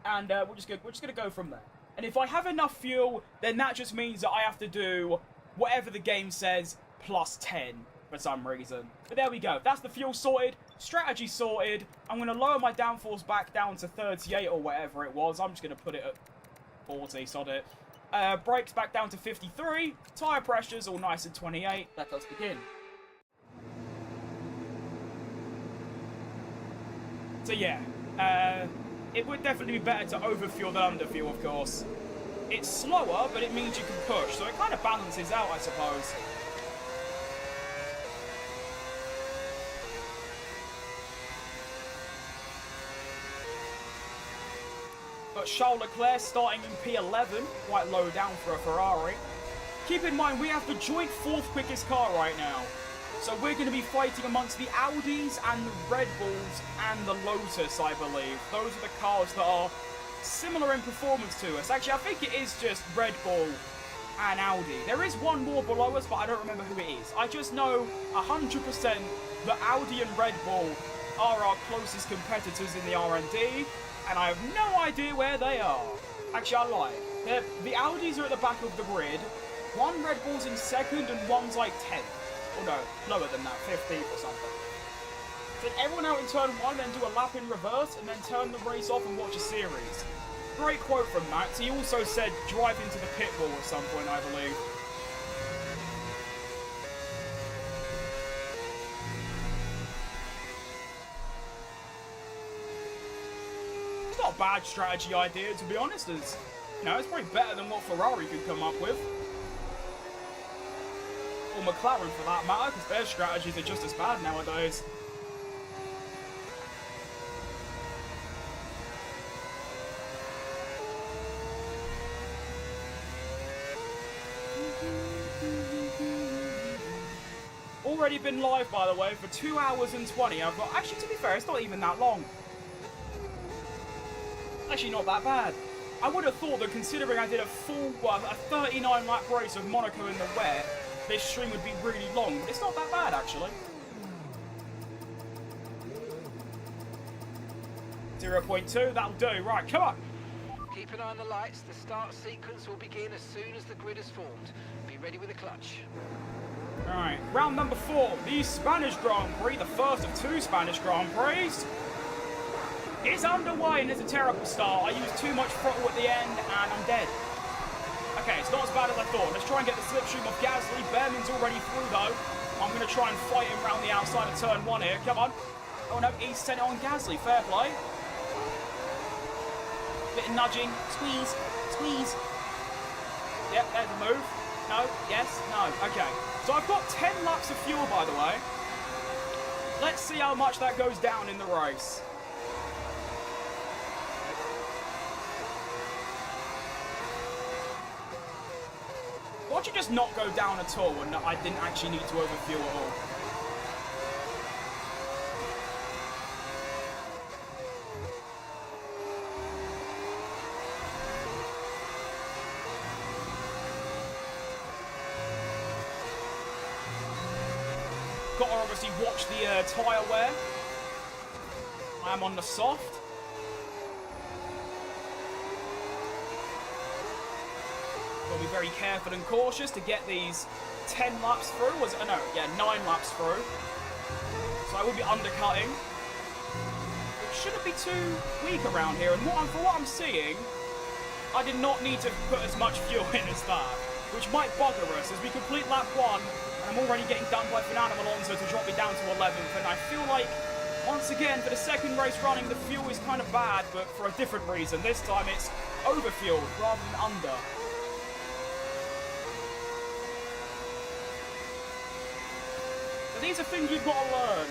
S1: and we're just going to go from there. And if I have enough fuel, then that just means that I have to do whatever the game says plus 10 for some reason. But there we go. That's the fuel sorted, strategy sorted. I'm going to lower my downforce back down to 38 or whatever it was. I'm just going to put it at 40, sod it. Brakes back down to 53. Tyre pressures all nice at 28. Let us begin. So yeah, it would definitely be better to overfuel than underfuel, of course. It's slower, but it means you can push, so it kind of balances out, I suppose. But Charles Leclerc starting in P11, quite low down for a Ferrari. Keep in mind, we have the joint 4th quickest car right now. So we're going to be fighting amongst the Audis and the Red Bulls and the Lotus, I believe. Those are the cars that are similar in performance to us. Actually, I think it is just Red Bull and Audi. There is one more below us, but I don't remember who it is. I just know 100% that Audi and Red Bull are our closest competitors in the R&D, and I have no idea where they are. Actually, I lied. The Audis are at the back of the grid. One Red Bull's in 2nd and one's like 10th. Oh no, lower than that, 15th or something. Take everyone out in turn 1, then do a lap in reverse, and then turn the race off and watch a series. Great quote from Max. He also said, drive into the pit wall at some point, I believe. It's not a bad strategy idea, to be honest. It's probably better than what Ferrari could come up with. Or McLaren for that matter, because their strategies are just as bad nowadays. Already been live, by the way, for 2 hours and 20. I've got, actually, to be fair, it's not even that long. Actually, not that bad. I would have thought that considering I did a 39 lap race of Monaco in the wet, this stream would be really long, but it's not that bad, actually. 0.2, that'll do. Right, come on.
S3: Keep an eye on the lights. The start sequence will begin as soon as the grid is formed. Be ready with the clutch.
S1: Alright, round number 4, the Spanish Grand Prix, the first of 2 Spanish Grand Prix. It's underway and it's a terrible start. I used too much throttle at the end and I'm dead. Okay, it's not as bad as I thought. Let's try and get the slipstream of Gasly. Behrman's already through, though. I'm going to try and fight him around the outside of turn 1 here. Come on. Oh, no, he sent it on Gasly. Fair play. Bit of nudging. Squeeze. Squeeze. Yep, there's the move. No. Yes. No. Okay. So I've got 10 laps of fuel, by the way. Let's see how much that goes down in the race. Why don't you just not go down at all and I didn't actually need to overfuel at all? Got to obviously watch the tyre wear. I am on the soft. Got to be very careful and cautious to get these 10 laps through. Was it? No, yeah, 9 laps through. So I will be undercutting. It shouldn't be too weak around here. And for what I'm seeing, I did not need to put as much fuel in as that, which might bugger us as we complete lap 1. And I'm already getting done by Fernando Alonso to drop me down to 11th. And I feel like Once again, for the second race running, the fuel is kind of bad, but for a different reason. This time it's overfueled rather than under. So these are things we've got to learn.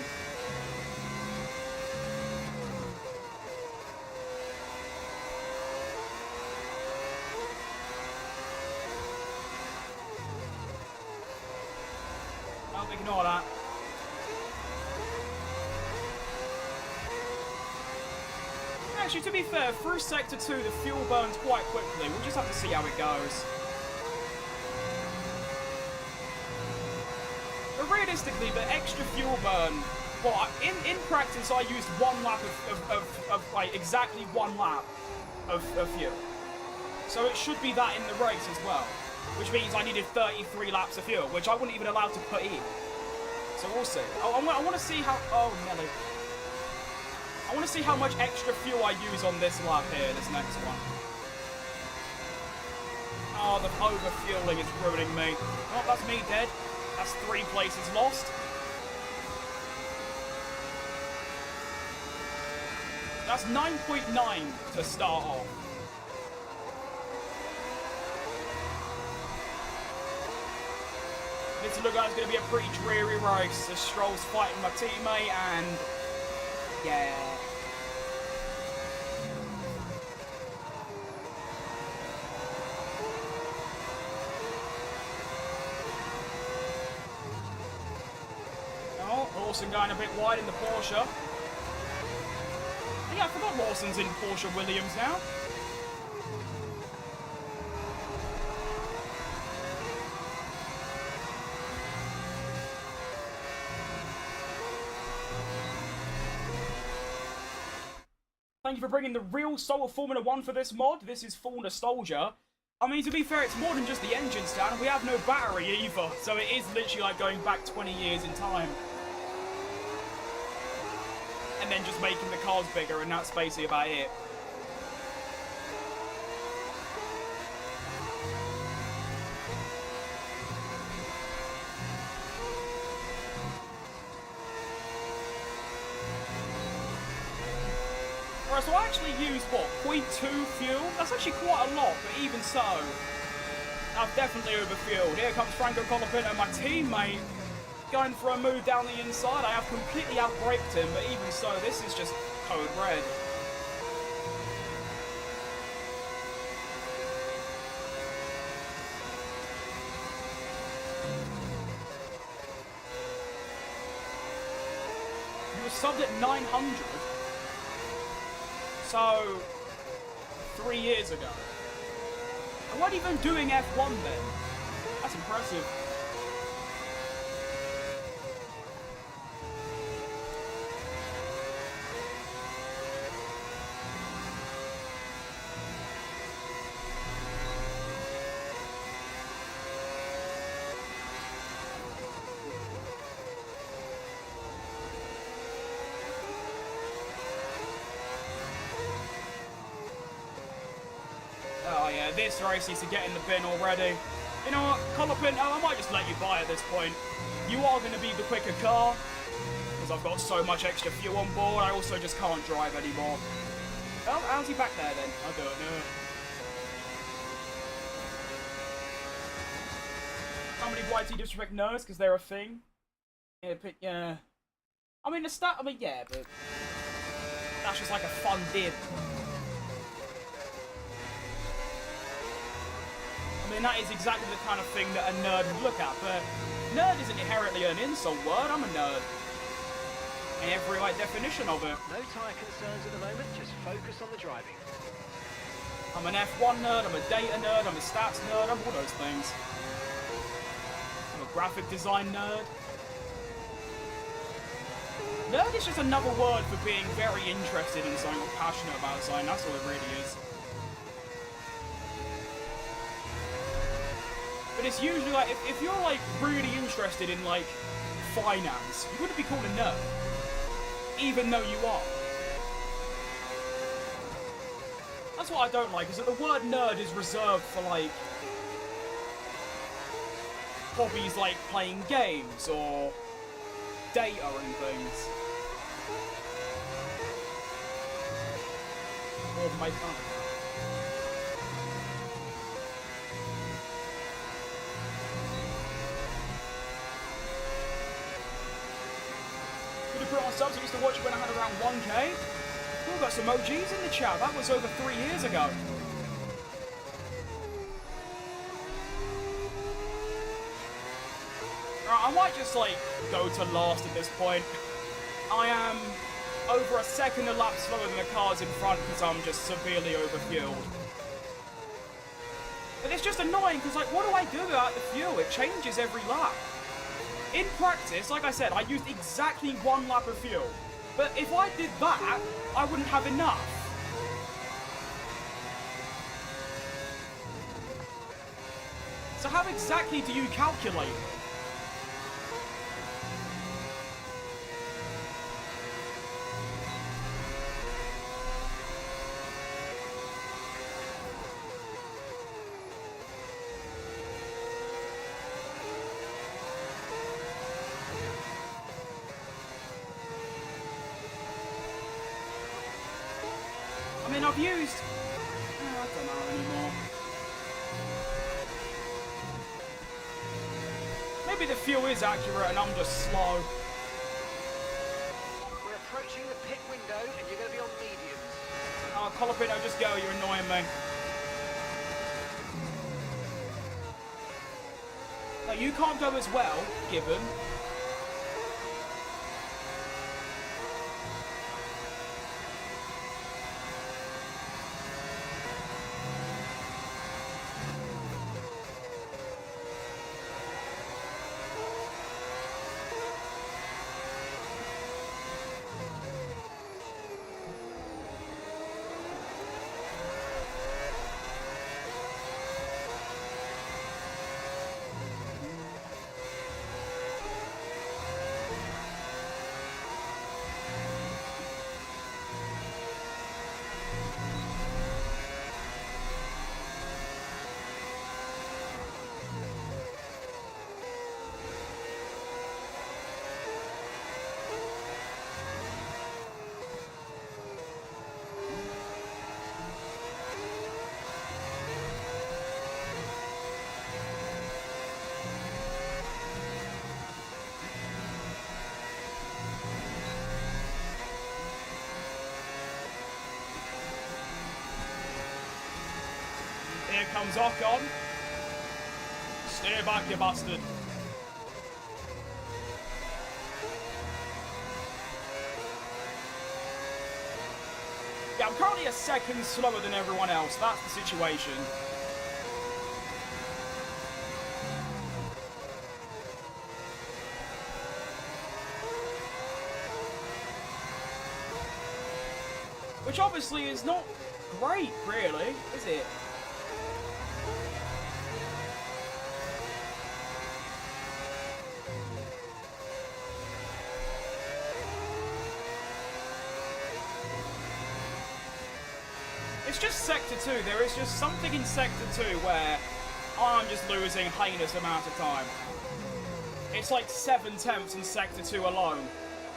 S1: I'll ignore that. Actually, to be fair, through Sector 2, the fuel burns quite quickly. We'll just have to see how it goes. But realistically, the extra fuel burn... Well, in practice, I used 1 lap of like, exactly 1 lap of fuel. So it should be that in the race as well. Which means I needed 33 laps of fuel, which I wasn't even allowed to put in. So we'll see. Oh, I want to see how... Oh, Nelly. I want to see how much extra fuel I use on this lap here, this next one. Oh, the overfueling is ruining me. Oh, that's me dead. That's 3 places lost. That's 9.9 to start off. This looks like it's going to be a pretty dreary race. The Stroll's fighting my teammate and... yeah. Oh, Lawson going a bit wide in the Porsche. Yeah, I forgot Lawson's in Porsche Williams now. Thank you for bringing the real soul of Formula 1 for this mod. This is full nostalgia. I mean, to be fair, it's more than just the engine's down, and we have no battery either. So it is literally like going back 20 years in time. And then just making the cars bigger, and that's basically about it. Alright, so I actually used, what, 0.2 fuel? That's actually quite a lot, but even so, I've definitely overfueled. Here comes Franco Colapinto, my teammate, going for a move down the inside. I have completely outbraked him, but even so, this is just code red. You were subbed at 900. So, 3 years ago. I wasn't even doing F1 then. That's impressive. Oh yeah, this race needs to get in the bin already. You know what, Colapinto, I might just let you buy at this point. You are going to be the quicker car, because I've got so much extra fuel on board, I also just can't drive anymore. Oh, how's he back there then? I don't know. Somebody YT disrespect nerds because they're a thing. Yeah, but yeah. I mean, yeah, but that's just like a fun dip. I mean, that is exactly the kind of thing that a nerd would look at, but nerd isn't inherently an insult word. I'm a nerd. In every, like, definition of it.
S3: No tyre concerns at the moment, just focus on the driving.
S1: I'm an F1 nerd, I'm a data nerd, I'm a stats nerd, I'm all those things. I'm a graphic design nerd. Nerd is just another word for being very interested in something or passionate about something. That's all it really is. But it's usually like, if you're like really interested in like finance, you wouldn't be called a nerd. Even though you are. That's what I don't like, is that the word nerd is reserved for like hobbies like playing games or data and things. more than my phone. Could you put on subs? I used to watch it when I had around 1k. Oh, got some OGs in the chat. That was over 3 years ago. I might just, like, go to last at this point. I am over a second a lap slower than the cars in front because I'm just severely overfueled. But it's just annoying because, like, what do I do without the fuel? It changes every lap. In practice, like I said, I used exactly 1 lap of fuel. But if I did that, I wouldn't have enough. So how exactly do you calculate? I mean, I've used... I don't know anymore. Maybe the fuel is accurate and I'm just slow.
S3: We're approaching the pit window and you're going to be on mediums.
S1: Oh, Colapino, just go. You're annoying me. No, you can't go as well, Gibbon. Here comes Ocon. Steer back, you bastard. Yeah, I'm currently a second slower than everyone else. That's the situation. Which obviously is not great, really, is it? It's just Sector 2. There is just something in Sector 2 where I'm just losing heinous amount of time. It's like 7/10 in Sector 2 alone.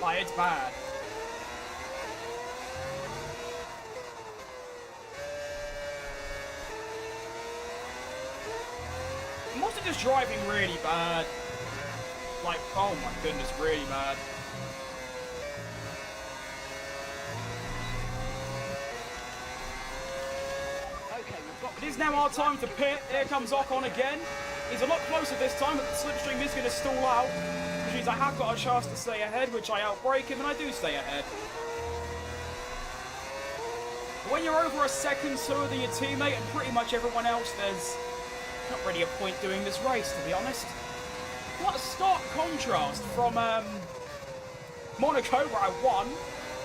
S1: Like, it's bad. I'm also just driving really bad. Like, oh my goodness, really bad. It is now our time to pit. Here comes Ocon again. He's a lot closer this time, but the slipstream is going to stall out, which means I have got a chance to stay ahead, which I outbrake him, and I do stay ahead. But when you're over a second slower than your teammate and pretty much everyone else, there's not really a point doing this race, to be honest. What a stark contrast from Monaco, where I won.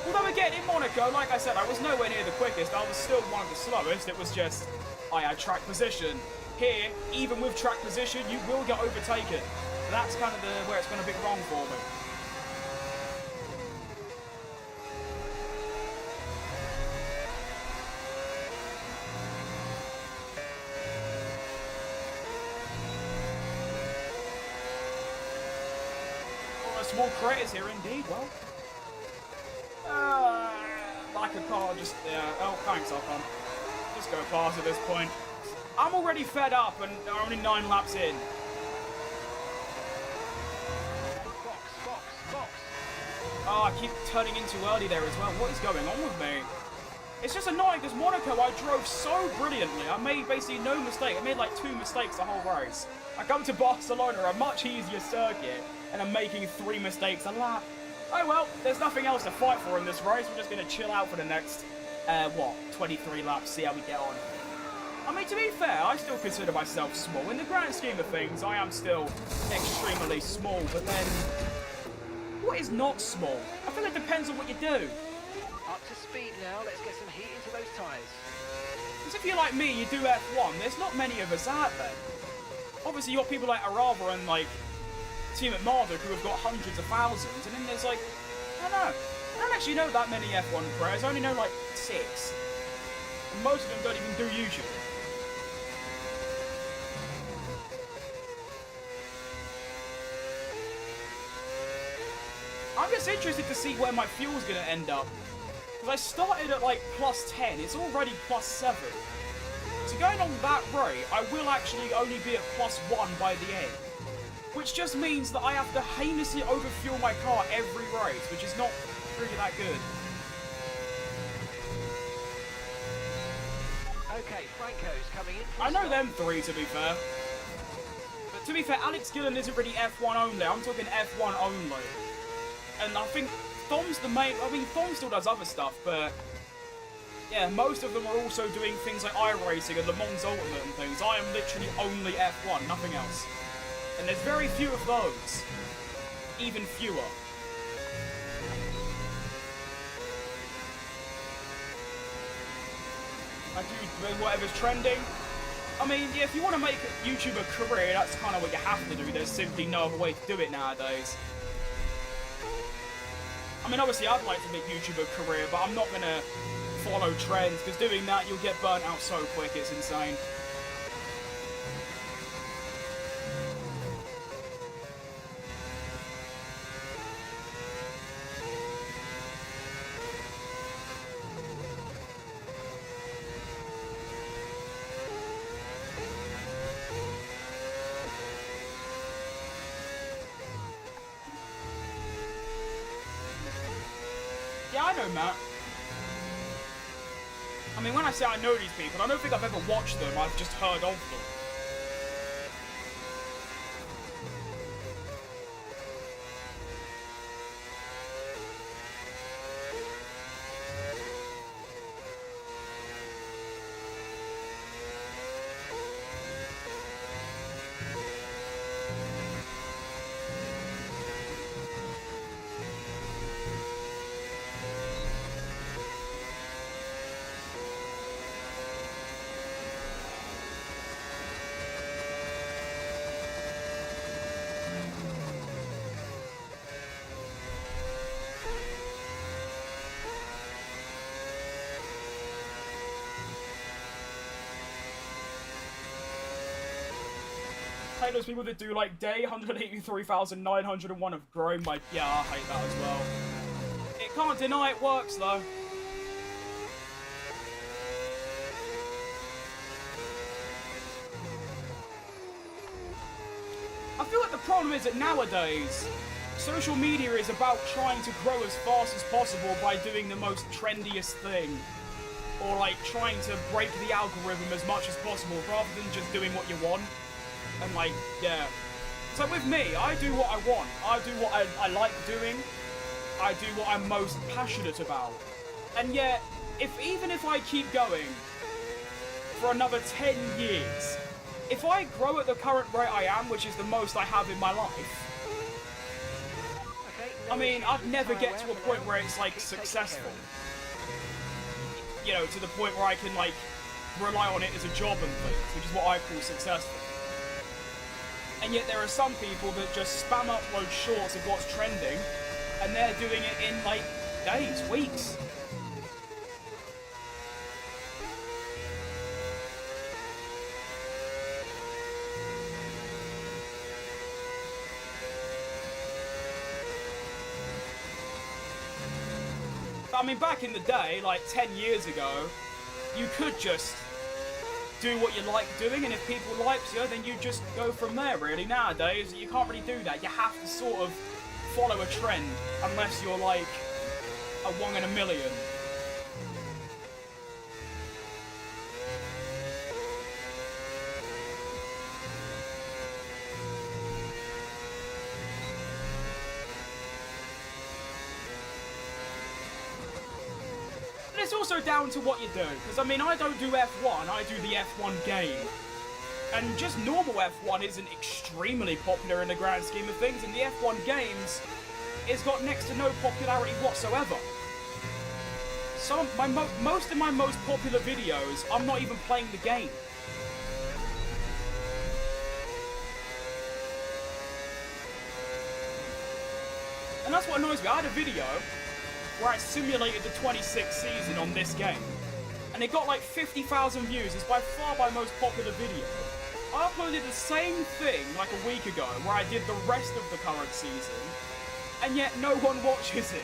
S1: Although again, in Monaco, like I said, I was nowhere near the quickest. I was still one of the slowest. It was just, I had track position. Here, even with track position, you will get overtaken. That's kind of where it's gone a bit wrong for me. Small craters here indeed, well. like a car, just, yeah. Oh, thanks, Ocon. Just go past at this point. I'm already fed up and only 9 laps in.
S3: Box.
S1: Oh, I keep turning in too early there as well. What is going on with me? It's just annoying because Monaco, I drove so brilliantly. I made basically no mistake. I made like 2 mistakes the whole race. I come to Barcelona, a much easier circuit, and I'm making 3 mistakes a lap. Oh well, there's nothing else to fight for in this race. We're just going to chill out for the next, 23 laps, see how we get on. I mean, to be fair, I still consider myself small. In the grand scheme of things, I am still extremely small, but then, what is not small? I feel it depends on what you do.
S3: Up to speed now, let's get some heat into those tyres.
S1: Because if you're like me, you do F1, there's not many of us out there. Obviously, you got people like Arava and, like, Team at Marduk who have got hundreds of thousands, and then there's, like, I don't know. I don't actually know that many F1 pros, I only know, like, 6. And most of them don't even do YouTube. I'm just interested to see where my fuel's going to end up. Because I started at like +10, it's already +7. So going on that rate, I will actually only be at +1 by the end. Which just means that I have to heinously overfuel my car every race, which is not really that good.
S3: Okay, Franco's coming in.
S1: I know them 3, to be fair. But to be fair, Alex Gillen isn't really F1 only, I'm talking F1 only. And I think Thom's the main, I mean, Thom still does other stuff, but yeah, most of them are also doing things like iRacing and Le Mans Ultimate and things. I am literally only F1, nothing else. And there's very few of those. Even fewer. I do whatever's trending. I mean, yeah, if you want to make a YouTube a career, that's kind of what you have to do. There's simply no other way to do it nowadays. I mean, obviously, I'd like to make YouTube a career, but I'm not going to follow trends, because doing that, you'll get burnt out so quick, it's insane. Yeah, I know Matt. I mean, when I say I know these people, I don't think I've ever watched them, I've just heard of them. I hate those people that do like day 183,901 of growing my... Yeah, I hate that as well. It can't deny it works though. I feel like the problem is that nowadays, social media is about trying to grow as fast as possible by doing the most trendiest thing. Or like trying to break the algorithm as much as possible rather than just doing what you want. And like, yeah. So with me, I do what I want. I do what I like doing. I do what I'm most passionate about. And yet, even if I keep going for another 10 years, if I grow at the current rate I am, which is the most I have in my life, I mean, I'd never get to a point where it's like successful. You know, to the point where I can like rely on it as a job and things, which is what I call successful. And yet there are some people that just spam upload shorts of what's trending, and they're doing it in like days, weeks. I mean, back in the day, like 10 years ago, you could just do what you like doing, and if people liked you, then you just go from there, really. Nowadays, you can't really do that. You have to sort of follow a trend, unless you're like a 1 in a million. It's also down to what you do, because I mean, I don't do F1, I do the F1 game. And just normal F1 isn't extremely popular in the grand scheme of things, and the F1 games has got next to no popularity whatsoever. Most of my most popular videos, I'm not even playing the game. And that's what annoys me. I had a video where I simulated the 26th season on this game, and it got like 50,000 views. It's by far my most popular video. I uploaded the same thing like a week ago where I did the rest of the current season, and yet no one watches it.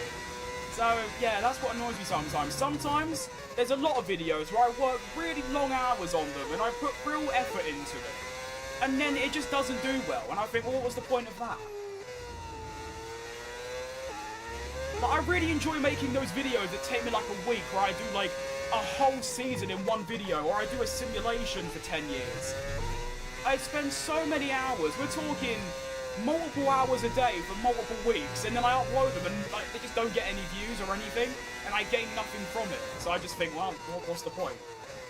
S1: So yeah, that's what annoys me sometimes. Sometimes there's a lot of videos where I work really long hours on them and I put real effort into them, and then it just doesn't do well, and I think, well, what was the point of that? But I really enjoy making those videos that take me like a week, where I do like a whole season in one video, or I do a simulation for 10 years. I spend so many hours, we're talking multiple hours a day for multiple weeks, and then I upload them and like, they just don't get any views or anything, and I gain nothing from it. So I just think, well, what's the point?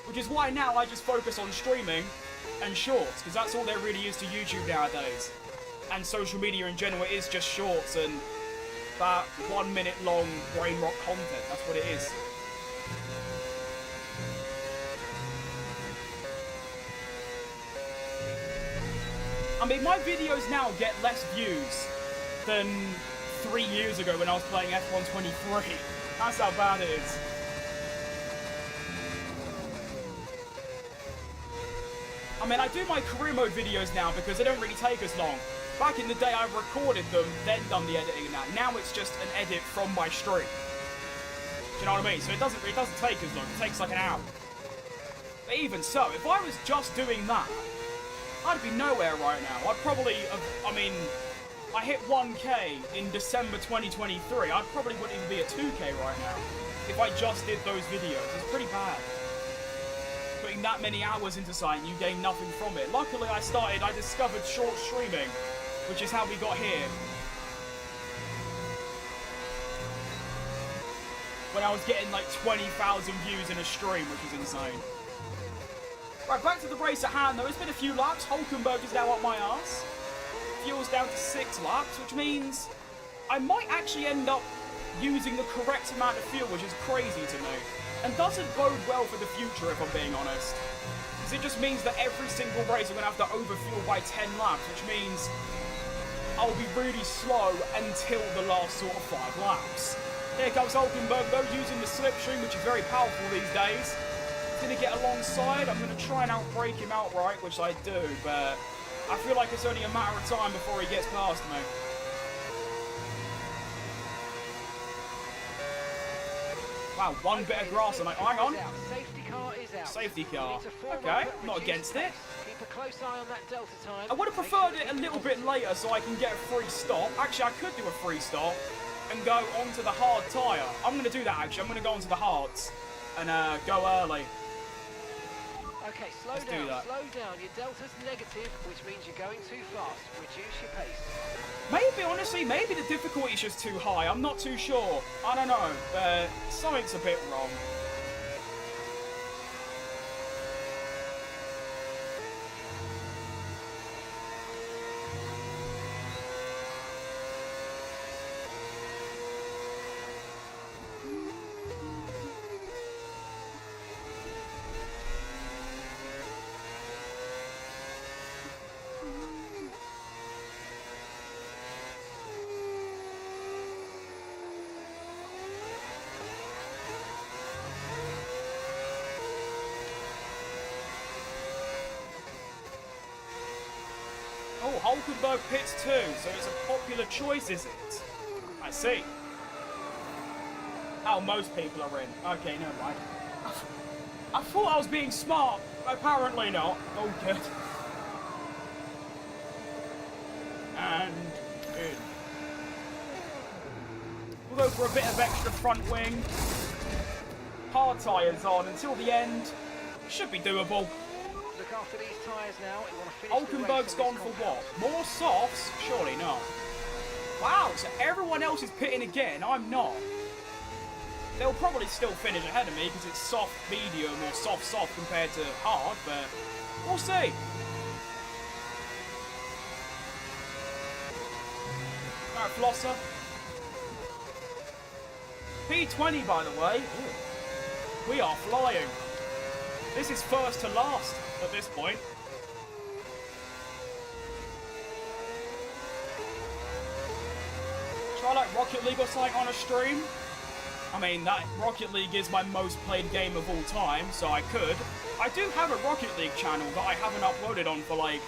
S1: Which is why now I just focus on streaming and shorts, because that's all there really is to YouTube nowadays. And social media in general is just shorts and that 1 minute long brain rot content. That's what it is. I mean, my videos now get less views than 3 years ago when I was playing F1 23. That's how bad it is. I mean, I do my career mode videos now because they don't really take as long. Back in the day, I recorded them, then done the editing and that. Now it's just an edit from my stream. Do you know what I mean? So it doesn't take as long. It takes like an hour. But even so, if I was just doing that, I'd be nowhere right now. I'd probably have, I mean, I hit 1K in December 2023. I probably wouldn't even be at 2K right now if I just did those videos. It's pretty bad. Putting that many hours into something, you gain nothing from it. Luckily, I discovered short streaming, which is how we got here. When I was getting like 20,000 views in a stream, which was insane. Right, back to the race at hand though. It's been a few laps. Hulkenberg is now up my arse. Fuel's down to 6 laps, which means I might actually end up using the correct amount of fuel, which is crazy to me. And doesn't bode well for the future, if I'm being honest. Because it just means that every single race I'm going to have to overfuel by 10 laps, which means I'll be really slow until the last sort of 5 laps. Here comes Hulkenberg though, using the slipstream, which is very powerful these days. He's going to get alongside. I'm going to try and outbrake him outright, which I do, but I feel like it's only a matter of time before he gets past me. Wow, one bit of grass and hang on.
S3: Safety car is out.
S1: Safety car. Okay, not against it.
S3: Keep a close eye on that delta time.
S1: I would have preferred it a little bit later so I can get a free stop. Actually, I could do a free stop and go onto the hard tyre. I'm going to do that actually. I'm going to go onto the hards and go early.
S3: Okay, slow down. Your delta's negative, which means you're going too fast. Reduce your pace.
S1: Maybe, honestly, maybe the difficulty's just too high. I'm not too sure. I don't know, but something's a bit wrong. Oh, Hulkenberg pits too, so it's a popular choice, is it? I see. Oh, most people are in. Okay, never mind. I thought I was being smart. Apparently not. Oh, good. And in. We'll go for a bit of extra front wing. Hard tyres on until the end. Should be doable.
S3: Look after these tyres now. You want to finish
S1: Hulkenberg's gone for what? More softs? Surely not. Wow, so everyone else is pitting again. I'm not. They'll probably still finish ahead of me because it's soft medium or soft compared to hard, but we'll see. Alright, Flosser. P20, by the way. Ooh. We are flying. This is first to last at this point. Try like Rocket League or something on a stream. I mean, that Rocket League is my most played game of all time, so I could. I do have a Rocket League channel that I haven't uploaded on for like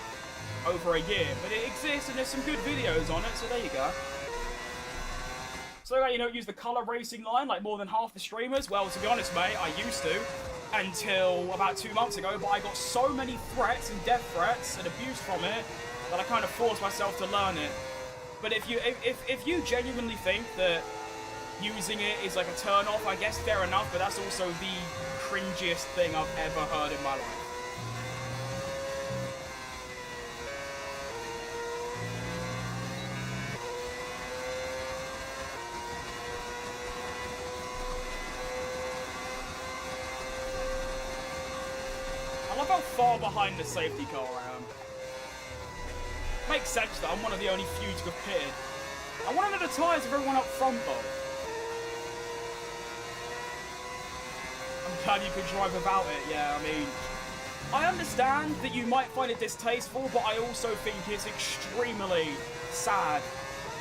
S1: over a year, but it exists and there's some good videos on it, so there you go. So, you know, use the color racing line like more than half the streamers. Well, to be honest, mate, I used to until about 2 months ago, but I got so many threats and death threats and abuse from it that I kind of forced myself to learn it. But if you genuinely think that using it is like a turn off, I guess fair enough, but that's also the cringiest thing I've ever heard in my life. I love how far behind the safety car I am. Makes sense though, I'm one of the only few to have pitted. I want to know the tyres of everyone up front though. I'm glad you could drive without it, yeah, I mean... I understand that you might find it distasteful, but I also think it's extremely sad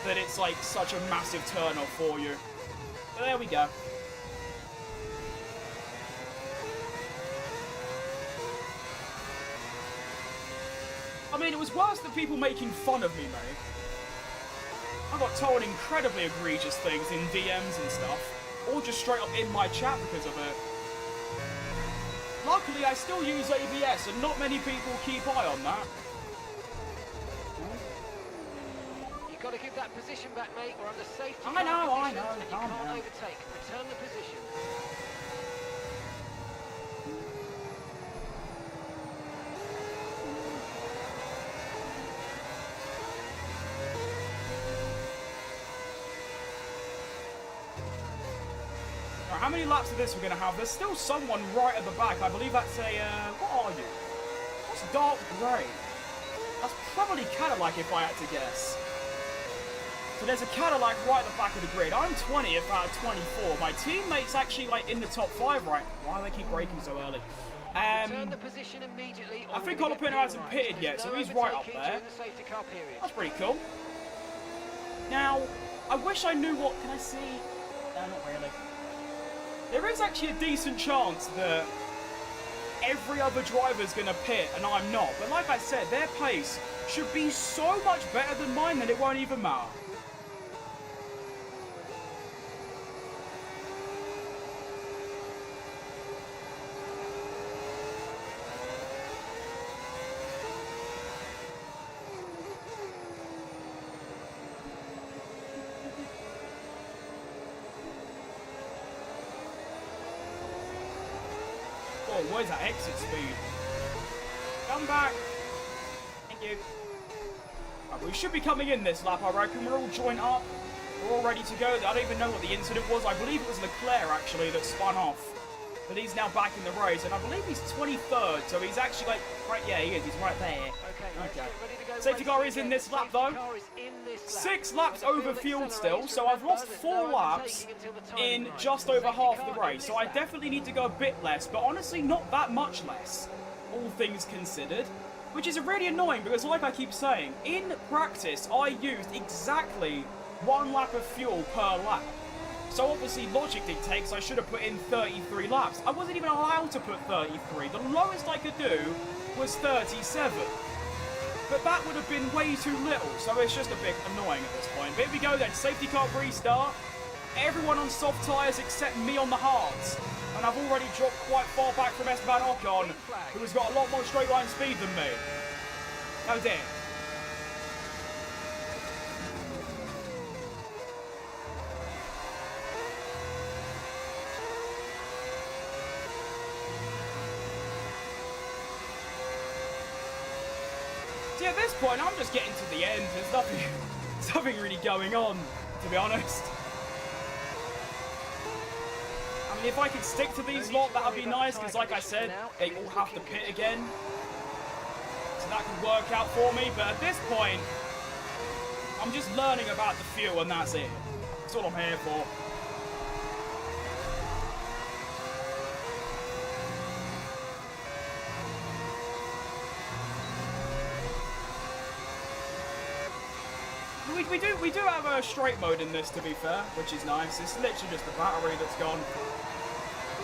S1: that it's like such a massive turn-off for you. But there we go. I mean, it was worse than people making fun of me, mate. I got told incredibly egregious things in DMs and stuff, or just straight up in my chat because of it. Luckily, I still use ABS, and not many people keep eye on that.
S3: You've got to give that position back, mate. We're under safety.
S1: I know.
S3: And you can't overtake. Return the position.
S1: How many laps of this we're going to have? There's still someone right at the back. I believe that's a, what are you? What's dark grey? That's probably Cadillac if I had to guess. So there's a Cadillac right at the back of the grid. I'm 20th out of 24. My teammate's actually like in the top 5 right. Why do they keep braking so early?
S3: Turn the position immediately.
S1: I think Olapino hasn't pitted yet, so he's right up there. That's pretty cool. Now, I wish I knew what... Can I see? No, not really. There is actually a decent chance that every other driver's going to pit and I'm not. But like I said, their pace should be so much better than mine that it won't even matter. Oh, where's that exit speed? Come back. Thank you. Right, we should be coming in this lap, I reckon. We're all joined up. We're all ready to go. I don't even know what the incident was. I believe it was Leclerc, actually, that spun off. But he's now back in the race, and I believe he's 23rd, so he's actually like... Right, yeah, he is. He's right there. Okay. Safety car is in this lap, though. 6 laps over fueled still, so I've lost 4 laps in just over half the race. So I definitely need to go a bit less, but honestly, not that much less, all things considered. Which is really annoying, because like I keep saying, in practice, I used exactly 1 lap of fuel per lap. So obviously, logic dictates I should have put in 33 laps. I wasn't even allowed to put 33. The lowest I could do was 37. But that would have been way too little, so it's just a bit annoying at this point. But here we go then, safety car restart. everyone on soft tyres except me on the hards. And I've already dropped quite far back from Esteban Ocon, who has got a lot more straight line speed than me. Oh dear. See, at this point, I'm just getting to the end. There's nothing really going on, to be honest. I mean, if I could stick to these lot, that'd be nice, because like I said, they all have to pit again. So that could work out for me, but at this point, I'm just learning about the fuel, and that's it. That's all I'm here for. We do have a straight mode in this, to be fair, which is nice. It's literally just the battery that's gone.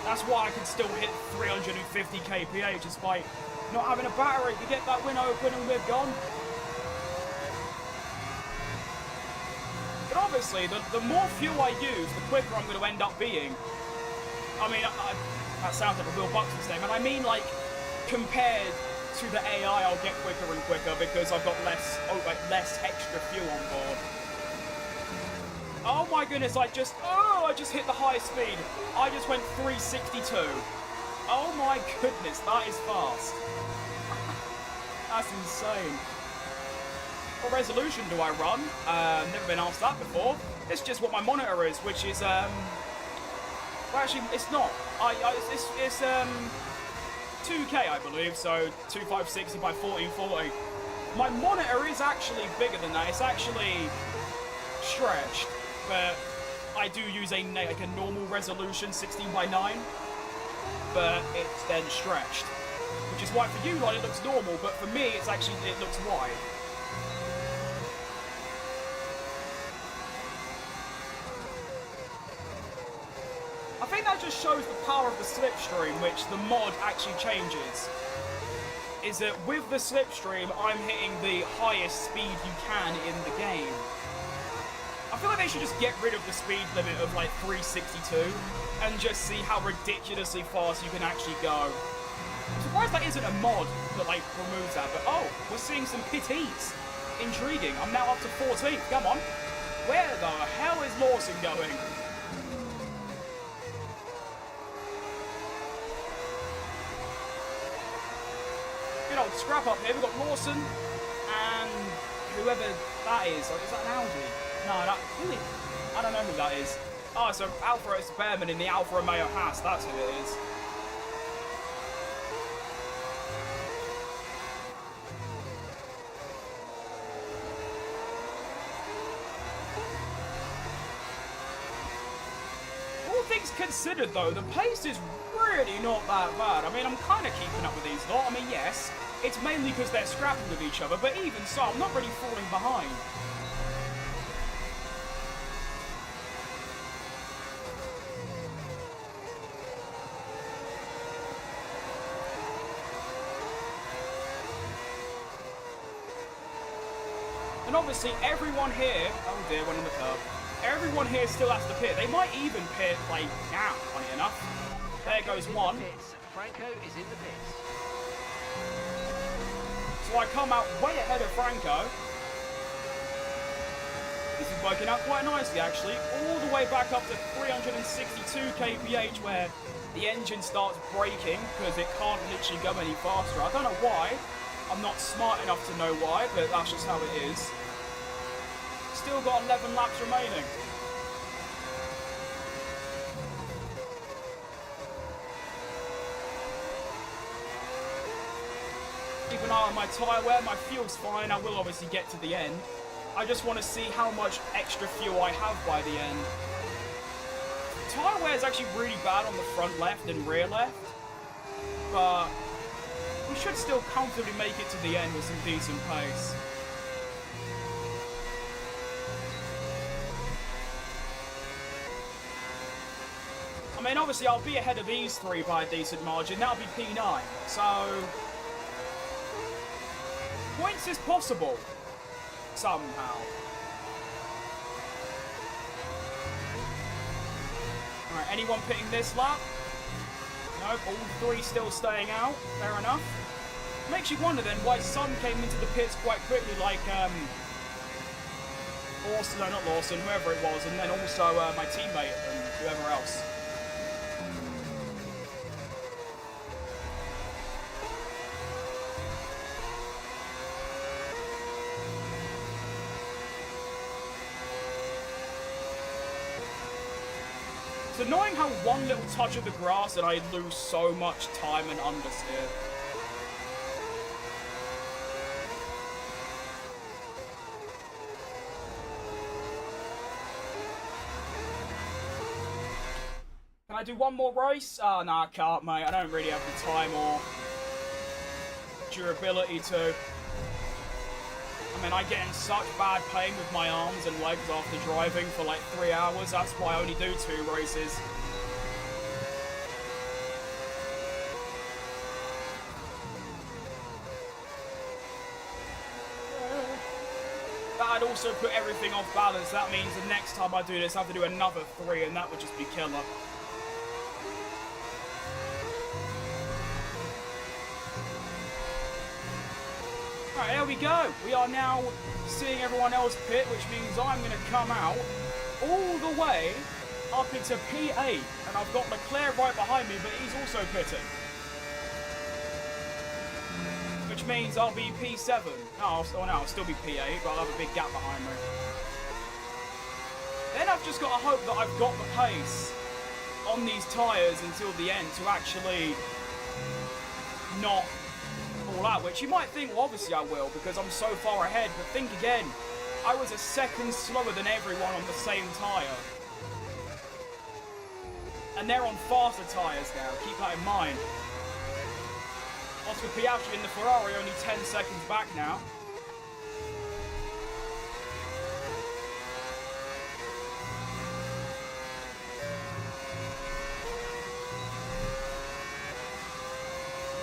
S1: That's why I can still hit 350 kph despite not having a battery to get that win open and we're gone. But obviously, the more fuel I use, the quicker I'm going to end up being. I mean, that sounds like a Will Buxton statement. I mean, like, compared to the AI, I'll get quicker and quicker because I've got less extra fuel on board. Oh my goodness, I just hit the high speed. I just went 362. Oh my goodness, that is fast. That's insane. What resolution do I run? Never been asked that before. It's just what my monitor is, which is, well actually, it's not. It's 2K, I believe, so 2560 by 1440. My monitor is actually bigger than that. It's actually stretched, but I do use a normal resolution, 16 by 9, but it's then stretched, which is why for you lot it looks normal, but for me it looks wide. I think that just shows the power of the slipstream, which the mod actually changes. Is that with the slipstream, I'm hitting the highest speed you can in the game. I feel like they should just get rid of the speed limit of like 362 and just see how ridiculously fast you can actually go. I'm surprised that isn't a mod that like removes that, but oh, we're seeing some pitties. Intriguing. I'm now up to 14th. Come on. Where the hell is Lawson going? Good old scrap up here. We've got Lawson and whoever that is. Like, is that an Audi? No, really? I don't know who that is. Oh, so Alfa Behrman in the Alfa Romeo Haas. That's who it is. All things considered, though, the pace is really not that bad. I mean, I'm kind of keeping up with these lot. I mean, yes, it's mainly because they're scrapping with each other, but even so, I'm not really falling behind. And obviously, everyone here... Oh dear, one on the curb. Everyone here still has to pit. They might even pit, like, now, funny enough. There goes one.
S3: Franco is in the pits.
S1: So I come out way ahead of Franco. This is working out quite nicely, actually. All the way back up to 362 kph, where the engine starts braking, because it can't literally go any faster. I don't know why. I'm not smart enough to know why, but that's just how it is. Still got 11 laps remaining. Keep an eye on my tyre wear. My fuel's fine. I will obviously get to the end. I just want to see how much extra fuel I have by the end. Tyre wear is actually really bad on the front left and rear left, but we should still comfortably make it to the end with some decent pace. I mean, obviously, I'll be ahead of these three by a decent margin. That'll be P9. So, points is possible. Somehow. Alright, anyone pitting this lap? Nope, all three still staying out. Fair enough. Makes you wonder then why some came into the pits quite quickly, like Lawson, no, not Lawson, whoever it was, and then also my teammate and whoever else. It's annoying how one little touch of the grass and I lose so much time and understeer. Can I do one more race? Oh, no, I can't, mate. I don't really have the time or durability to. I mean, I get in such bad pain with my arms and legs after driving for like 3 hours. That's why I only do 2 races. That'd also put everything off balance. That means the next time I do this, I have to do another 3, and that would just be killer. Alright, there we go. We are now seeing everyone else pit, which means I'm going to come out all the way up into P8. And I've got Leclerc right behind me, but he's also pitting. Which means I'll be P7. No, I'll still be P8, but I'll have a big gap behind me. Then I've just got to hope that I've got the pace on these tyres until the end to actually not fall out, which you might think, well, obviously I will, because I'm so far ahead, but think again, I was a second slower than everyone on the same tyre. And they're on faster tyres now, keep that in mind. Oscar Piastri in the Ferrari only 10 seconds back now.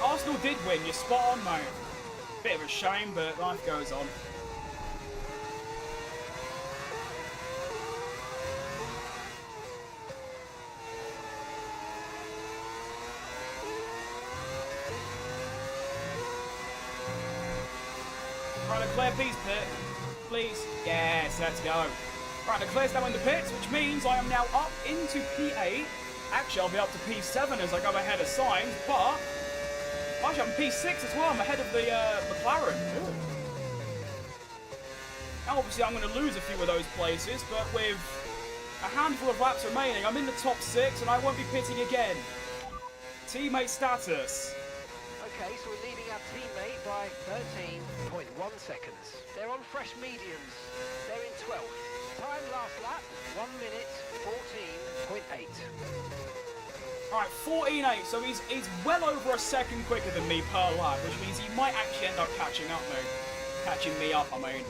S1: Arsenal did win, you're spot on, mate. Bit of a shame, but life goes on. Right, Leclerc, please pit. Please. Yes, let's go. Right, Leclerc's now in the pits, which means I am now up into P8. Actually, I'll be up to P7 as I go ahead of Sainz, but actually, I'm P6 as well. I'm ahead of the McLaren. Ooh. Now, obviously, I'm going to lose a few of those places, but with a handful of laps remaining, I'm in the top 6, and I won't be pitting again. Teammate status.
S3: Okay, so we're leading our teammate by 13.1 seconds. They're on fresh mediums. They're in 12th. Time last lap, 1 minute 14.8.
S1: Alright, 14.8, so he's well over a second quicker than me per lap, which means he might actually end up catching me up, I mean.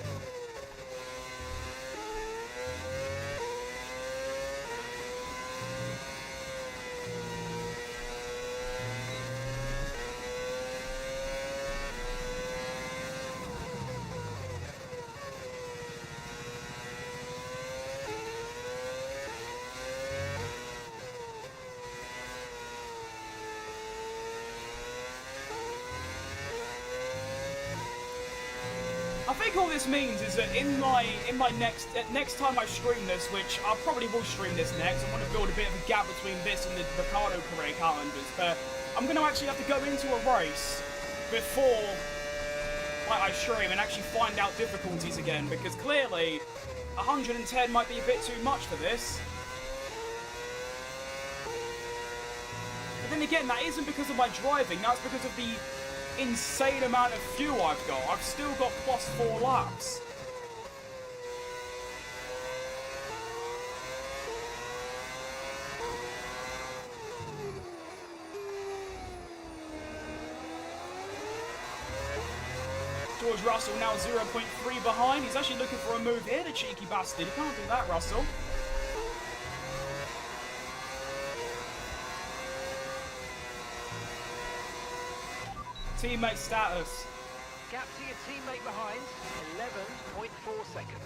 S1: I think all this means is that in my next time I stream this, which I probably will stream this next, I want to build a bit of a gap between this and the Ricardo career calendars, but I'm going to actually have to go into a race before I stream and actually find out difficulties again, because clearly 110 might be a bit too much for this. But then again, that isn't because of my driving, that's because of the insane amount of fuel I've got. I've still got plus 4 laps. George Russell now 0.3 behind. He's actually looking for a move here, the cheeky bastard. He can't do that, Russell. Teammate status.
S3: Gap to your teammate behind, 11.5 seconds.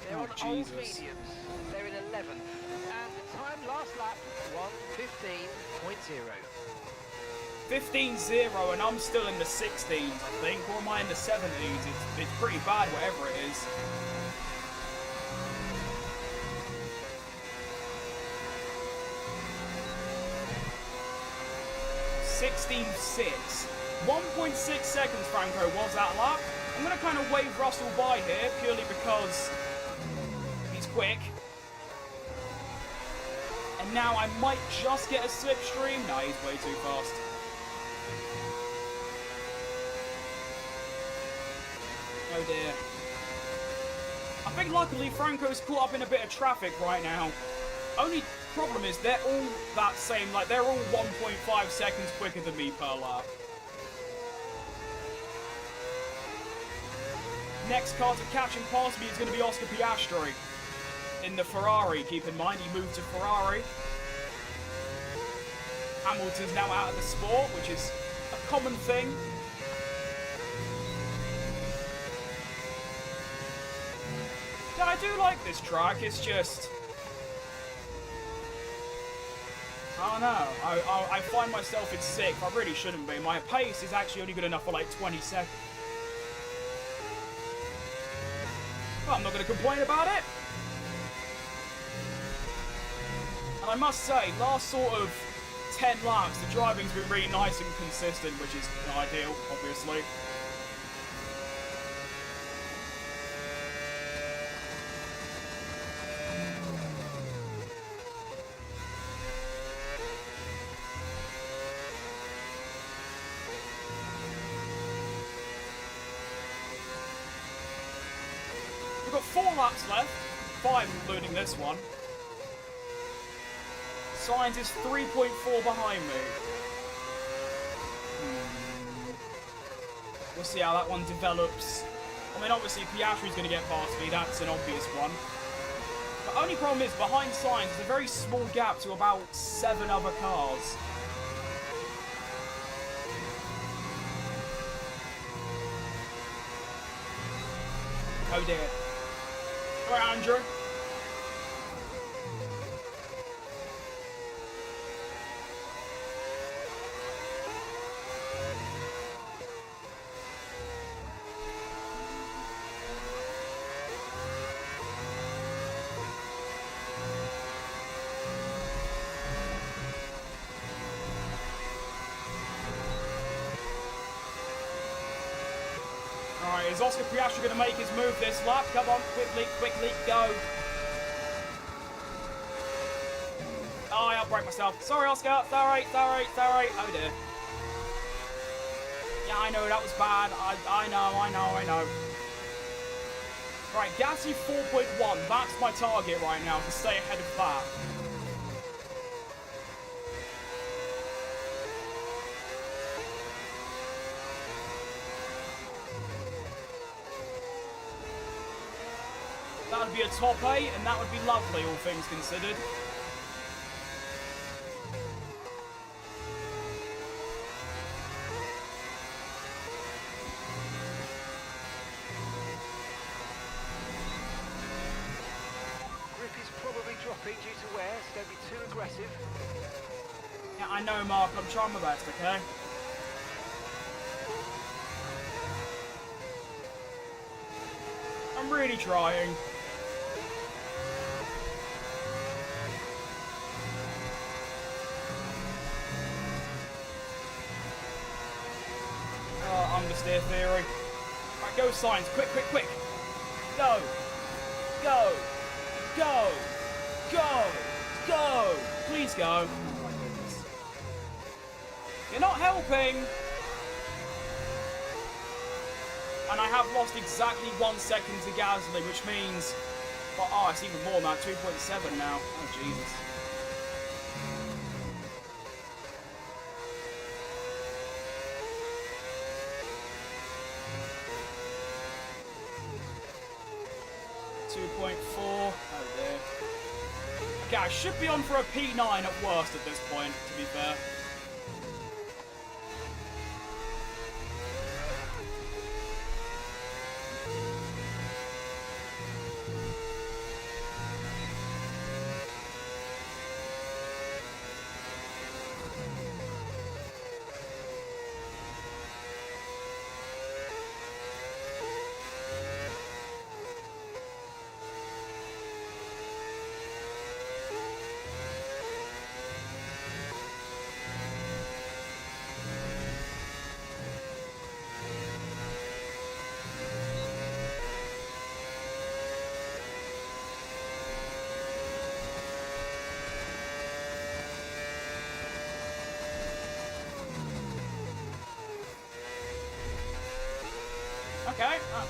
S3: They're
S1: Oh,
S3: on old
S1: Jesus.
S3: mediums. They're in 11th. And the time last lap, 1:15.0.
S1: 15-0, and I'm still in the 16s, I think. Or am I in the 70s? It's pretty bad, whatever it is. (16.6). 1.6 seconds, Franco, was that lap. I'm going to kind of wave Russell by here, purely because he's quick. And now I might just get a slipstream. No, he's way too fast. Oh dear. I think luckily Franco's caught up in a bit of traffic right now. Only problem is they're all that same, like they're all 1.5 seconds quicker than me per lap. Next car to catch and pass me is going to be Oscar Piastri in the Ferrari. Keep in mind, he moved to Ferrari. Hamilton's now out of the sport, which is a common thing. Yeah, I do like this track. It's just, I don't know. I find myself in sixth. I really shouldn't be. My pace is actually only good enough for like 20 seconds. Well, I'm not going to complain about it. And I must say, last sort of 10 laps, the driving's been really nice and consistent, which is ideal, obviously. We've got 4 laps left, 5 including this one. Sainz is 3.4 behind me. We'll see how that one develops. I mean, obviously Piastri's going to get past me, that's an obvious one. The only problem is, behind Sainz is a very small gap to about 7 other cars. Oh dear. Alright, Andrew. Alright, is Oscar Piastri going to make his move this lap? Come on, quickly, quickly, go. Oh, I outbraked myself. Sorry, Oscar. Sorry. Oh, dear. Yeah, I know, that was bad. I know. Right, Gasly 4.1. That's my target right now, to stay ahead of that. That would be a top 8, and that would be lovely, all things considered.
S3: Grip is probably dropping due to wear, so don't be too aggressive.
S1: Yeah, I know, Mark. I'm trying my best, okay? I'm really trying. Understeer theory. Right, go Sainz. Quick. Go. Please go. Oh my goodness. You're not helping. And I have lost exactly 1 second to Gasly, which means, well, oh, it's even more now, 2.7 now. Oh, Jesus. .4. Oh dear. Okay, I should be on for a P9 at worst at this point, to be fair.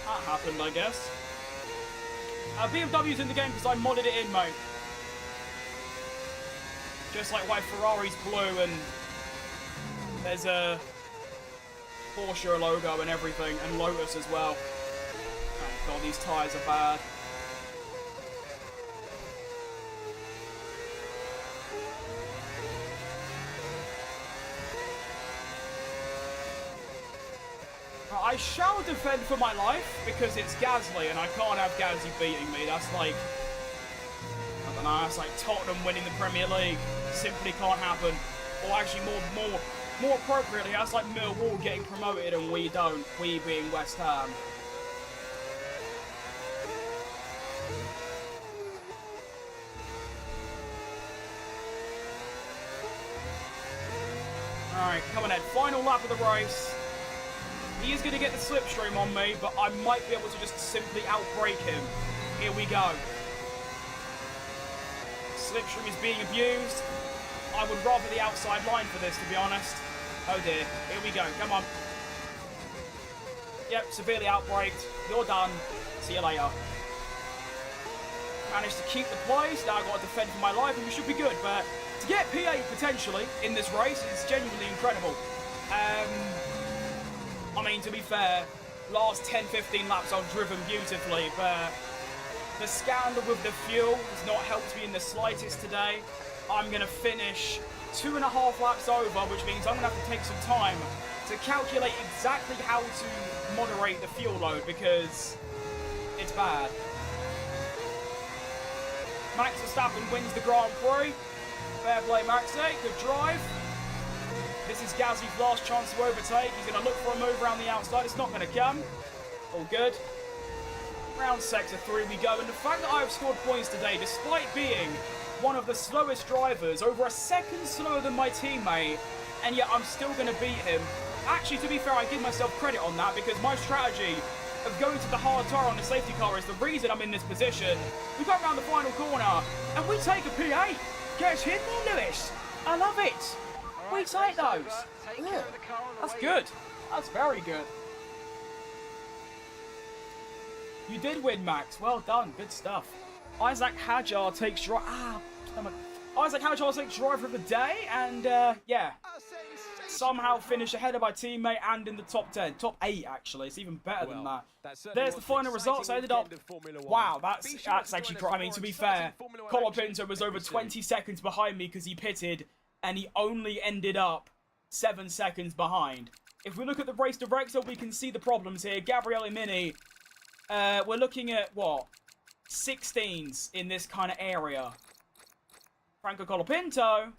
S1: that happened, I guess. BMW's in the game because I modded it in, mate. Just like why Ferrari's blue and there's a Porsche logo and everything, and Lotus as well. Oh god, these tyres are bad. I shall defend for my life because it's Gasly and I can't have Gasly beating me. That's like, I don't know, that's like Tottenham winning the Premier League. Simply can't happen. Or actually more appropriately, that's like Millwall getting promoted and we don't. We being West Ham. Alright, coming in. Final lap of the race. He is going to get the slipstream on me, but I might be able to just simply outbrake him. Here we go. Slipstream is being abused. I would rather the outside line for this, to be honest. Oh dear. Here we go. Come on. Yep, severely outbraked. You're done. See you later. Managed to keep the place. Now I've got to defend for my life, and we should be good. But to get P8 potentially in this race is genuinely incredible. I mean, to be fair, last 10-15 laps I've driven beautifully, but the scandal with the fuel has not helped me in the slightest today. I'm going to finish 2.5 laps over, which means I'm going to have to take some time to calculate exactly how to moderate the fuel load, because it's bad. Max Verstappen wins the Grand Prix. Fair play, Maxi. Good drive. This is Gasly's last chance to overtake. He's going to look for a move around the outside. It's not going to come. All good. Round sector 3 we go. And the fact that I've scored points today, despite being one of the slowest drivers, over a second slower than my teammate, and yet I'm still going to beat him. Actually, to be fair, I give myself credit on that, because my strategy of going to the hard tyre on the safety car is the reason I'm in this position. We go around the final corner, and we take a P8. Gets hit there, Lewis. I love it. We take those. Yeah. That's good. That's very good. You did win, Max. Well done. Good stuff. Isaac Hajar takes drive. Isaac Hajar takes driver of the day, and yeah, somehow finished ahead of my teammate and in the top 10, top 8 actually. It's even better than that. There's the final results. I ended up. Wow, that's actually. I mean, to be fair, Colapinto was over 20 seconds behind me because he pitted, and he only ended up 7 seconds behind. If we look at the race director, we can see the problems here. Gabriele Mini, we're looking at, what, 16s in this kind of area. Franco Colapinto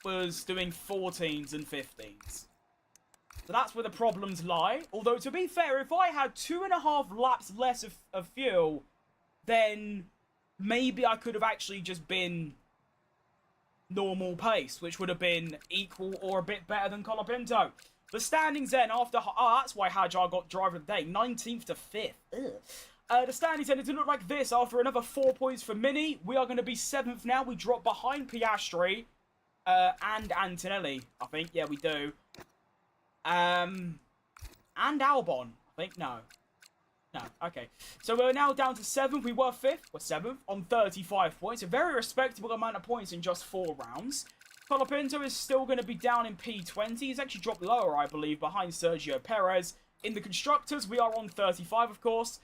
S1: was doing 14s and 15s. So that's where the problems lie. Although, to be fair, if I had 2.5 laps less of fuel, then maybe I could have actually just been normal pace, which would have been equal or a bit better than Colapinto. The standings then after... Oh, that's why Hajar got driver of the day. 19th to 5th. The standings then, it look like this. After another 4 points for Mini, we are going to be 7th now. We drop behind Piastri and Antonelli, I think. Yeah, we do. And Albon. I think, no. No, okay. So we're now down to 7th. We were 5th. We're 7th on 35 points. A very respectable amount of points in just 4 rounds. Colapinto is still going to be down in P20. He's actually dropped lower, I believe, behind Sergio Perez. In the Constructors, we are on 35, of course.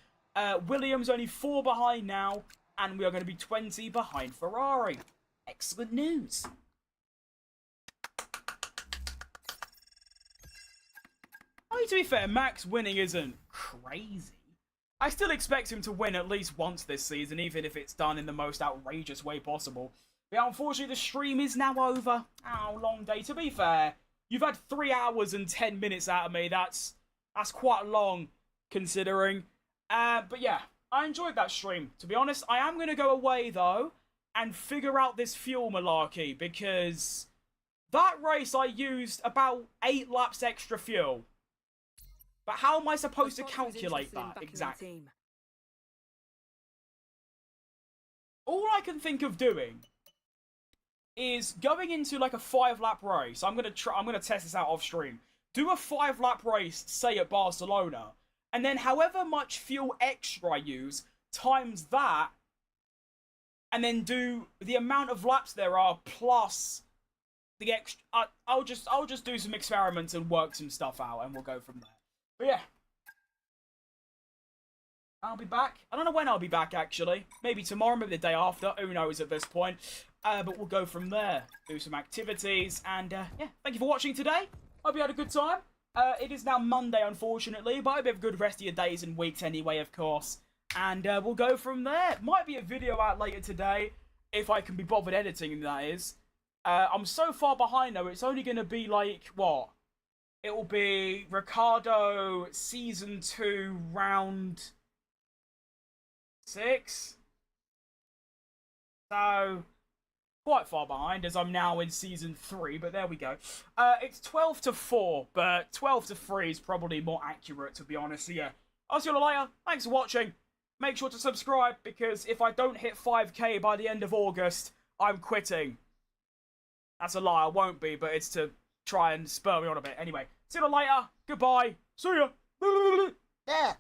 S1: Williams only 4 behind now. And we are going to be 20 behind Ferrari. Excellent news. I mean, to be fair, Max winning isn't crazy. I still expect him to win at least once this season, even if it's done in the most outrageous way possible. But unfortunately, the stream is now over. Oh, long day. To be fair, you've had 3 hours and 10 minutes out of me. That's quite long, considering. But yeah, I enjoyed that stream. To be honest, I am going to go away, though, and figure out this fuel malarkey, because that race I used about 8 laps extra fuel. But how am I supposed to calculate that exactly? All I can think of doing is going into like a 5-lap race. I'm gonna test this out off stream. Do a 5-lap race, say at Barcelona, and then however much fuel extra I use, times that, and then do the amount of laps there are plus the extra. I'll just do some experiments and work some stuff out, and we'll go from there. But yeah, I'll be back. I don't know when I'll be back, actually. Maybe tomorrow, maybe the day after. Who knows at this point. But we'll go from there. Do some activities. And, yeah, thank you for watching today. Hope you had a good time. It is now Monday, unfortunately. But I hope you have a good rest of your days and weeks anyway, of course. And we'll go from there. Might be a video out later today. If I can be bothered editing, that is. I'm so far behind, though. It's only going to be, like, what? It will be Ricardo Season 2, Round 6. So, quite far behind, as I'm now in Season 3, but there we go. It's 12 to 4, but 12 to 3 is probably more accurate, to be honest. So, yeah, I'll see you all later. Thanks for watching. Make sure to subscribe, because if I don't hit 5k by the end of August, I'm quitting. That's a lie, I won't be, but it's to try and spur me on a bit. Anyway, see you later. Goodbye. See ya.
S2: Yeah.